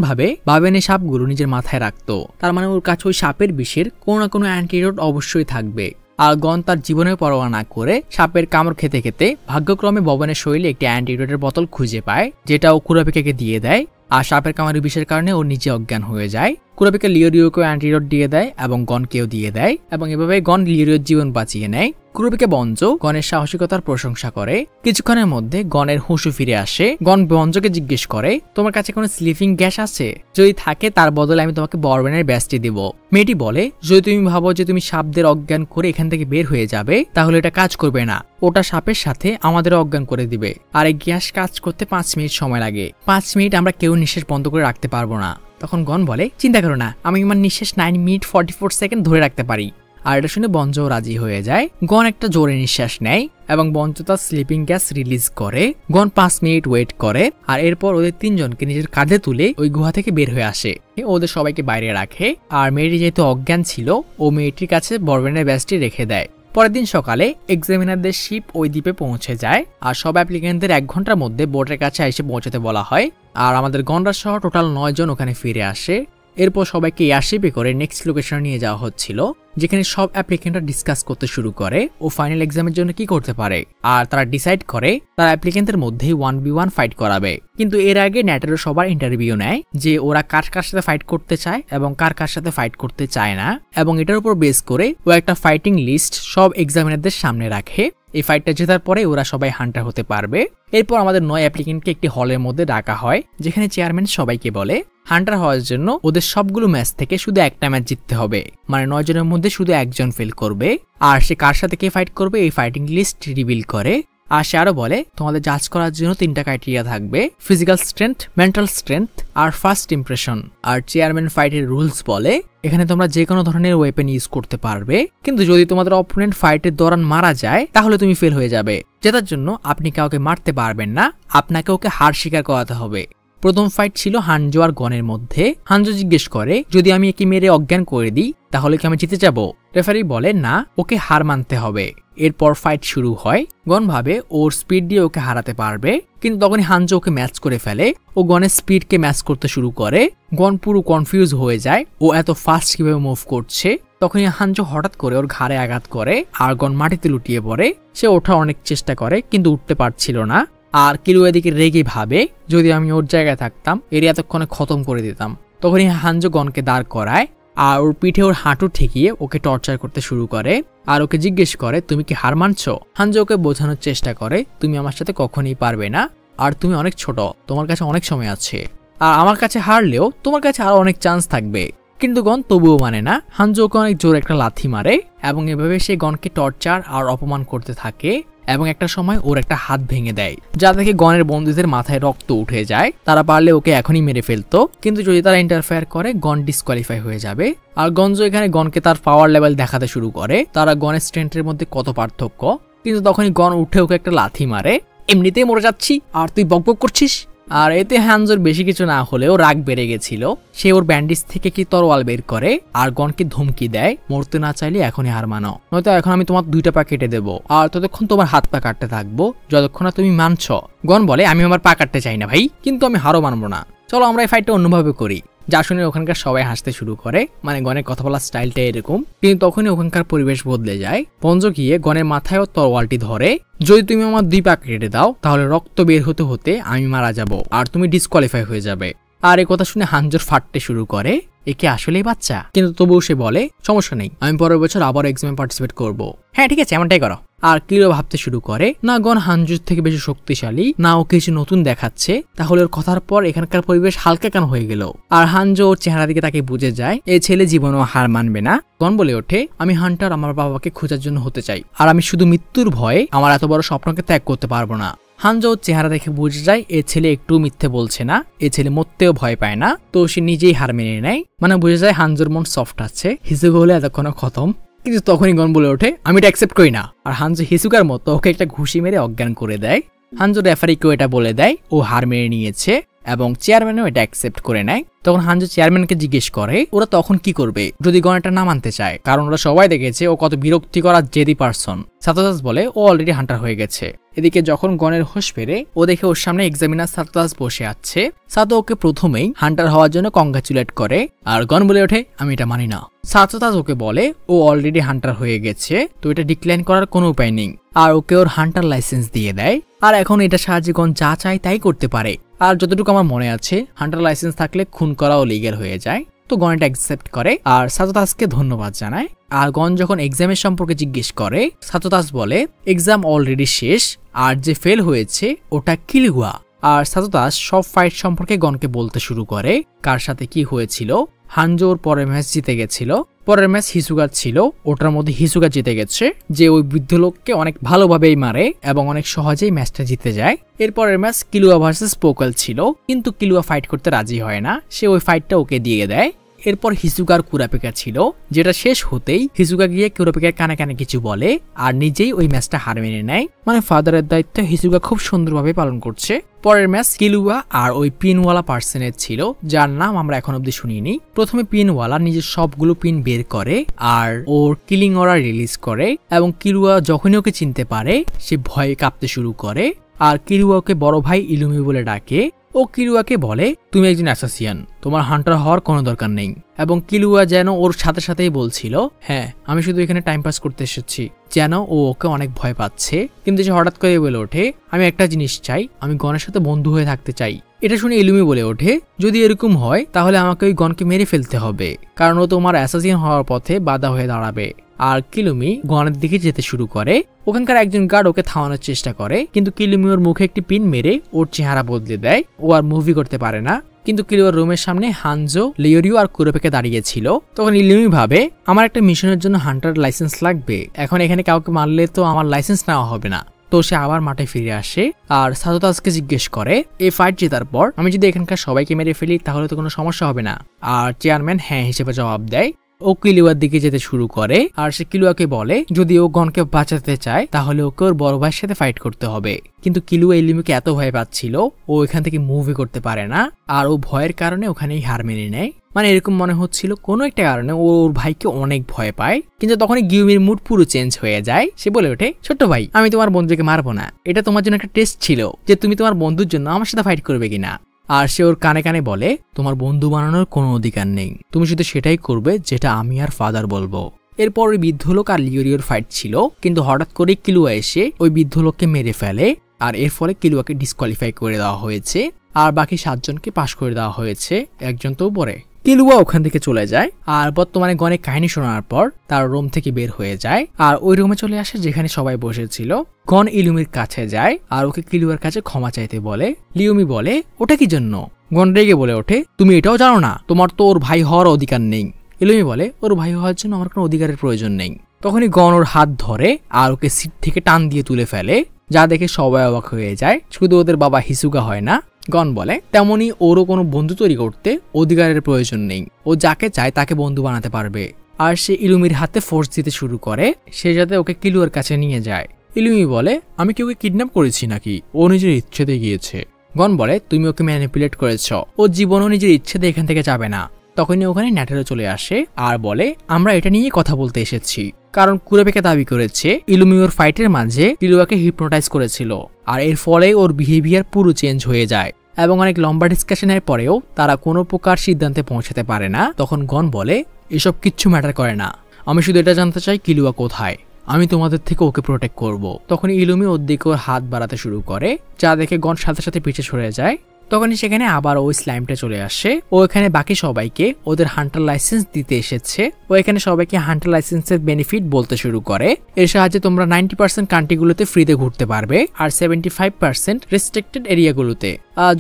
বাবেন এই সাপগুলো নিজের মাথায় রাখতো, তার মানে ওর কাছে ওই সাপের বিষের কোনো না কোনো অ্যান্টিডোট অবশ্যই থাকবে। আর গন তার জীবনের পরোয়া না করে সাপের কামড় খেতে খেতে ভাগ্যক্রমে ববেনের শরীরে একটি অ্যান্টিডোটের বোতল খুঁজে পায়, যেটা ও কুরাপিকাকে দিয়ে দেয়। আর সাপের কামড়ের বিষের কারণে ও নিজে অজ্ঞান হয়ে যায়। কুরাপিকা লিওরিওকেও অ্যান্টিডোট দিয়ে দেয় এবং গনকেও দিয়ে দেয়, এবং এভাবে গন লিওরিওর জীবন বাঁচিয়ে নেয়। কুরাপিকা বঞ্জ গনের সাহসিকতার প্রশংসা করে। কিছুক্ষণের মধ্যে গনের হুঁশও ফিরে আসে। গন বঞ্জকে জিজ্ঞেস করে তোমার কাছে কোনো স্লিপিং গ্যাস আছে? যদি থাকে তার বদলে আমি তোমাকে বরবেনের ব্যাসটি দিব। মেয়েটি বলে যদি তুমি ভাবো যে তুমি সাপদের অজ্ঞান করে এখান থেকে বের হয়ে যাবে, তাহলে এটা কাজ করবে না, ওটা সাপের সাথে আমাদের অজ্ঞান করে দিবে। আর এই গ্যাস কাজ করতে 5 মিনিট সময় লাগে। 5 মিনিট আমরা কেউ নিঃশ্বাস বন্ধ করে রাখতে পারবো না। তখন গন বলে চিন্তা করো না, আমি আমার নিঃশ্বাস 9 মিনিট 44 সেকেন্ড ধরে রাখতে পারি। আর এটা শুনে বঞ্জও রাজি হয়ে যায়। গন একটা জোরে নিঃশ্বাস নেয় এবং বঞ্জ তার স্লিপিং গ্যাস রিলিজ করে। গন 5 মিনিট ওয়েট করে, আর এরপর ওদের 3 জনকে নিজের কাঁধে তুলে ওই গুহা থেকে বের হয়ে আসে। ওদের সবাইকে বাইরে রাখে, আর মেয়েটি যেহেতু অজ্ঞান ছিল ও মেয়েটির কাছে বরবেনের ব্যাসটি রেখে দেয়। পরের দিন সকালে এক্সামিনারদের শিপ ওই দ্বীপে পৌঁছে যায়, আর সব অ্যাপ্লিকেন্টদের 1 ঘন্টার মধ্যে বোটের কাছে এসে পৌঁছাতে বলা হয়। আর আমাদের গনরা সহ টোটাল 9 জন ওখানে ফিরে আসে। এরপর সবাইকে এয়ারশিপে করে নেক্সট লোকেশনে নিয়ে যাওয়া হচ্ছিল, যেখানে সব অ্যাপ্লিকেন্টরা ডিসকাস করতে শুরু করে ও ফাইনাল এক্সামের জন্য কি করতে পারে। আর তারা ডিসাইড করে তারা অ্যাপ্লিকেন্টদের মধ্যে 1v1 ফাইট করাবে। কিন্তু এর আগে ন্যাটেরও সবার ইন্টারভিউ নেয় যে ওরা কার কার সাথে ফাইট করতে চায় এবং কার কার সাথে ফাইট করতে চায় না, এবং এটার উপর বেস করে ও একটা ফাইটিং লিস্ট সব এক্সামিনারদের সামনে রাখে। এই ফাইটটা জেতার পরে ওরা সবাই হান্টার হতে পারবে। এরপর আমাদের 9 অ্যাপ্লিকেন্টকে একটি হলের মধ্যে ডাকা হয়, যেখানে চেয়ারম্যান সবাইকে বলে হান্টার হওয়ার জন্য ওদের সবগুলো ম্যাচ থেকে শুধু একটা ম্যাচ জিততে হবে, মানে 9 জনের মধ্যে শুধু 1 জন ফেল করবে। আর সে কার সাথে কে ফাইট করবে এই ফাইটিং লিস্ট রিভিল করে। আর সে আরো বলে তোমাদের জাজ করার জন্য 3টা ক্রাইটেরিয়া থাকবে, ফিজিক্যাল স্ট্রেংথ, মেন্টাল স্ট্রেংথ আর ফার্স্ট ইমপ্রেশন। আর চেয়ারম্যান ফাইটের রুলস বলে এখানে তোমরা যে কোনো ধরনের ওয়েপেন ইউজ করতে পারবে, কিন্তু যদি তোমাদের অপোনেন্ট ফাইটের দৌরান মারা যায় তাহলে তুমি ফেল হয়ে যাবে। জেতার জন্য আপনি কাউকে মারতে পারবেন না, আপনাকে ওকে হার স্বীকার করাতে হবে। প্রথম ফাইট ছিল হানজো আর গনের মধ্যে। হানজো জিজ্ঞেস করে যদি আমি একে মেরে অজ্ঞান করে দিই তাহলে কি আমি জিতে যাব? রেফারি বলে না, ওকে হার মানতে হবে। এরপর ফাইট শুরু হয়। গন ভাবে ওর স্পিড দিয়ে ওকে হারাতে পারবে, কিন্তু তখনই হানজো ওকে ম্যাচ করে ফেলে। ও গনের স্পিডকে ম্যাচ করতে শুরু করে। গন পুরো কনফিউজ হয়ে যায় ও এত ফাস্ট কিভাবে মুভ করছে। তখনই হানজো হঠাৎ করে ওর ঘাড়ে আঘাত করে আর গন মাটিতে লুটিয়ে পড়ে। সে ওঠার অনেক চেষ্টা করে কিন্তু উঠতে পারছিল না। আর কিলু এদিকে রেগে ভাবে যদি আমি ওর জায়গায় থাকতাম এর এতক্ষণে খতম করে দিতাম। তখনই হানজো গনকে দাঁড় করায় আর ওর পিঠে ওর হাঁটু ঠেকিয়ে ওকে টর্চার করতে শুরু করে আর ওকে জিজ্ঞেস করে তুমি কি হার মানছো? হানজো ওকে বোঝানোর চেষ্টা করে তুমি আমার সাথে কখনোই পারবে না, আর তুমি অনেক ছোট, তোমার কাছে অনেক সময় আছে, আর আমার কাছে হারলেও তোমার কাছে আরো অনেক চান্স থাকবে। কিন্তু গন তবুও মানে না। হানজো ওকে অনেক জোর একটা লাথি মারে এবং এভাবে সে গনকে টর্চার আর অপমান করতে থাকে এবং একটা সময় ওর একটা হাত ভেঙে দেয়, যা দেখে গনের বন্ধুদের মাথায় রক্ত উঠে যায়। তারা পারলে ওকে এখনই মেরে ফেলতো, কিন্তু যদি তারা ইন্টারফেয়ার করে গন ডিসকোয়ালিফাই হয়ে যাবে। আর গনজো এখানে গনকে তার পাওয়ার লেভেল দেখাতে শুরু করে, তারা গনের স্ট্রেংথের মধ্যে কত পার্থক্য। কিন্তু তখনই গন উঠে ওকে একটা লাথি মারে, এমনিতেই মরে যাচ্ছি আর তুই বকবক করছিস। আর এতে হানজোর বেশি কিছু না হলেও রাগ বেড়ে গেছিল। সে ওর ব্যান্ডেজ থেকে কি তরোয়াল বের করে আর গনকে ধমকি দেয় মরতে না চাইলে এখনই হার মানো, নয়তো এখন আমি তোমার 2টা পা কেটে দেবো আর ততক্ষণ তোমার হাত পা কাটতে থাকবো যতক্ষণ না তুমি মানছ। গন বলে আমি আমার পা কাটতে চাই না ভাই, কিন্তু আমি হারও মানবো না। চলো আমরা এই ফাইটটা অন্যভাবে করি। যা শুনে ওখানকার সবাই হাসতে শুরু করে, মানে গনের কথা বলার স্টাইলটা এরকম। কিন্তু তখনই ওখানকার পরিবেশ বদলে যায়। পঞ্জ গিয়ে গনের মাথায় তরোয়ালটি ধরে, যদি তুমি আমার 2 পা কেটে দাও তাহলে রক্ত বের হতে হতে আমি মারা যাব আর তুমি ডিসকোয়ালিফাই হয়ে যাবে। আর এই কথা শুনে হানজোর ফাটতে শুরু করে, একে আসলেই বাচ্চা। কিন্তু তবুও সে বলে সমস্যা নেই, আমি পরের বছর আবার এক্সামে পার্টিসিপেট করব। হ্যাঁ ঠিক আছে, এমনটাই করো। আর কিলো ভাবতে শুরু করে, না গন হানজোর থেকে বেশি শক্তিশালী, না ও কিছু নতুন দেখাচ্ছে, তাহলে ওর কথার পর এখানকার পরিবেশ হালকা কেন হয়ে গেল। আর হানজো ওর চেহারা দিকে তাকে বুঝে যায় এই ছেলে জীবনও হার মানবে না। গন বলে ওঠে, আমি হান্টার আমার বাবাকে খোঁজার জন্য হতে চাই, আর আমি শুধু মৃত্যুর ভয়ে আমার এত বড় স্বপ্নকে ত্যাগ করতে পারবো না। হানজো চেহারা দেখে বুঝে যায় এ ছেলে একটু মিথ্যে বলছে না, এ ছেলে মরতেও ভয় পায় না। তো সে নিজেই হার মেনে নেয়, মানে বুঝে যায় হানজোর মন সফট আছে, হিসুগা হলে এতক্ষণ খতম। কিন্তু তখনই গন বলে ওঠে, আমি এটা অ্যাকসেপ্ট করি না। আর হানজো হিসুগার মতো ওকে একটা ঘুষি মেরে অজ্ঞান করে দেয়। হানজো রেফারিকেও এটা বলে দেয় ও হার মেনে নিয়েছে, এবং চেয়ারম্যানও এটা অ্যাকসেপ্ট করে নেয়। তখন হানজো চেয়ারম্যানকে জিজ্ঞেস করে ওরা তখন কি করবে যদি গন এটা না মানতে চায়, কারণ ওরা সবাই দেখেছে ও কত বিরক্তিকর আর জেদি পারসন। সাতোদাস বলে ও অলরেডি হান্টার হয়ে গেছে। এদিকে যখন গনের হোশ ফেরে ও দেখে ওর সামনে এক্সামিনার সাতোদাস বসে আছে। সাতো ওকে প্রথমেই হান্টার হওয়ার জন্য কংগ্রাচুলেট করে, আর গন বলে ওঠে আমি এটা মানি না। সাতোদাস ওকে বলে ও অলরেডি হান্টার হয়ে গেছে, তো এটা ডিক্লাইন করার কোনো উপায় নেই, আর ওকে ওর হান্টার লাইসেন্স দিয়ে দেয়। আর এখন এটা সাহায্যে গন যা চায় তাই করতে পারে। আর যতটুকু আমার মনে আছে হান্টার লাইসেন্স থাকলে খুন করাও লিগ্যাল হয়ে যায়। তো গন এটা অ্যাকসেপ্ট করে আর সাতোদাসকে ধন্যবাদ জানায়। আর গন যখন এক্সামের সম্পর্কে জিজ্ঞেস করে, সাতোদাস বলে এক্সাম অলরেডি শেষ, আর যে ফেল হয়েছে ওটা কিলুয়া। আর সাতোদাস সব ফাইট সম্পর্কে গনকে বলতে শুরু করে, কার সাথে কি হয়েছিল। হানজো ওর পরের ম্যাচ জিতে গেছিল, পরের ম্যাচ হিসুগার ছিল, ওটার মধ্যে হিসুগা জিতে গেছে, যে ওই বৃদ্ধ লোককে অনেক ভালোভাবেই মারে এবং অনেক সহজেই ম্যাচটা জিতে যায়। এরপরের ম্যাচ কিলুয়া ভার্সেস পোকাল ছিল, কিন্তু কিলুয়া ফাইট করতে রাজি হয় না, সে ওই ফাইটটা ওকে দিয়ে দেয়। এরপর হিসুগার কুরাপিকা ছিল, যেটা শেষ হতেই হিসুগা গিয়ে কুরাপিকার কানে কানে কিছু বলে আর নিজেই ওই ম্যাচটা হার মেনে নেয়। মানে ফাদারের দায়িত্ব হিসুগা খুব সুন্দরভাবে পালন করছে। পরের ম্যাচ কিলুয়া আর ওই পিনওয়ালা পার্সনের ছিল, যার নাম আমরা এখন অব্দি শুনিনি। প্রথমে পিনওয়ালা নিজের সবগুলো পিন বের করে আর ওর কিলিং অরা রিলিজ করে, এবং কিলুয়া যখনই ওকে চিনতে পারে সে ভয়ে কাঁপতে শুরু করে। আর কিলুয়া ওকে বড় ভাই ইলুমি বলে ডাকে। ও কিলুয়াকে বলে তুমি একজন অ্যাসাসিয়ান, তোমার হান্টার হওয়ার কোনো দরকার নেই। এবং কিলুয়া যেন ওর সাথে সাথেই বলছিল, হ্যাঁ আমি শুধু এখানে টাইম পাস করতে এসেছি, যেন ও ওকে অনেক ভয় পাচ্ছে। কিন্তু সে হঠাৎ করে বলে ওঠে, আমি একটা জিনিস চাই, আমি গনের সাথে বন্ধু হয়ে থাকতে চাই। এটা শুনে ইলুমি বলে ওঠে, যদি এরকম হয় তাহলে আমাকে ওই গনকে মেরে ফেলতে হবে, কারণ ও তোমার অ্যাসাসিয়ান হওয়ার পথে বাধা হয়ে দাঁড়াবে। আর কিলুমি গনের দিকে যেতে শুরু করে। ওখানকার একজন গার্ড ওকে থামানোর চেষ্টা করে, কিন্তু কিলুমি ওর মুখে একটি পিন মেরে ওর চেহারা বদলে দেয়। ও আর মুভি করতে পারে না। কিন্তু কিলুয়ার রুমের সামনে হানজো, লিওরিও আর কুরাপিকা দাঁড়িয়ে ছিল। তখন ইলুমি ভাবে আমার একটা মিশনের জন্য হান্টার লাইসেন্স লাগবে, এখন এখানে কাউকে মারলে তো আমার লাইসেন্স নেওয়া হবে না। তো সে আবার মাঠে ফিরে আসে আর সাতোদাসকে জিজ্ঞেস করে, এই ফাইট জেতার পর আমি যদি এখানকার সবাইকে মেরে ফেলি তাহলে তো কোনো সমস্যা হবে না। আর চেয়ারম্যান হ্যাঁ হিসেবে জবাব দেয়। ও কিলুয়ার দিকে যেতে শুরু করে আর সে কিলুয়াকে বলে যদি ও গনকে বাঁচাতে চায় তাহলে ওকে ওর বড় ভাইয়ের সাথে ফাইট করতে হবে। কিন্তু কিলুয়া ইলুমিকে এত ভয় পাচ্ছিল ও এখান থেকে মুভি করতে পারে না, আর ও ভয়ের কারণে ওখানেই হার মেনে নেয়। মানে এরকম মনে হচ্ছিল কোনো একটা কারণে ও ওর ভাইকে অনেক ভয় পায়। কিন্তু তখনই গিউমির মুড পুরো চেঞ্জ হয়ে যায়। সে বলে ওঠে, ছোট্ট ভাই আমি তোমার বন্ধুকে মারবো না, এটা তোমার জন্য একটা টেস্ট ছিল যে তুমি তোমার বন্ধুর জন্য আমার সাথে ফাইট করবে কিনা। আর সে ওর কানে কানে বলে, তোমার বন্ধু বানানোর কোনো অধিকার নেই, তুমি শুধু সেটাই করবে যেটা আমি আর ফাদার বলবো। এরপর ওই বৃদ্ধ লোক আর লিওরিওর ফাইট ছিল, কিন্তু হঠাৎ করে কিলুয়া এসে ওই বৃদ্ধ লোককে মেরে ফেলে। আর এর ফলে কিলুয়াকে ডিসকোয়ালিফাই করে দেওয়া হয়েছে আর বাকি 7 জনকে পাশ করে দেওয়া হয়েছে, একজন তো পরে। কিলুয়া ওখান থেকে চলে যায় আর বর্তমানে গনে কাহিনী শোনার পর তার রুম থেকে বের হয়ে যায় আর ওই রুমে চলে আসে যেখানে সবাই বসেছিল। গন ইলুমির কাছে যায় আর ওকে কিলুয়ার কাছে ক্ষমা চাইতে বলে। লিউমি বলে ওটা কি জন্য? গন রেগে বলে ওঠে, তুমি এটাও জানো না তোমার তো ওর ভাই হওয়ার অধিকার নেই। ইলুমি বলে, ওর ভাই হওয়ার জন্য আমার কোনো অধিকারের প্রয়োজন নেই। তখনই গন ওর হাত ধরে আর ওকে সিট থেকে টান দিয়ে তুলে ফেলে, যা দেখে সবাই অবাক হয়ে যায়, শুধু ওদের বাবা হিসুগা হয় না। গন বলে তেমনি ওরও কোনো বন্ধু তৈরি করতে অধিকারের প্রয়োজন নেই, ও যাকে চায় তাকে বন্ধু বানাতে পারবে। আর সে ইলুমির হাতে ফোর্স দিতে শুরু করে, সে যাতে ওকে কিলুয়ার কাছে নিয়ে যায়। ইলুমি বলে, আমি কি ওকে কিডন্যাপ করেছি নাকি? ও নিজের ইচ্ছেতে গিয়েছে। গন বলে, তুমি ওকে ম্যানিপুলেট করেছ, ও জীবনও নিজের ইচ্ছেতে এখান থেকে যাবে না। তখনই ওখানে ন্যাটেরো চলে আসে আর বলে, আমরা এটা নিয়ে কথা বলতে এসেছি, কারণ কুরাপিকা দাবি করেছে ইলুমি ওর ফাইটের মাঝে কিলুয়াকে হিপনোটাইজ করেছিল আর এর ফলে ওর বিহেভিয়ার পুরো চেঞ্জ হয়ে যায়। এবং অনেক লম্বা ডিসকাশনের পরেও তারা কোনো প্রকার সিদ্ধান্তে পৌঁছাতে পারে না। তখন গন বলে, এসব কিচ্ছু ম্যাটার করে না, আমি শুধু এটা জানতে চাই কিলুয়া কোথায়, আমি তোমাদের থেকে ওকে প্রোটেক্ট করব। তখন ইলুমি ওর দিকে ওর হাত বাড়াতে শুরু করে, যা দেখে গন সাথে সাথে পিছিয়ে সরে যায়। তখনই সেখানে আবার ওই স্লাইমটা চলে আসে। ও এখানে বাকি সবাইকে ওদের হান্টার লাইসেন্স দিতে এসেছে। ও এখানে সবাইকে হান্টার লাইসেন্সের বেনিফিট বলতে শুরু করে। এর সাহায্যে তোমরা 90% কান্ট্রিগুলোতে ফ্রিতে ঘুরতে পারবে আর 75% রেস্ট্রিক্টেড এরিয়াগুলোতে।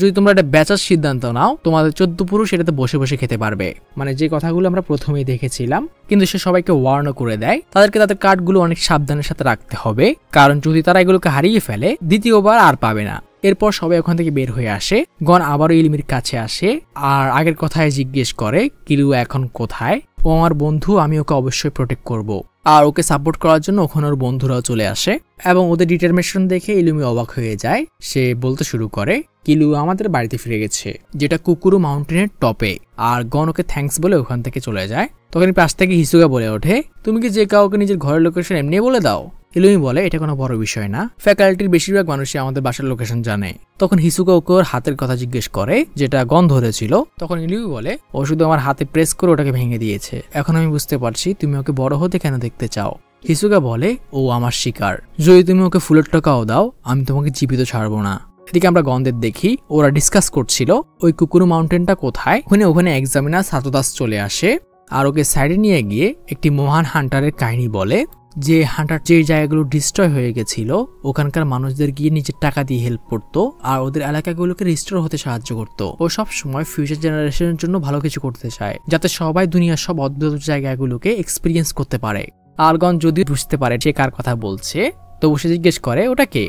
যদি তোমরা এটা বেচার সিদ্ধান্ত নাও, তোমাদের 14 পুরুষ এটাতে বসে বসে খেতে পারবে। মানে যে কথাগুলো আমরা প্রথমেই দেখেছিলাম। কিন্তু সে সবাইকে ওয়ার্নও করে দেয় তাদেরকে তাদের কার্ডগুলো অনেক সাবধানের সাথে রাখতে হবে, কারণ যদি তারা এগুলোকে হারিয়ে ফেলে দ্বিতীয়বার আর পাবে না। এরপর সবাই ওখান থেকে বের হয়ে আসে। গন আবারও ইলুমির কাছে আসে আর আগের কথায় জিজ্ঞেস করে কিলুয়া এখন কোথায়। ও আমার বন্ধু, আমি ওকে অবশ্যই প্রোটেক্ট করব। আর ওকে সাপোর্ট করার জন্য ওখানে ওর বন্ধুরাও চলে আসে এবং ওদের ডিটারমিনেশন দেখে ইলুমি অবাক হয়ে যায়। সে বলতে শুরু করে, কিলুয়া আমাদের বাড়িতে ফিরে গেছে, যেটা কুকুরু মাউন্টেনের টপে। আর গন ওকে থ্যাঙ্কস বলে ওখান থেকে চলে যায়। তখন পাশ থেকে হিসুগা বলে ওঠে, তুমি কি যে কাউকে নিজের ঘরের লোকেশন এমনি বলে দাও? ইলুমি বলে, এটা কোনো বড় বিষয় না, ফ্যাকাল্টির বেশিরভাগ মানুষই আমাদের বাসার লোকেশন জানে। তখন হিসুগা ওকে ওর হাতের কথা জিজ্ঞেস করে, যেটা গন ধরেছিল। তখন ইলুমি বলে, ও শুধু আমার হাতে প্রেস করে ওটাকে ভেঙে দিয়েছে। এখন আমি বুঝতে পারছি তুমি ওকে বড় হতে কেন দেখতে চাও। হিসুগা বলে, ও আমার শিকার, যদি তুমি ওকে ফুলের টাকাও দাও আমি তোমাকে জীবিত ছাড়বো না। এদিকে আমরা গনদের দেখি ওরা ডিসকাস করছিল ওই কুকুরু মাউন্টেনটা কোথায়। ওখানে এক্সামিনার সাতোদাস চলে আসে আর ওকে সাইডে নিয়ে গিয়ে একটি মহান হান্টারের কাহিনী বলে, যে হান্টার যে জায়গাগুলো ডিস্ট্রয় হয়ে গেছিল ওখানকার মানুষদের গিয়ে নিজের টাকা দিয়ে হেল্প করতো আর ওদের এলাকাগুলোকে রিস্টোর হতে সাহায্য করতো। ও সব সময় ফিউচার জেনারেশনের জন্য ভালো কিছু করতে চায়, যাতে সবাই দুনিয়ার সব অদ্ভুত জায়গাগুলোকে এক্সপিরিয়েন্স করতে পারে। আর গন যদি বুঝতে পারে সে কার কথা বলছে, তো সে জিজ্ঞেস করে ওটা কে।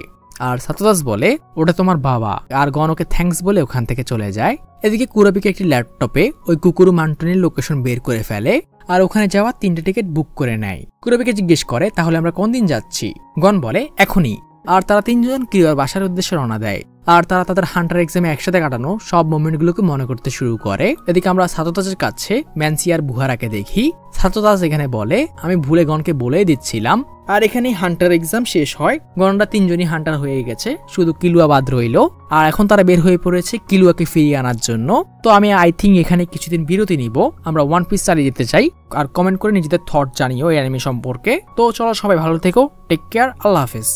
আর সাতোদাস বলে, ওটা তোমার বাবা। আর গন ওকে থ্যাঙ্কস বলে ওখান থেকে চলে যায়। এদিকে কুরাপিকে একটি ল্যাপটপে ওই কুকুরু মাউন্টেনের লোকেশন বের করে ফেলে আর ওখানে যাওয়ার 3টে টিকিট বুক করে নেয়। কুরাপিকে জিজ্ঞেস করে, তাহলে আমরা কোন দিন যাচ্ছি? গন বলে, এখনই। আর তারা 3জন কিলুয়ার বাসার উদ্দেশ্যে রওনা দেয় আর তারা তাদের হান্টার এক্সামে একসাথে কাটানো সব মোমেন্টগুলোকে মনে করতে শুরু করে। এদিকে আমরা সাতোদাসের কাছে ম্যান্সি আর বুহারাকে দেখি। সাতোদাস এখানে বলে, আমি ভুলে গনকে বলেই দিচ্ছিলাম। আর এখানে হান্টার এক্সাম শেষ হয়। গনরা 3জনই হান্টার হয়ে গেছে, শুধু কিলুয়া বাদ রইল। আর এখন তারা বের হয়ে পড়েছে কিলুয়াকে ফিরিয়ে আনার জন্য। তো আমি আই থিঙ্ক এখানে কিছুদিন বিরতি নিব, আমরা ওয়ান পিস চালিয়ে যেতে চাই। আর কমেন্ট করে নিজেদের থট জানিও এই অ্যানিমে সম্পর্কে। তো চলো সবাই ভালো থেকো, টেক কেয়ার, আল্লাহ হাফেজ।